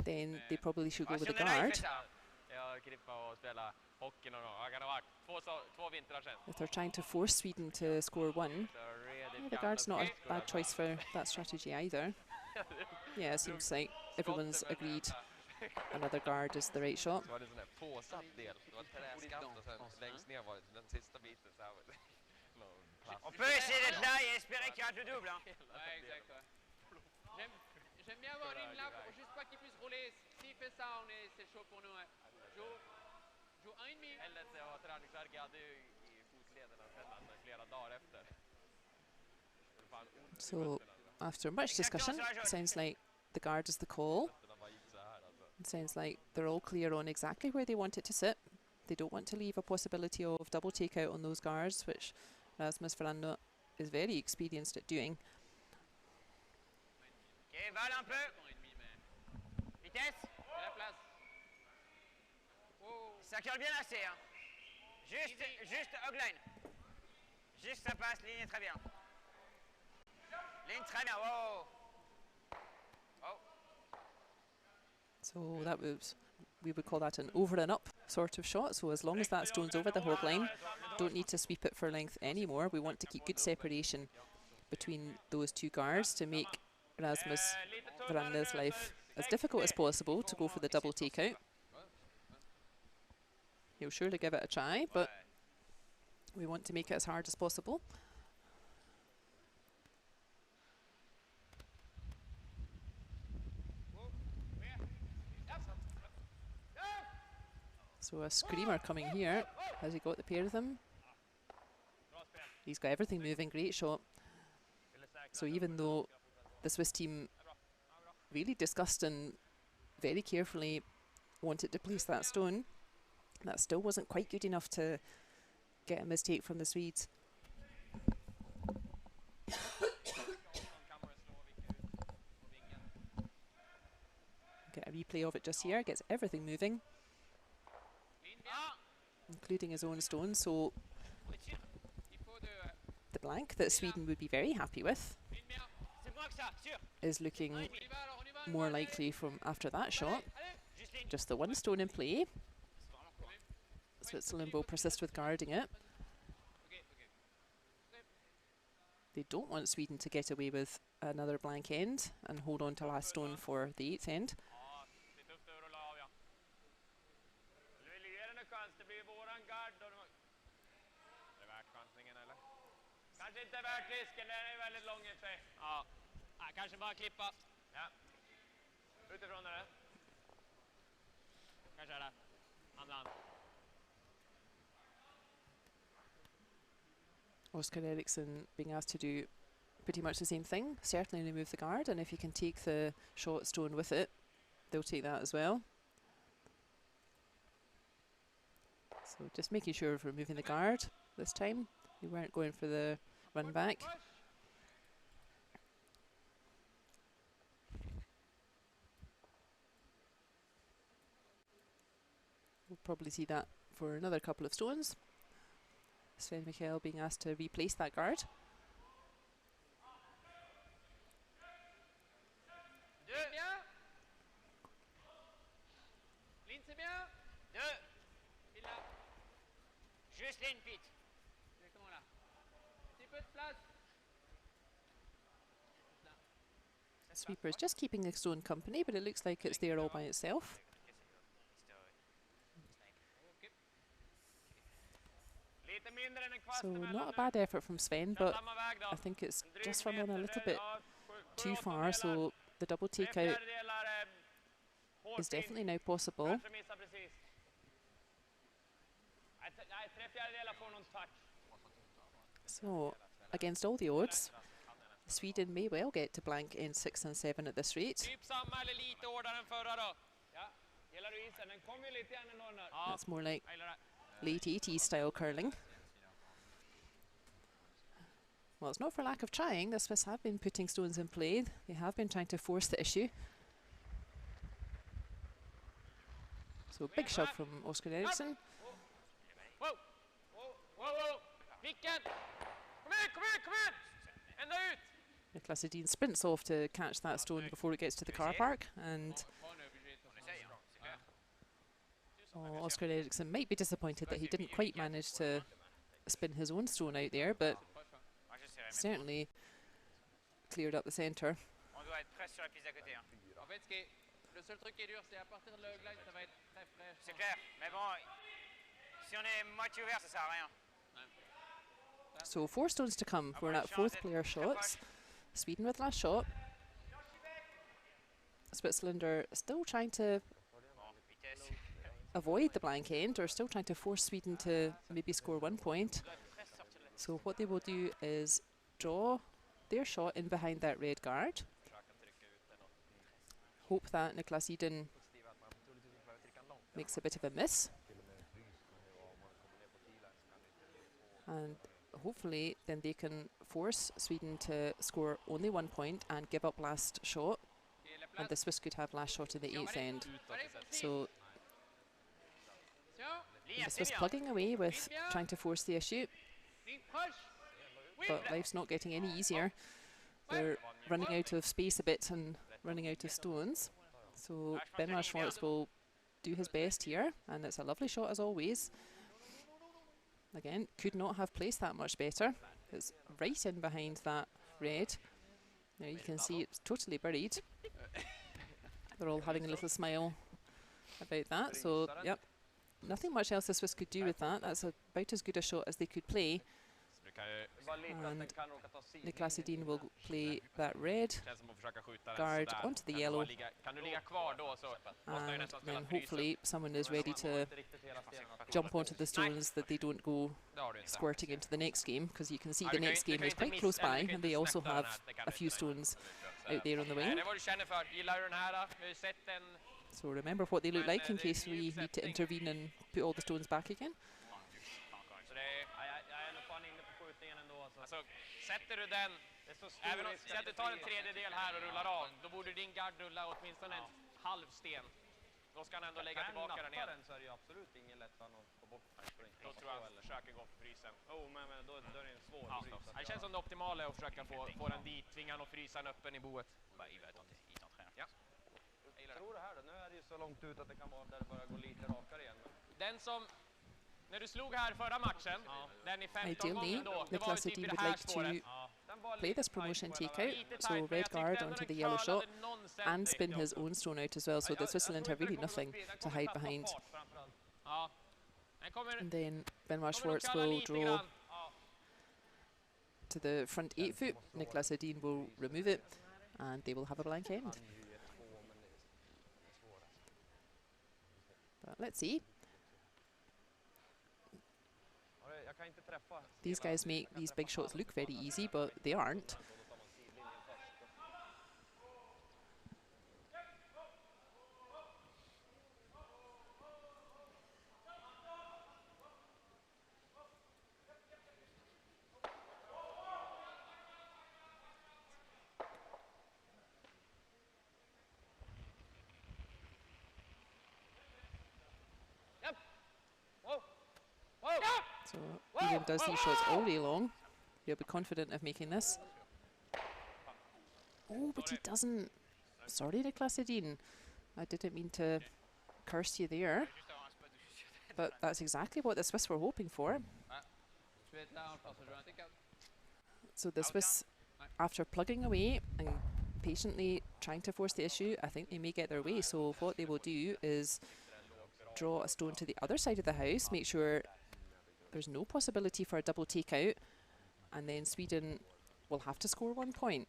then they probably should go with the guard. If they're trying to force Sweden to score 1, yeah, the guard's not a bad choice for that strategy either. Yeah, it seems like everyone's agreed another guard is the right shot. On peut essayer d'être là et espérer qu'il rate le double. J'aime bien avoir Rim là, pour juste pas qu'il puisse rouler. S'il fait ça, c'est chaud pour nous. Joue 1,5. So after much discussion, it sounds like the guard is the call. It sounds like they're all clear on exactly where they want it to sit. They don't want to leave a possibility of double takeout on those guards, which Rasmus Franda is very experienced at doing. Ok, balle un peu. Vitesse. Ça curle bien assez. Hein. Juste Hogline. Juste ça passe, ligne très bien. Ligne très bien. Wow. So that was, we would call that an over and up sort of shot. So as long as that stone's over the hog line, don't need to sweep it for length anymore. We want to keep good separation between those two guards to make Rasmus Vranda's life as difficult as possible to go for the double takeout. He'll surely give it a try, but we want to make it as hard as possible. So a screamer coming here. Has he got the pair of them? He's got everything moving. Great shot. So even though the Swiss team really discussed and very carefully wanted to place that stone, that still wasn't quite good enough to get a mistake from the Swedes. Get a replay of it just here. Gets everything moving, including his own stone. So the blank that Sweden would be very happy with is looking more likely from after that shot. Just the one stone in play. Switzerland will persist with guarding it. They don't want Sweden to get away with another blank end and hold on to last stone for the 8th end. Kanske inte värt risken, den är väldigt lång i sig. Ja, kanske bara klippa. Ja. Utifrån är det. Kanske är det. Andra. Oskar Eriksson being asked to do pretty much the same thing. Certainly remove the guard, and if you can take the short stone with it, they'll take that as well. So just making sure of removing the guard this time. You weren't going for the run back. We'll probably see that for another couple of stones. Sven Michael being asked to replace that guard. Sweeper is just keeping the stone company, but it looks like it's there all by itself. So not a bad effort from Sven, but I think it's just run in a little bit too far, so the double takeout is definitely now possible. So, against all the odds, Sweden may well get to blank in 6 and 7 at this rate. That's more like late 80s style curling. Well, it's not for lack of trying. The Swiss have been putting stones in play. They have been trying to force the issue. So big shove from Oskar Eriksson. Whoa! Whoa! Whoa! Picken! Kom igen! Ända ut! Niklas Edin sprints off to catch that stone before it gets to the car park, and Oskar Eriksson might be disappointed that he didn't quite manage to spin his own stone out there, but certainly cleared up the centre. So 4 stones to come. We're at 4th player shots. Sweden with last shot. Switzerland are still trying to avoid the blank end, or still trying to force Sweden to maybe score 1 point. So what they will do is draw their shot in behind that red guard. Hope that Niklas Edin makes a bit of a miss. And hopefully then they can force Sweden to score only 1 point and give up last shot, and the Swiss could have last shot in the 8th end. So the Swiss plugging away with trying to force the issue, but life's not getting any easier. They're running out of space a bit and running out of stones. So Benoit Schwartz will do his best here, and it's a lovely shot as always. Again, could not have placed that much better. It's right in behind that red. Now you can see it's totally buried. They're all having a little smile about that. So, yep, nothing much else the Swiss could do with that. That's about as good a shot as they could play. And Niklas Edin will play that red guard onto the yellow, and then hopefully someone is ready to jump onto the stones that they don't go squirting into the next game, because you can see the next game is quite close by and they also have a few stones out there on the wing. So remember what they look like in case we need to intervene and put all the stones back again. Alltså, sätter du den, även om säg att du tar en tredjedel här och rullar av, då borde din gard rulla åtminstone en halv sten. Då ska han ändå lägga tillbaka den igen. Så är det ju absolut ingen lätt att få bort. Då tror jag han försöker gå för frysen. Men då är det en svår ja, det känns som det optimala är att försöka få den dit, tvinga han och frysa den öppen i boet. Ja. Jag tror det här då, nu är det ju så långt ut att det kan vara där det börjar gå lite rakare igen. Den som, när du slog här förra matchen, den i 15 gången då, det var Niklas typ i Edin det would här like spåret. to play this promotion takeout, so red guard onto the yellow shot and spin his own stone out as well, so the Switzerland have really nothing to hide behind. And then Benoit Schwartz will draw to the front 8 foot, Niklas Edin will remove it, and they will have a blank end. But let's see. These guys make these big shots look very easy, but they aren't. So Edin does these shots all day long. He'll be confident of making this. Oh, but he doesn't. Sorry, Niklas Edin. I didn't mean to curse you there. But that's exactly what the Swiss were hoping for. So the Swiss, after plugging away and patiently trying to force the issue, I think they may get their way. So what they will do is draw a stone to the other side of the house, make sure there's no possibility for a double takeout, and then Sweden will have to score 1 point.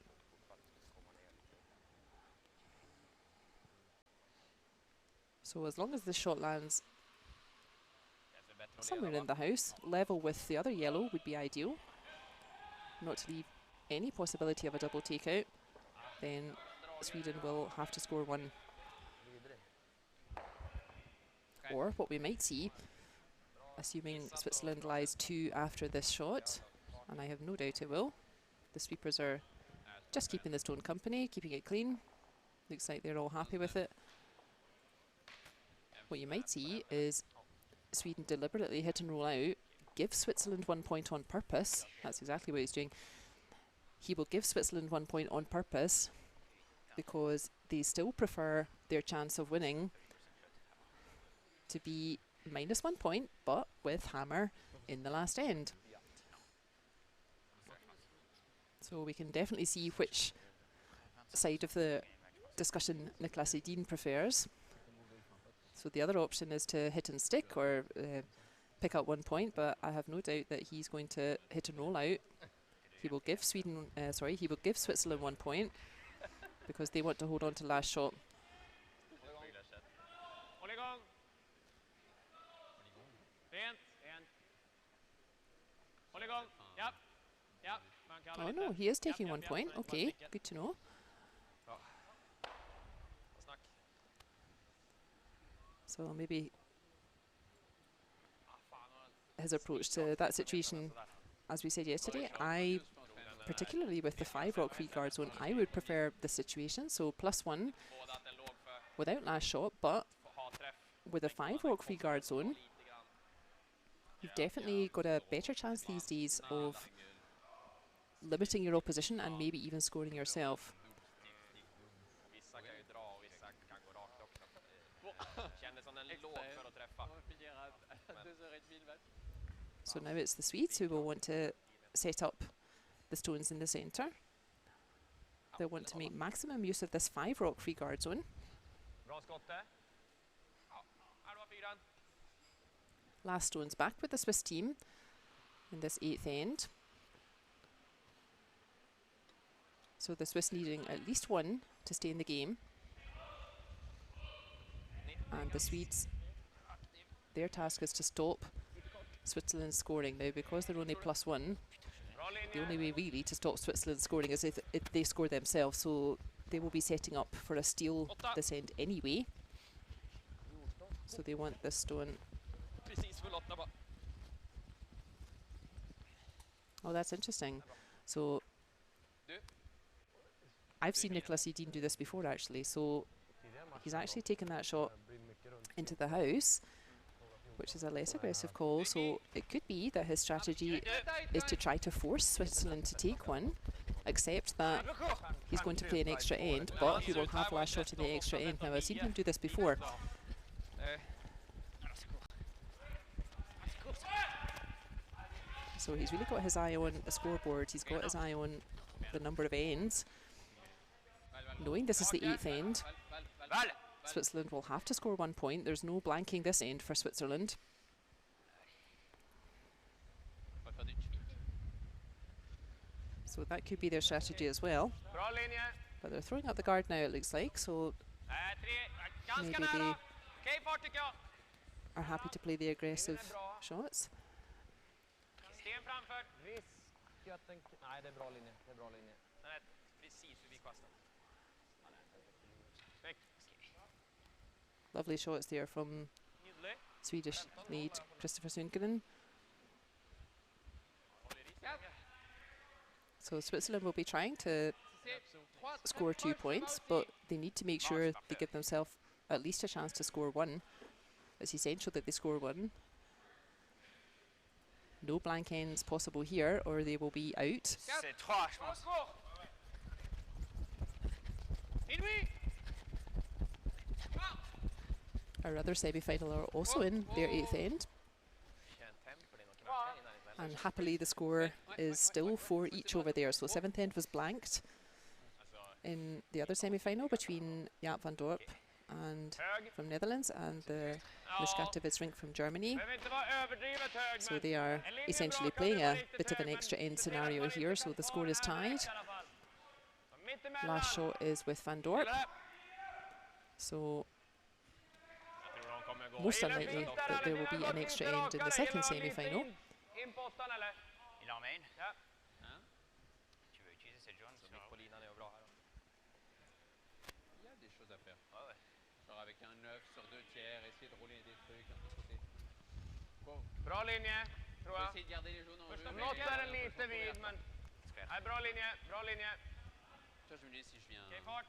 So as long as the shot lands somewhere in the house, level with the other yellow would be ideal. Not to leave any possibility of a double takeout, then Sweden will have to score 1. Or what we might see, assuming Switzerland lies 2 after this shot, and I have no doubt it will. The sweepers are just keeping the stone company, keeping it clean. Looks like they're all happy with it. What you might see is Sweden deliberately hit and roll out, give Switzerland 1 point on purpose. That's exactly what he's doing. He will give Switzerland 1 point on purpose because they still prefer their chance of winning to be -1 point, but with hammer in the last end. So we can definitely see which side of the discussion Niklas Edin prefers. So the other option is to hit and stick or pick up 1 point, but I have no doubt that he's going to hit and roll out. He will give he will give Switzerland 1 point because they want to hold on to last shot. Oh no, he is taking 1 point. Okay, good to know. So maybe his approach to that situation, as we said yesterday, particularly with the 5 rock free guard zone, I would prefer this situation. So +1 without last shot, but with a 5 rock free guard zone, you've definitely got a better chance these days of limiting your opposition and maybe even scoring yourself. So now it's the Swedes who will want to set up the stones in the centre. They'll want to make maximum use of this 5 rock free guard zone. Last stones back with the Swiss team in this 8th end. So the Swiss needing at least one to stay in the game. And the Swedes, their task is to stop Switzerland scoring. Now, because they're only +1, the only way really to stop Switzerland scoring is if they score themselves. So they will be setting up for a steal this end anyway. So they want this stone. Oh, that's interesting. So I've seen Nicholas Edin do this before, actually. So he's actually taken that shot into the house, which is a less aggressive call. So it could be that his strategy is to try to force Switzerland to take one, except that he's going to play an extra end, but he will have last shot in the extra end. Now, I've seen him do this before. So he's really got his eye on the scoreboard. He's got his eye on the number of ends. Knowing this is the 8th end, Switzerland will have to score 1 point. There's no blanking this end for Switzerland. So that could be their strategy as well. But they're throwing up the guard now, it looks like. So maybe they are happy to play the aggressive shots. Lovely shots there from Swedish lead Christopher Sundgren. So Switzerland will be trying to score 2 points, but they need to make sure they give themselves at least a chance to score 1. It's essential that they score 1. No blank ends possible here, or they will be out. Our other semi-final are also in their 8th end. And happily the score is still 4 each over there. So 7th end was blanked in the other semi-final between Jaap van Dorp and from Netherlands and the Muskatewitz rink from Germany. So they are essentially playing a bit of an extra end scenario here. So the score is tied. Last shot is with van Dorp. So most unlikely that there will be an extra end in the second semi-final. Bra linje, tror jag. Något är en lite vid, men... Nej, bra linje, bra linje. Okej, fart.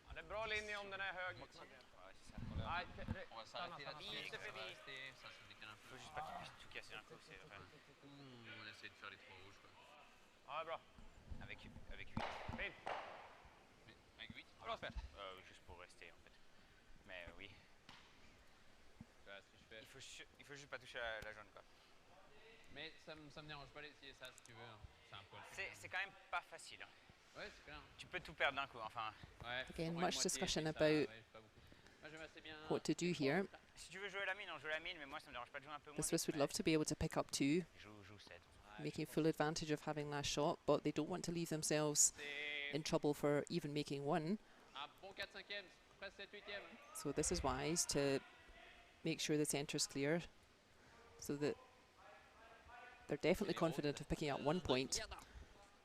Ja, det är bra linje om den är hög. Nej, stanna lite förbi. Faut juste pas qu'il puisse tout casser d'un coup, c'est vrai. On essaie de faire les 3 rouges, quoi. Ja, bra. Avec 8. Fint. Avec 8. Bra spel. Juste pour rester en fait. Mais oui. Il faut juste pas toucher la jaune, quoi. Mais ça me dérange pas d'essayer ça si tu veux. C'est un poil. C'est quand même pas facile. Ouais, c'est clair. Tu peux tout perdre d'un coup, enfin. Ouais. Again, much discussion about what to do here. Si tu veux jouer la mine, on joue la mine, mais moi ça me dérange pas de jouer un peu moins. The Swiss would love to be able to pick up 2, making full advantage of having last shot, but they don't want to leave themselves in trouble for even making 1. So this is wise to make sure the centre's clear, so that they're definitely confident of picking up 1 point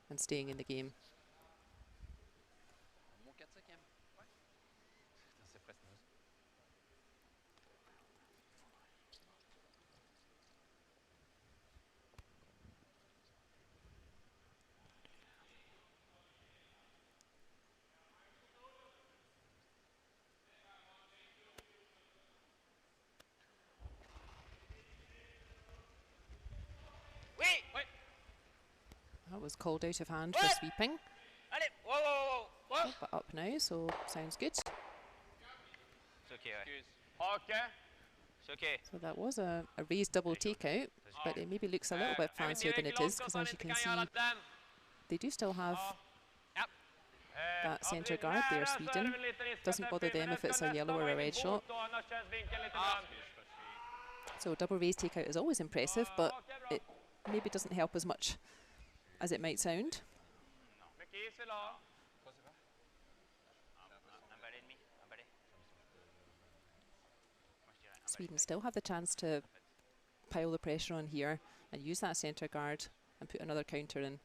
and staying in the game. That was called out of hand for sweeping. Allez, whoa. Oh, but up now, so sounds good. It's okay, ouais. It's okay. So that was a raised double takeout, but it maybe looks a little bit fancier than it is, because as you can see, they do still have that centre guard there, Sweden. Doesn't bother them if it's a yellow or a red shot. So double raised takeout is always impressive, but it maybe doesn't help as much as it might sound. Sweden still have the chance to pile the pressure on here and use that centre guard and put another counter in.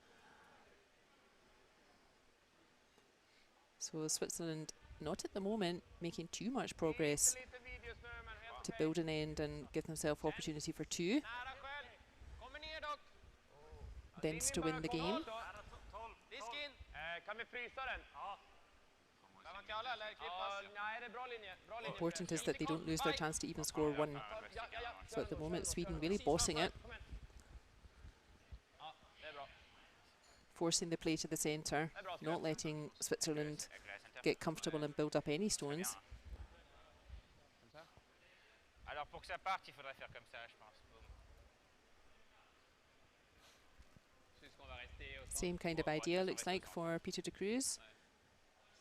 So Switzerland not at the moment making too much progress to build an end and give themselves opportunity for 2. Thence to win the game. Important is that they don't lose their chance to even score 1. So at the moment Sweden really bossing it, forcing the play to the centre, not letting Switzerland get comfortable and build up any stones. Alors pour que ça parte, il faudrait faire comme ça, je pense. Same kind of idea looks like for Peter de Cruz.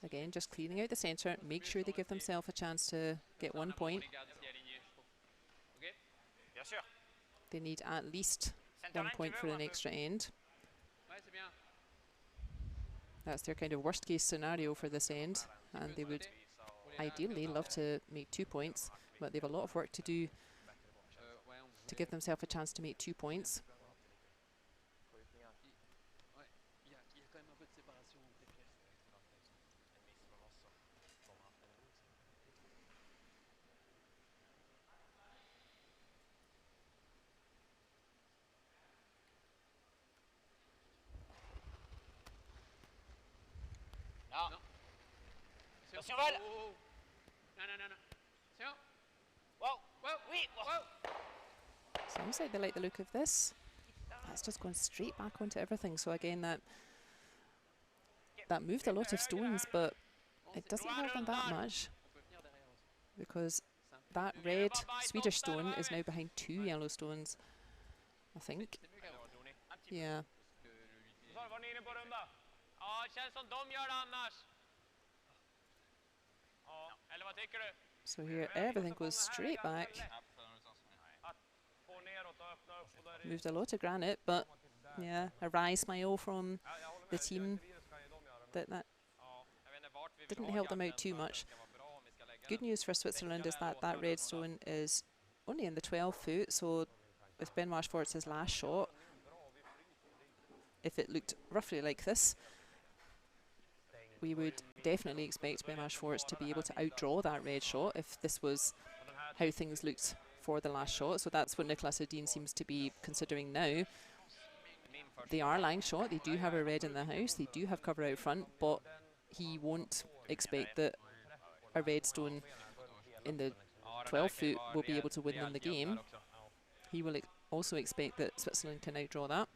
Again, just cleaning out the centre, make sure they give themselves a chance to get 1 point. They need at least 1 point for an extra end. That's their kind of worst case scenario for this end, and they would ideally love to make 2 points, but they have a lot of work to do to give themselves a chance to make 2 points. Attention, vol! Non. Wow! Oui! Wow! Sounds like they like the look of this. That's just gone straight back onto everything. So again, that moved a lot of stones, but it doesn't help them that much, because that red Swedish stone is now behind 2 yellow stones, I think. Yeah. So here everything goes straight back. Moved a lot of granite, but yeah, a wry smile from the team that didn't help them out too much. Good news for Switzerland is that that red stone is only in the 12 foot, so with Benoit Schwartz's last shot, if it looked roughly like this, we would definitely expect Benoit Schwartz to be able to outdraw that red shot if this was how things looked for the last shot. So that's what Niklas Edin seems to be considering now. They are lying shot, they do have a red in the house, they do have cover out front, but he won't expect that a red stone in the 12 foot will be able to win them the game. He will also expect that Switzerland can outdraw that.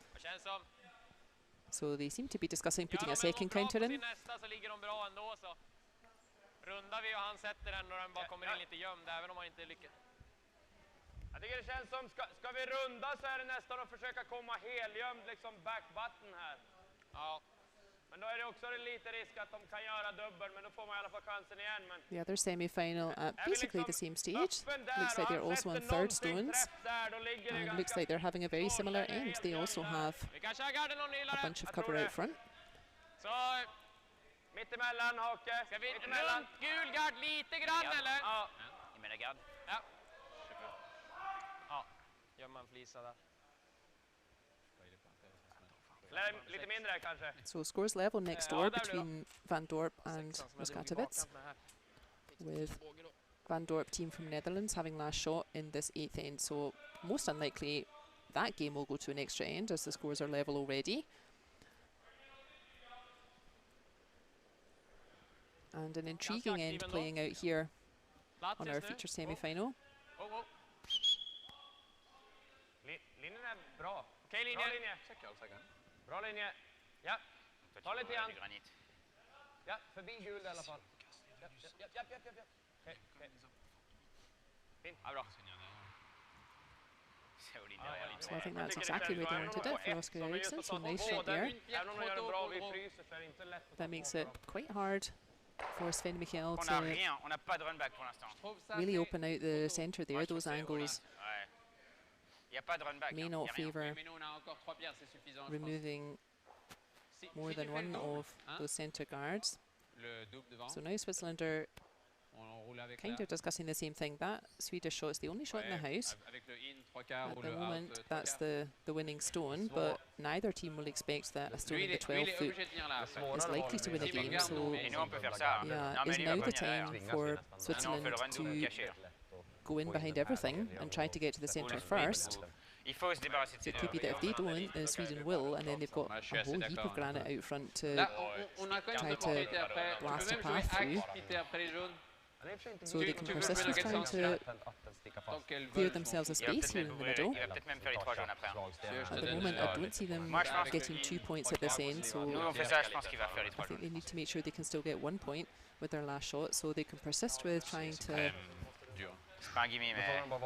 So they seem to be discussing putting a second counter in. Jag tycker det känns som, ska vi runda så är det nästan att försöka komma helgömd liksom back button här. Ja. Men då är det också lite risk att de kan göra dubbel, men då får man i alla fall chansen igen. Men the other semi-final at basically the same stage. Looks like they're also on third stones. And looks like they're having a very similar end. They also have a bunch of cover out front. Så, mittemellan Hake. Ska vi runt gul gard lite grann eller? Ja. Il met la garde. Ja. Ja. Gör man flisa där. Lite mindre kanske. So scores level next door between Van Dorp and Muskatewitz, with Van Dorp team from Netherlands having last shot in this 8th end. So most unlikely that game will go to an extra end as the scores are level already. And an intriguing end playing out here on our feature semi-final. Linjen är bra. Okej linje. Bra linje. Ja. Ta lite grann. Ja, förbi gul i alla fall. Ja. Okej. Fint. Ja, bra. So I think that's exactly where they wanted it for Oscar Eriksson. So nice shot there. That makes it quite hard for Sven Michael to really open out the centre there. Those angles may not favour removing more than one of those centre guards. So now Switzerland are kind of discussing the same thing. That Swedish shot's the only shot in the house. At the moment, that's the winning stone, but neither team will expect that a stone in the 12 foot is likely to win a game. So, yeah, is now the time for Switzerland to go in behind everything and try to get to the centre first. So it could be that if they don't, then Sweden will, and then they've got a whole heap of granite out front to try to blast a path through. So they can persist with trying to clear themselves a space here in the middle. At the moment, I don't see them getting 2 points at this end, so I think they need to make sure they can still get 1 point with their last shot, so they can persist with trying to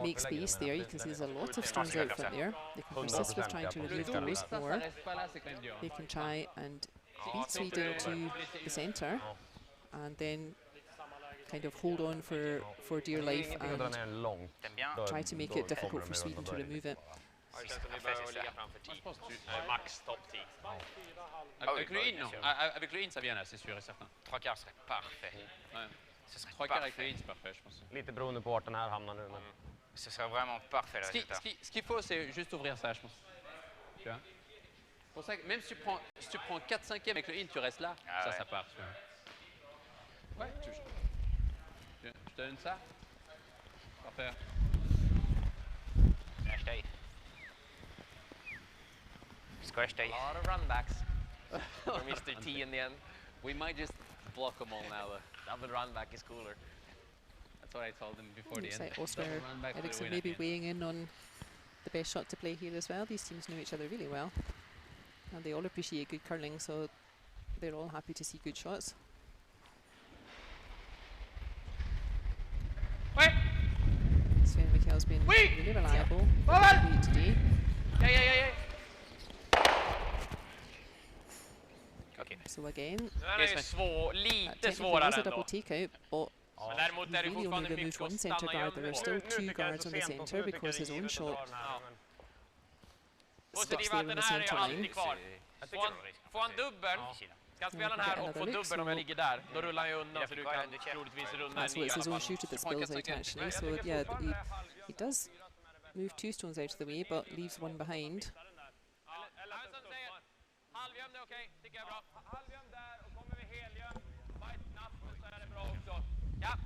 make space there. You can see there's a lot of stones out front there. They can persist with trying to remove those, or they can try and beat Sweden to the centre and then kind of hold on for dear life and try to make it difficult for Sweden to remove it. Max top 10. Avec le in, non. Avec le in, ça vient là, c'est sûr et certain. 3 quarts serait parfait. Ouais. 3 quarts avec le in, c'est parfait, je pense. Lite beroende på vart den här hamnar nu. Men ce serait vraiment parfait. Ce qu'il faut, c'est juste ouvrir ça, je pense. Tu vois. Pour ça que même si tu prends 4/5e avec le in, tu restes là, ça part. Tu vois. Ouais, je te donne ça. Parfait. Squash day. A lot of runbacks for Mr. T in the end. We might just block them all now, though. Double runback is cooler. That's what I told them before the Looks end. like Oscar Eriksson maybe weighing in on the best shot to play here as well. These teams know each other really well, and they all appreciate good curling, so they're all happy to see good shots. Sven Mikkel's been really reliable today. Yeah. Okay. So again, Den är ju lite technically svårare was a double ändå. takeout, but Men däremot är det really only fortfarande removed mycket one att centre stanna guard. There are i still övrigt. 2 guards on the centre because his own shot sticks Positiva there att on den the här är centre line. alltid kvar. Får han dubbel, kan spela den här och få dubbel om jag ligger där. Då rullar han ju undan så du kan troligtvis runda en So ny i it's his alla own fall. shooter that spills out actually. So yeah, he does move 2 stones out of the way, but leaves 1 behind. Eller som säger, halvgöm det okej, tycker jag är bra. Halvgöm där och kommer vi helgöm, bite knappen så är det bra också. Ja.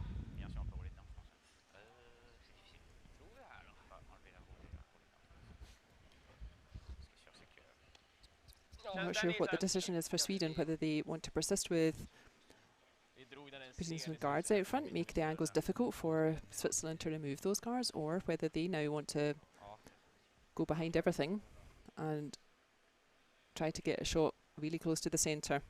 I'm not sure what the decision is for Sweden, whether they want to persist with putting some guards out front, make the angles difficult for Switzerland to remove those guards, or whether they now want to go behind everything and try to get a shot really close to the centre.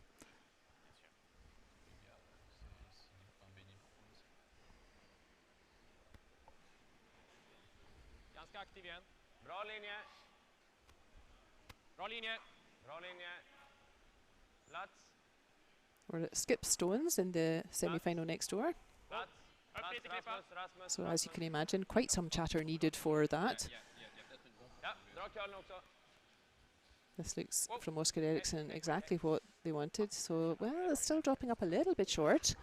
Ganska aktiv igen. Bra linje. Bra linje. Bra linje. Plats. Or it skips stones in the semi-final next door. Plats. Upp lite klippa. So as you can imagine, quite some chatter needed for that. Ja, dra kullen också. This looks, from Oscar Eriksson, exactly what they wanted. So, well, it's still dropping up a little bit short.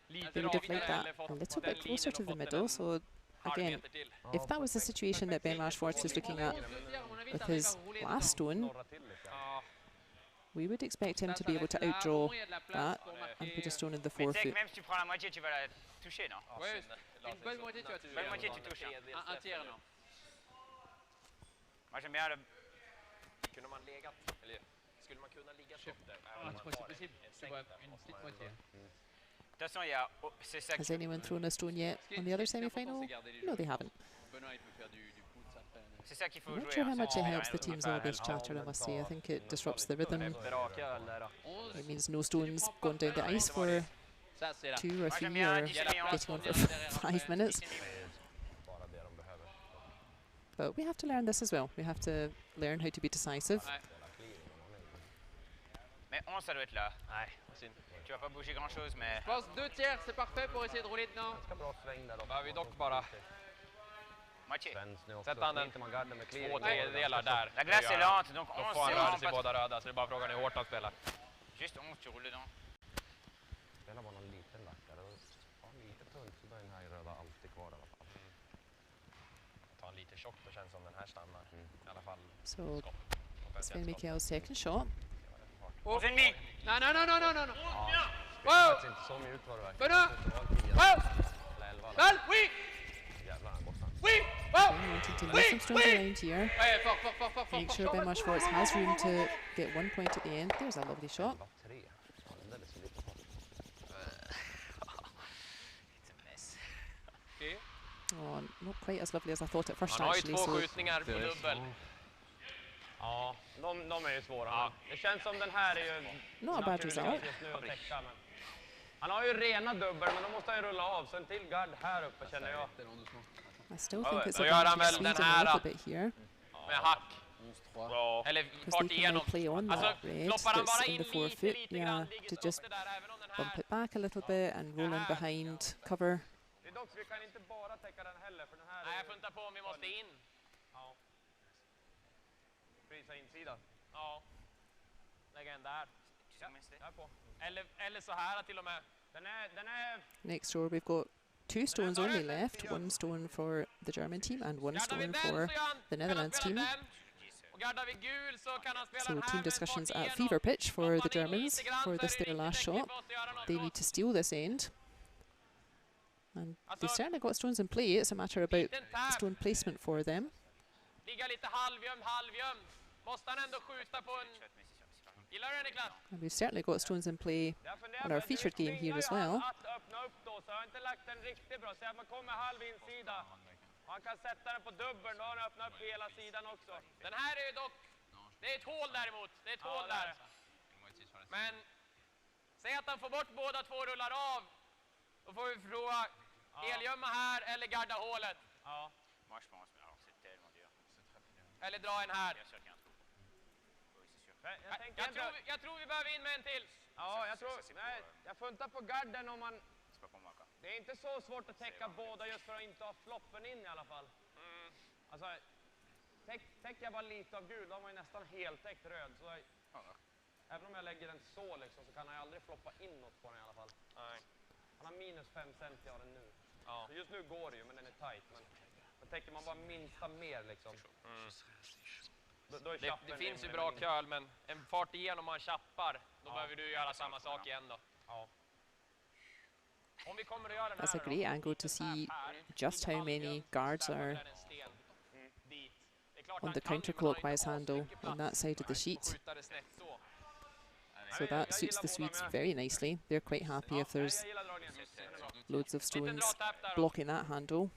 They would have liked that a little bit closer to the middle. So, again, if that was the situation that Ben Schwartz is looking at with his last stone, we would expect him to be able to outdraw that and put a stone in the 4 foot. Même si tu prends la moitié, tu vas la toucher, non? Oui, une bonne moitié, tu vas toucher. Bonne moitié, tu touches. Un tiers, non. Moi, j'aime bien le... Kunde man legat, eller skulle man kunna ligga upp där? Je crois que c'est possible. Tu vois, une petite moitié. De toute façon, il y a... C'est ça Has anyone thrown a stone yet on the other semi-final? No, they haven't. C'est ça qu'il faut I'm jouer. not sure how much it helps the team's all-base chatter, I must say. I think it disrupts the rhythm. It means no stones going down the ice for 2 or 3 or getting on for 5 minutes. But we have to learn this as well. We have to learn how to be decisive. Mais 11, ça doit être là. Tu vas pas bouger grand-chose, mais... Je pense 2 tiers, c'est parfait pour essayer de rouler dedans. Behöver vi dock bara Moitié. sätta han en 2/3 där. La glace est lente, donc Då 11, får han c'est röra vraiment sig pas... båda röda, så det är bara frågan hur hårt han spelar. Juste 11, tu roules dedans. spelar bara någon liten rackare och lite tunt så då är den här röda alltid kvar i alla fall. Ta en lite tjock, då känns som den här stannar. I alla fall. So Sven Mikkel's second shot. Oh. Sen mig! No. Ja, Wow! faktiskt inte så mjukt var det verkligen. Bra! Wow! Eller 11 alla. Well, we! Jävlar, han borta. We! Wow! Wanting to leave some stones around here. Fuck. Make sure Ben Schwartz has room to get 1 point at the end. There's a lovely shot. 3. Ja, den där är så lite. It's a mess. Okay. Oh, not quite as lovely as I thought at first Han har ju actually. 2 So skjutningar på dubbel. Ja, de är ju svåra. Ja. Det känns som den här är ju not a bad result. just nu att täcka. Men han har ju rena dubbel, men då måste han ju rulla av. Så en till gard här uppe känner jag. I still think it's då a gör han bit väl den Sweden a här little bit here. med hack. Ja. Eller Because fart they can igenom. now play on that Alltså, red ploppar han bara that's in in the 4 foot. lite Yeah, grann, to ligger just uppe där, även om den bump här... it back a little bit and roll in behind cover. Det är dock, vi kan inte bara täcka den heller, för den här Nej, är jag funtar på om vi måste in. Ja. Prisa insida. Ja. Lägga en där. Ja, där på. Eller så här till och med. Den är... Next door we've got 2 stones only left. 1 stone for the German team and 1 Gardar vi stone den for så kan the han Netherlands spela team. den. Och gardar vi gul så kan han spela So den här team med discussions fart at igenom. fever pitch for the Ploppar in Germans lite grann for så this är det their last riktigt shot. äckligt för oss att göra något They gott. need to steal this end. And they've Alltså, certainly got stones in play. It's a matter about liten tap. stone placement for them. Ligga lite halvgömd. Måste han ändå skjuta på en... Gillar du det, Niklas? And we've certainly got stones in play on our featured game here as well. Att öppna upp då, så jag har inte lagt den riktigt bra. Så att man kommer halv insida. Man kan sätta den på dubbeln, då har den öppnat upp hela sidan också. Den här är ju dock... Det är ett hål däremot. Det är ett hål där. Men... Säg att han får bort båda 2 rullar av. Då får vi prova elgömma här eller garda hålet. Ja. Eller dra en här. Jag tror vi behöver in med en till. Ja, jag funtar på garden om man... Det är inte så svårt att täcka båda just för att inte ha floppen in i alla fall. Alltså, täcker jag bara lite av gul, då har man ju nästan heltäckt röd. Så även om jag lägger den så liksom, så kan jag aldrig floppa inåt på den i alla fall. Nej. Han har minus 5 cent av den nu. Ja. Så just nu går det ju, men den är tight. Men då täcker man bara minsta mer liksom. Då är Det chappen finns ju in, bra in. köl, men en fart igenom och en chappar, då behöver du göra samma sak igen då. Ja. Om vi kommer att göra den här That's a då, great angle to see just how many guards are on the counterclockwise handle on that side of the sheet. So that suits the Swedes very nicely. They're quite happy if there's loads of stones blocking that handle.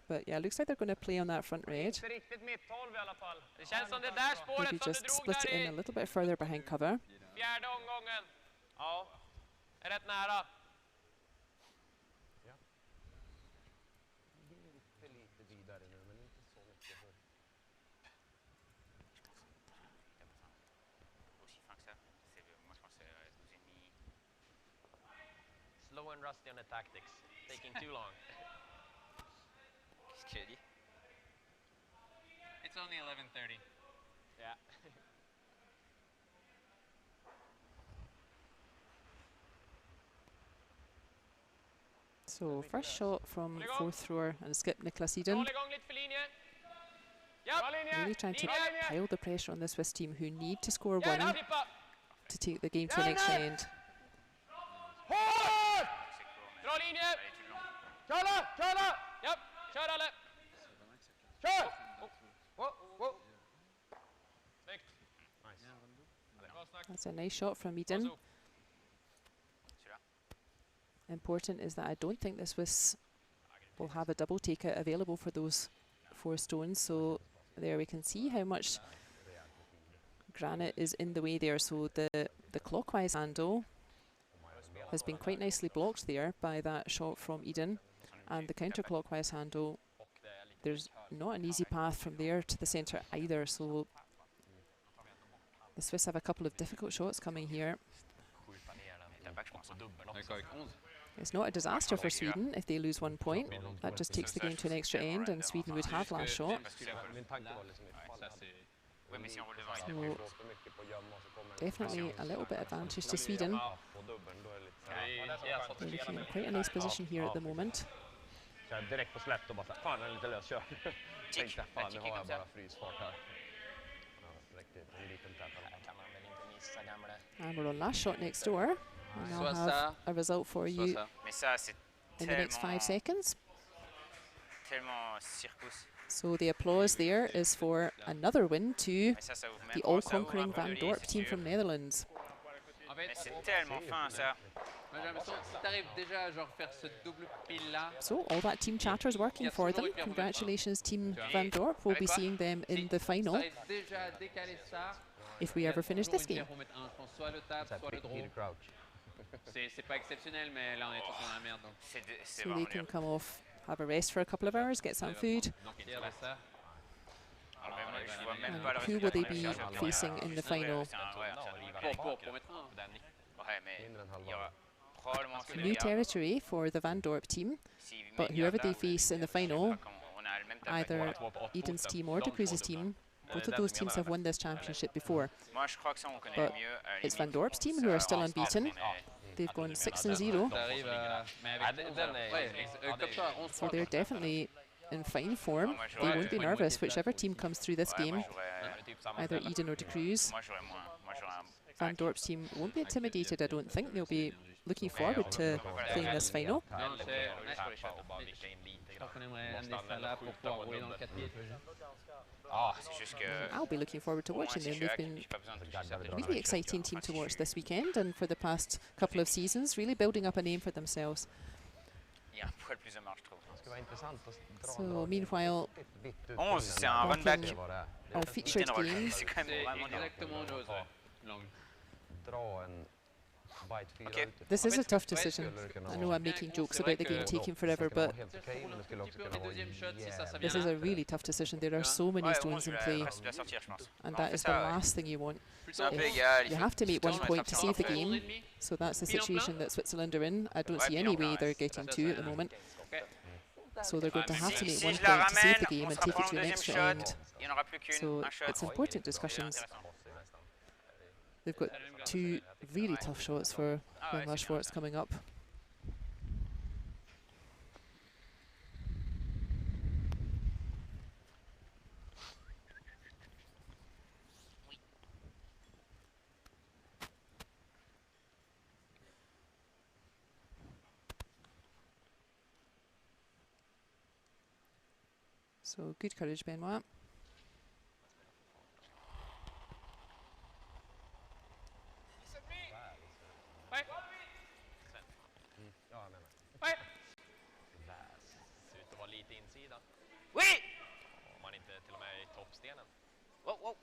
But yeah, looks like they're going to play on that front red. Inte riktigt mitthåll i alla fall. Det känns som det där spåret Maybe som du just drog split it där in a i little bit further behind cover. 4:e omgången. Ja. Är rätt nära. Lite vidare nu, men inte så mycket. Slow and rusty on the tactics. Taking too long. It's only 11:30. Yeah. So first shot from fourth thrower and skip Niklas Edin. Håll igång lite för linje. Ja. Bra linje! Really trying to pile the pressure on the Swiss team who need to score Gärna one flippa. to take the game to an extra end. Hårt! Dra linje. Köra! Ja, kör alla. Kör! Snyggt. Bra snack. That's a nice shot from Edin. Important is that I don't think the Swiss will have a double taker available for those 4 stones. So there we can see how much granite is in the way there. So the clockwise handle has been quite nicely blocked there by that shot from Edin. And the counterclockwise handle, there's not an easy path from there to the centre either. So the Swiss have a couple of difficult shots coming here. It's not a disaster for Sweden if they lose 1 point. That just takes the game to an extra end and Sweden would have last shot. Min tanke var liksom Oui, mais si on roule devant, So, il Slår för mycket på gömma så kommer den. definitely a little bit advantage to Sweden. Ja, på dubbeln då är det lite så här. They're looking in quite a nice position here at the moment. Kör direkt på slätt och bara så här, fan den är lite lös, kör. Tänkte fan nu har jag bara frysfart här. Ja, räckte inte en liten tät. Här kan man väl inte missa gamle. And we're on last shot next door. And I'll have a result for you Mais ça, c'est in the next 5 seconds. tellement circus. So the applause there is for another win to Mais ça ouvre même the pas, ça ouvre all-conquering un peu Van de lit, Dorp si team tu from veux. Netherlands. En fait, Mais c'est tellement fin, ça. moi, j'ai l'impression que si t'arrives déjà à genre faire ce double pile-là, So all that team chatter is working for them. Congratulations, Team Van Dorp. We'll be seeing them in the final t'arrives déjà à décaler ça, if we ever finish this game. pour mettre un, je pense, soit le tap, Så här soit le tricky draw. crouch. C'est pas exceptionnel, mais là, on est tous dans la merde. Donc, C'est So vraiment they can dur. come off, have a rest for a couple of hours, get some food. donc tire de ça. Alors, mais moi, je vois même And pas le who will they résultat. be facing in the final? C'est un- ouais, c'est un- Pour mettre un. Ouais, mais Mindre än il y aura halva. probablement que New territory for the Van Dorp team, but whoever they face in the final, either Edin's team or the Cruz's team, both of those teams have won this championship before. Moi, je crois que ça, on connaît But mieux. à la It's limite, Van Dorp's team ça who va are still avoir un start, unbeaten. mais- They've gone 6-0, T'arrives à. Mais avec 11, comme toi, 11 so they're definitely in fine form. They won't be nervous, whichever team comes through this Ouais, moi, game, j'aurais- either Edin or the Cruz. moi, j'aurais moins. Moi, j'aurais un. Van Dorp's team won't be intimidated, I don't think. They'll be looking forward to playing this final. Non, c'est. Je crois qu'on aimerait amener ça là pour pouvoir rouler dans le 4 pieds. C'est juste que. I'll be looking forward to Au moins, watching si je them. suis They've hack, been j'ai pas besoin de toucher ça, peut-être. really exciting team to watch this weekend, and for the past couple of seasons, really building up a name for themselves. Il y a un poil plus de marge, je trouve. Det ska vara intressant att dra So meanwhile, vitt ut. 11, c'est un Back run back. in Vad det är. our featured Roll. game, C'est quand même C'est vraiment dur. exactement une chose. Longue. Dra en bite 4 Okej. ut. this is a tough decision. Skulle det kunna I know vara- I'm making jokes about the game taking forever, Det skulle vara but helt okej, men det skulle också kunna vara jävligt. this is a really tough decision. There are so many Ouais, 11, stones je in vais play, presque la sortir, je pense. and On that fait is the ça, ouais. last thing you want. C'est un peu If égal. you have to make one point to save the faire game, so that's the situation that Switzerland are in. I don't Ouais, see puis any on way reste. they're getting to at the moment. So they're going to have to make Si one je la point to save ramène, the game on and sera take it pendant to le an deuxième extra shot. end. Il n'y en aura plus qu'une, So un shot. it's important discussions. Intéressant. They've got two really tough shots for Ah Van ouais, c'est Schwartz coming up. So good courage, Benoit. Ja, jag menar. Ser ut att vara lite insida. Oui! Om man inte till och med är i toppstenen. Wow, wow.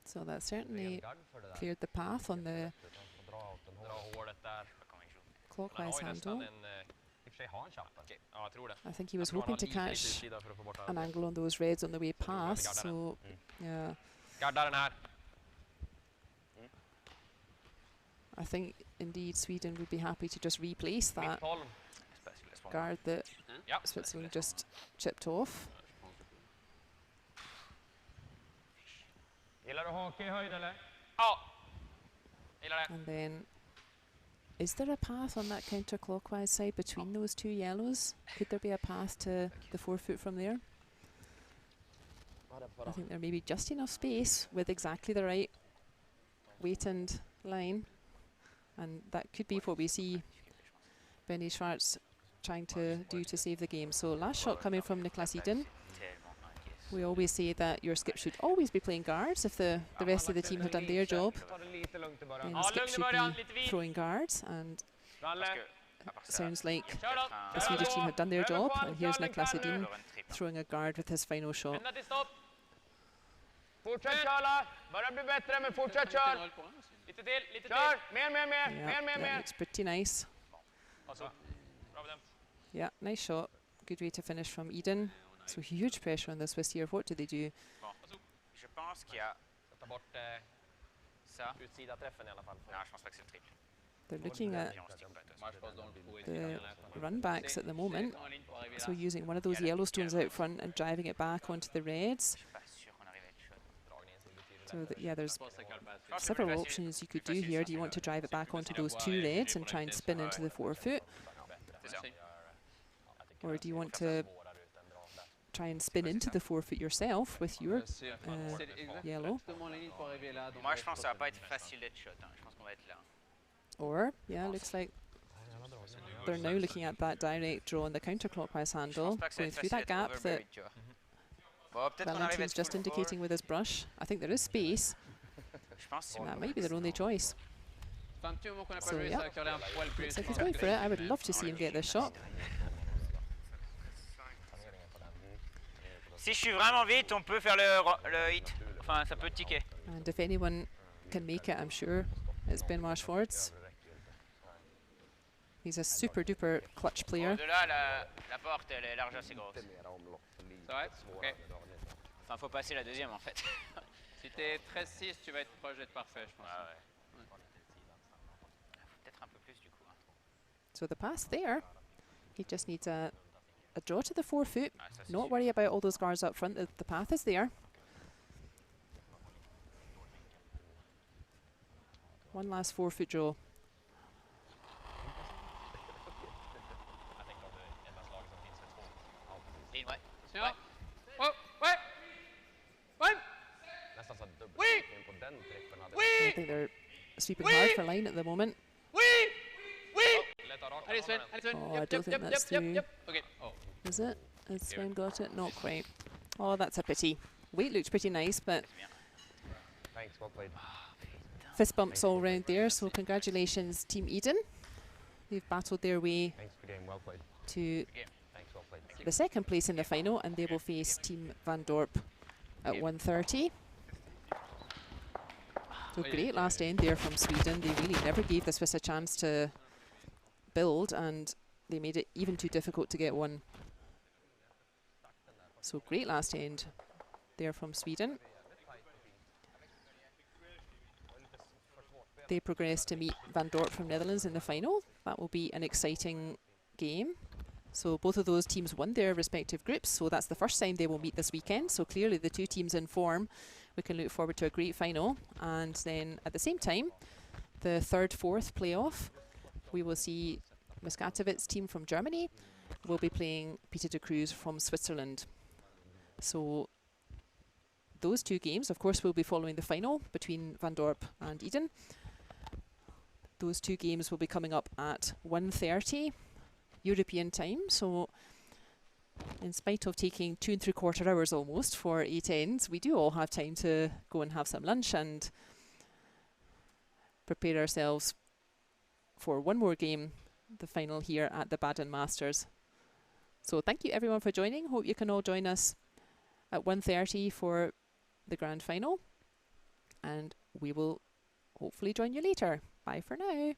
So that certainly Gard för det där. cleared the path on the Att dra åt den Dra hårt. hålet där. Han clockwise har ju nästan handle. en... I och för sig har han chappen. Okej, ja, jag tror det. I think he was Jag tror han hoping to har lite catch utsida för att få bort an angle on those reds on the way past. So yeah, Garda den här. I think indeed Sweden would be happy to just replace that Mittholm. guard that Ja. Switzerland just chipped off. Gillar du hake i höjd eller? Ja. Gillar det. And then, is there a path on that counterclockwise side between those two yellows? Could there be a path to the 4-foot from there? I think there may be just enough space with exactly the right weight and line. And that could be what we see Benny Schwartz trying to do to save the game. So last shot coming from Niklas Edin. We always say that your skip should always be playing guards if the rest of the team have done their job. Ta det lite lugnt i början. Then Ja, skip lugn i should början, be lite vid. throwing guards, and Ralle. sounds like Kör då. the Kör Swedish då. team have done their job. Över And here's på Niklas Allen, Edin throwing a guard with his final shot. Vända till stopp. Fortsätt köra. Börjar bli bättre, men fortsätt kör. Lite till, lite till. Kör! Mer, mer, mer! Yeah, Mer, mer, that mer! looks pretty nice. Alltså, bra bedömt. Yeah, nice shot. Good way to finish from Edin. So huge pressure on the Swiss here. What do they do? Je pense qu'il y a Sätta bort ça. utsida träffen i alla fall. Non, je pense pas que c'est le triple. They're looking at the run backs at the moment. So using one of those Yellowstones out front and driving it back onto the reds. So yeah, there's several options you could do here. Do you want to drive it back onto those two reds and try and spin into the forefoot? Or do you want to try and spin into the forefoot yourself with your yellow? Moi, je pense que ça va pas être facile d'être shot. Je pense qu'on va être là. Or, yeah, looks like they're now looking at that direct draw on the counterclockwise handle, going through that gap that Valentin's just indicating with his brush. I think there is space. So that might be their only choice. So yeah, looks like he's going for it. I would love to see him get this shot. Si je suis vraiment vite, on peut faire le hit. Enfin, ça peut ticker. And if anyone can make it, I'm sure it's Benoit Schwartz. He's a super duper clutch player. De là, la porte, elle est large assez grosse. C'est vrai? Ok. Enfin, faut passer la deuxième en fait. Si t'es 13-6, tu vas être proche d'être parfait, je pense. Ah ouais. Peut-être un peu plus du coup. Hein. So the pass there, he just needs a draw to the forefoot. Not worry about all those guards up front. The path is there. One last forefoot draw. Ja. Oh, ouais. One. Oui. I think they're sweeping hard for line at the moment. Oui. Oui. Allez Sven, allez Sven. Oh, I don't think that's through. Okay. Oh. Is it? Has Sven got it? Not quite. Oh, that's a pity. Weight looked pretty nice, but Thanks, well played. fist bumps all round there. So congratulations, Team Edin. They've battled their way Thanks for game, well played. to Thanks, well played. the second place in the final, and they will face Team Van Dorp at 1:30. So great last end there from Sweden. They really never gave the Swiss a chance to build, and they made it even too difficult to get one. So great last end there from Sweden. They progress to meet Van Dorp from Netherlands in the final. That will be an exciting game. So both of those teams won their respective groups, so that's the first time they will meet this weekend. So clearly the two teams in form. We can look forward to a great final. And then at the same time, the third, fourth playoff, we will see Muskatewitz team from Germany will be playing Peter de Cruz from Switzerland. So those two games, of course, will be following the final between Van Dorp and Edin. Those two games will be coming up at 1:30 European time. So in spite of taking 2 3/4 hours almost for 8 ends, we do all have time to go and have some lunch and prepare ourselves for one more game, the final here at the Baden Masters. So thank you everyone for joining. Hope you can all join us at 1:30 for the grand final, and we will hopefully join you later. Bye for now.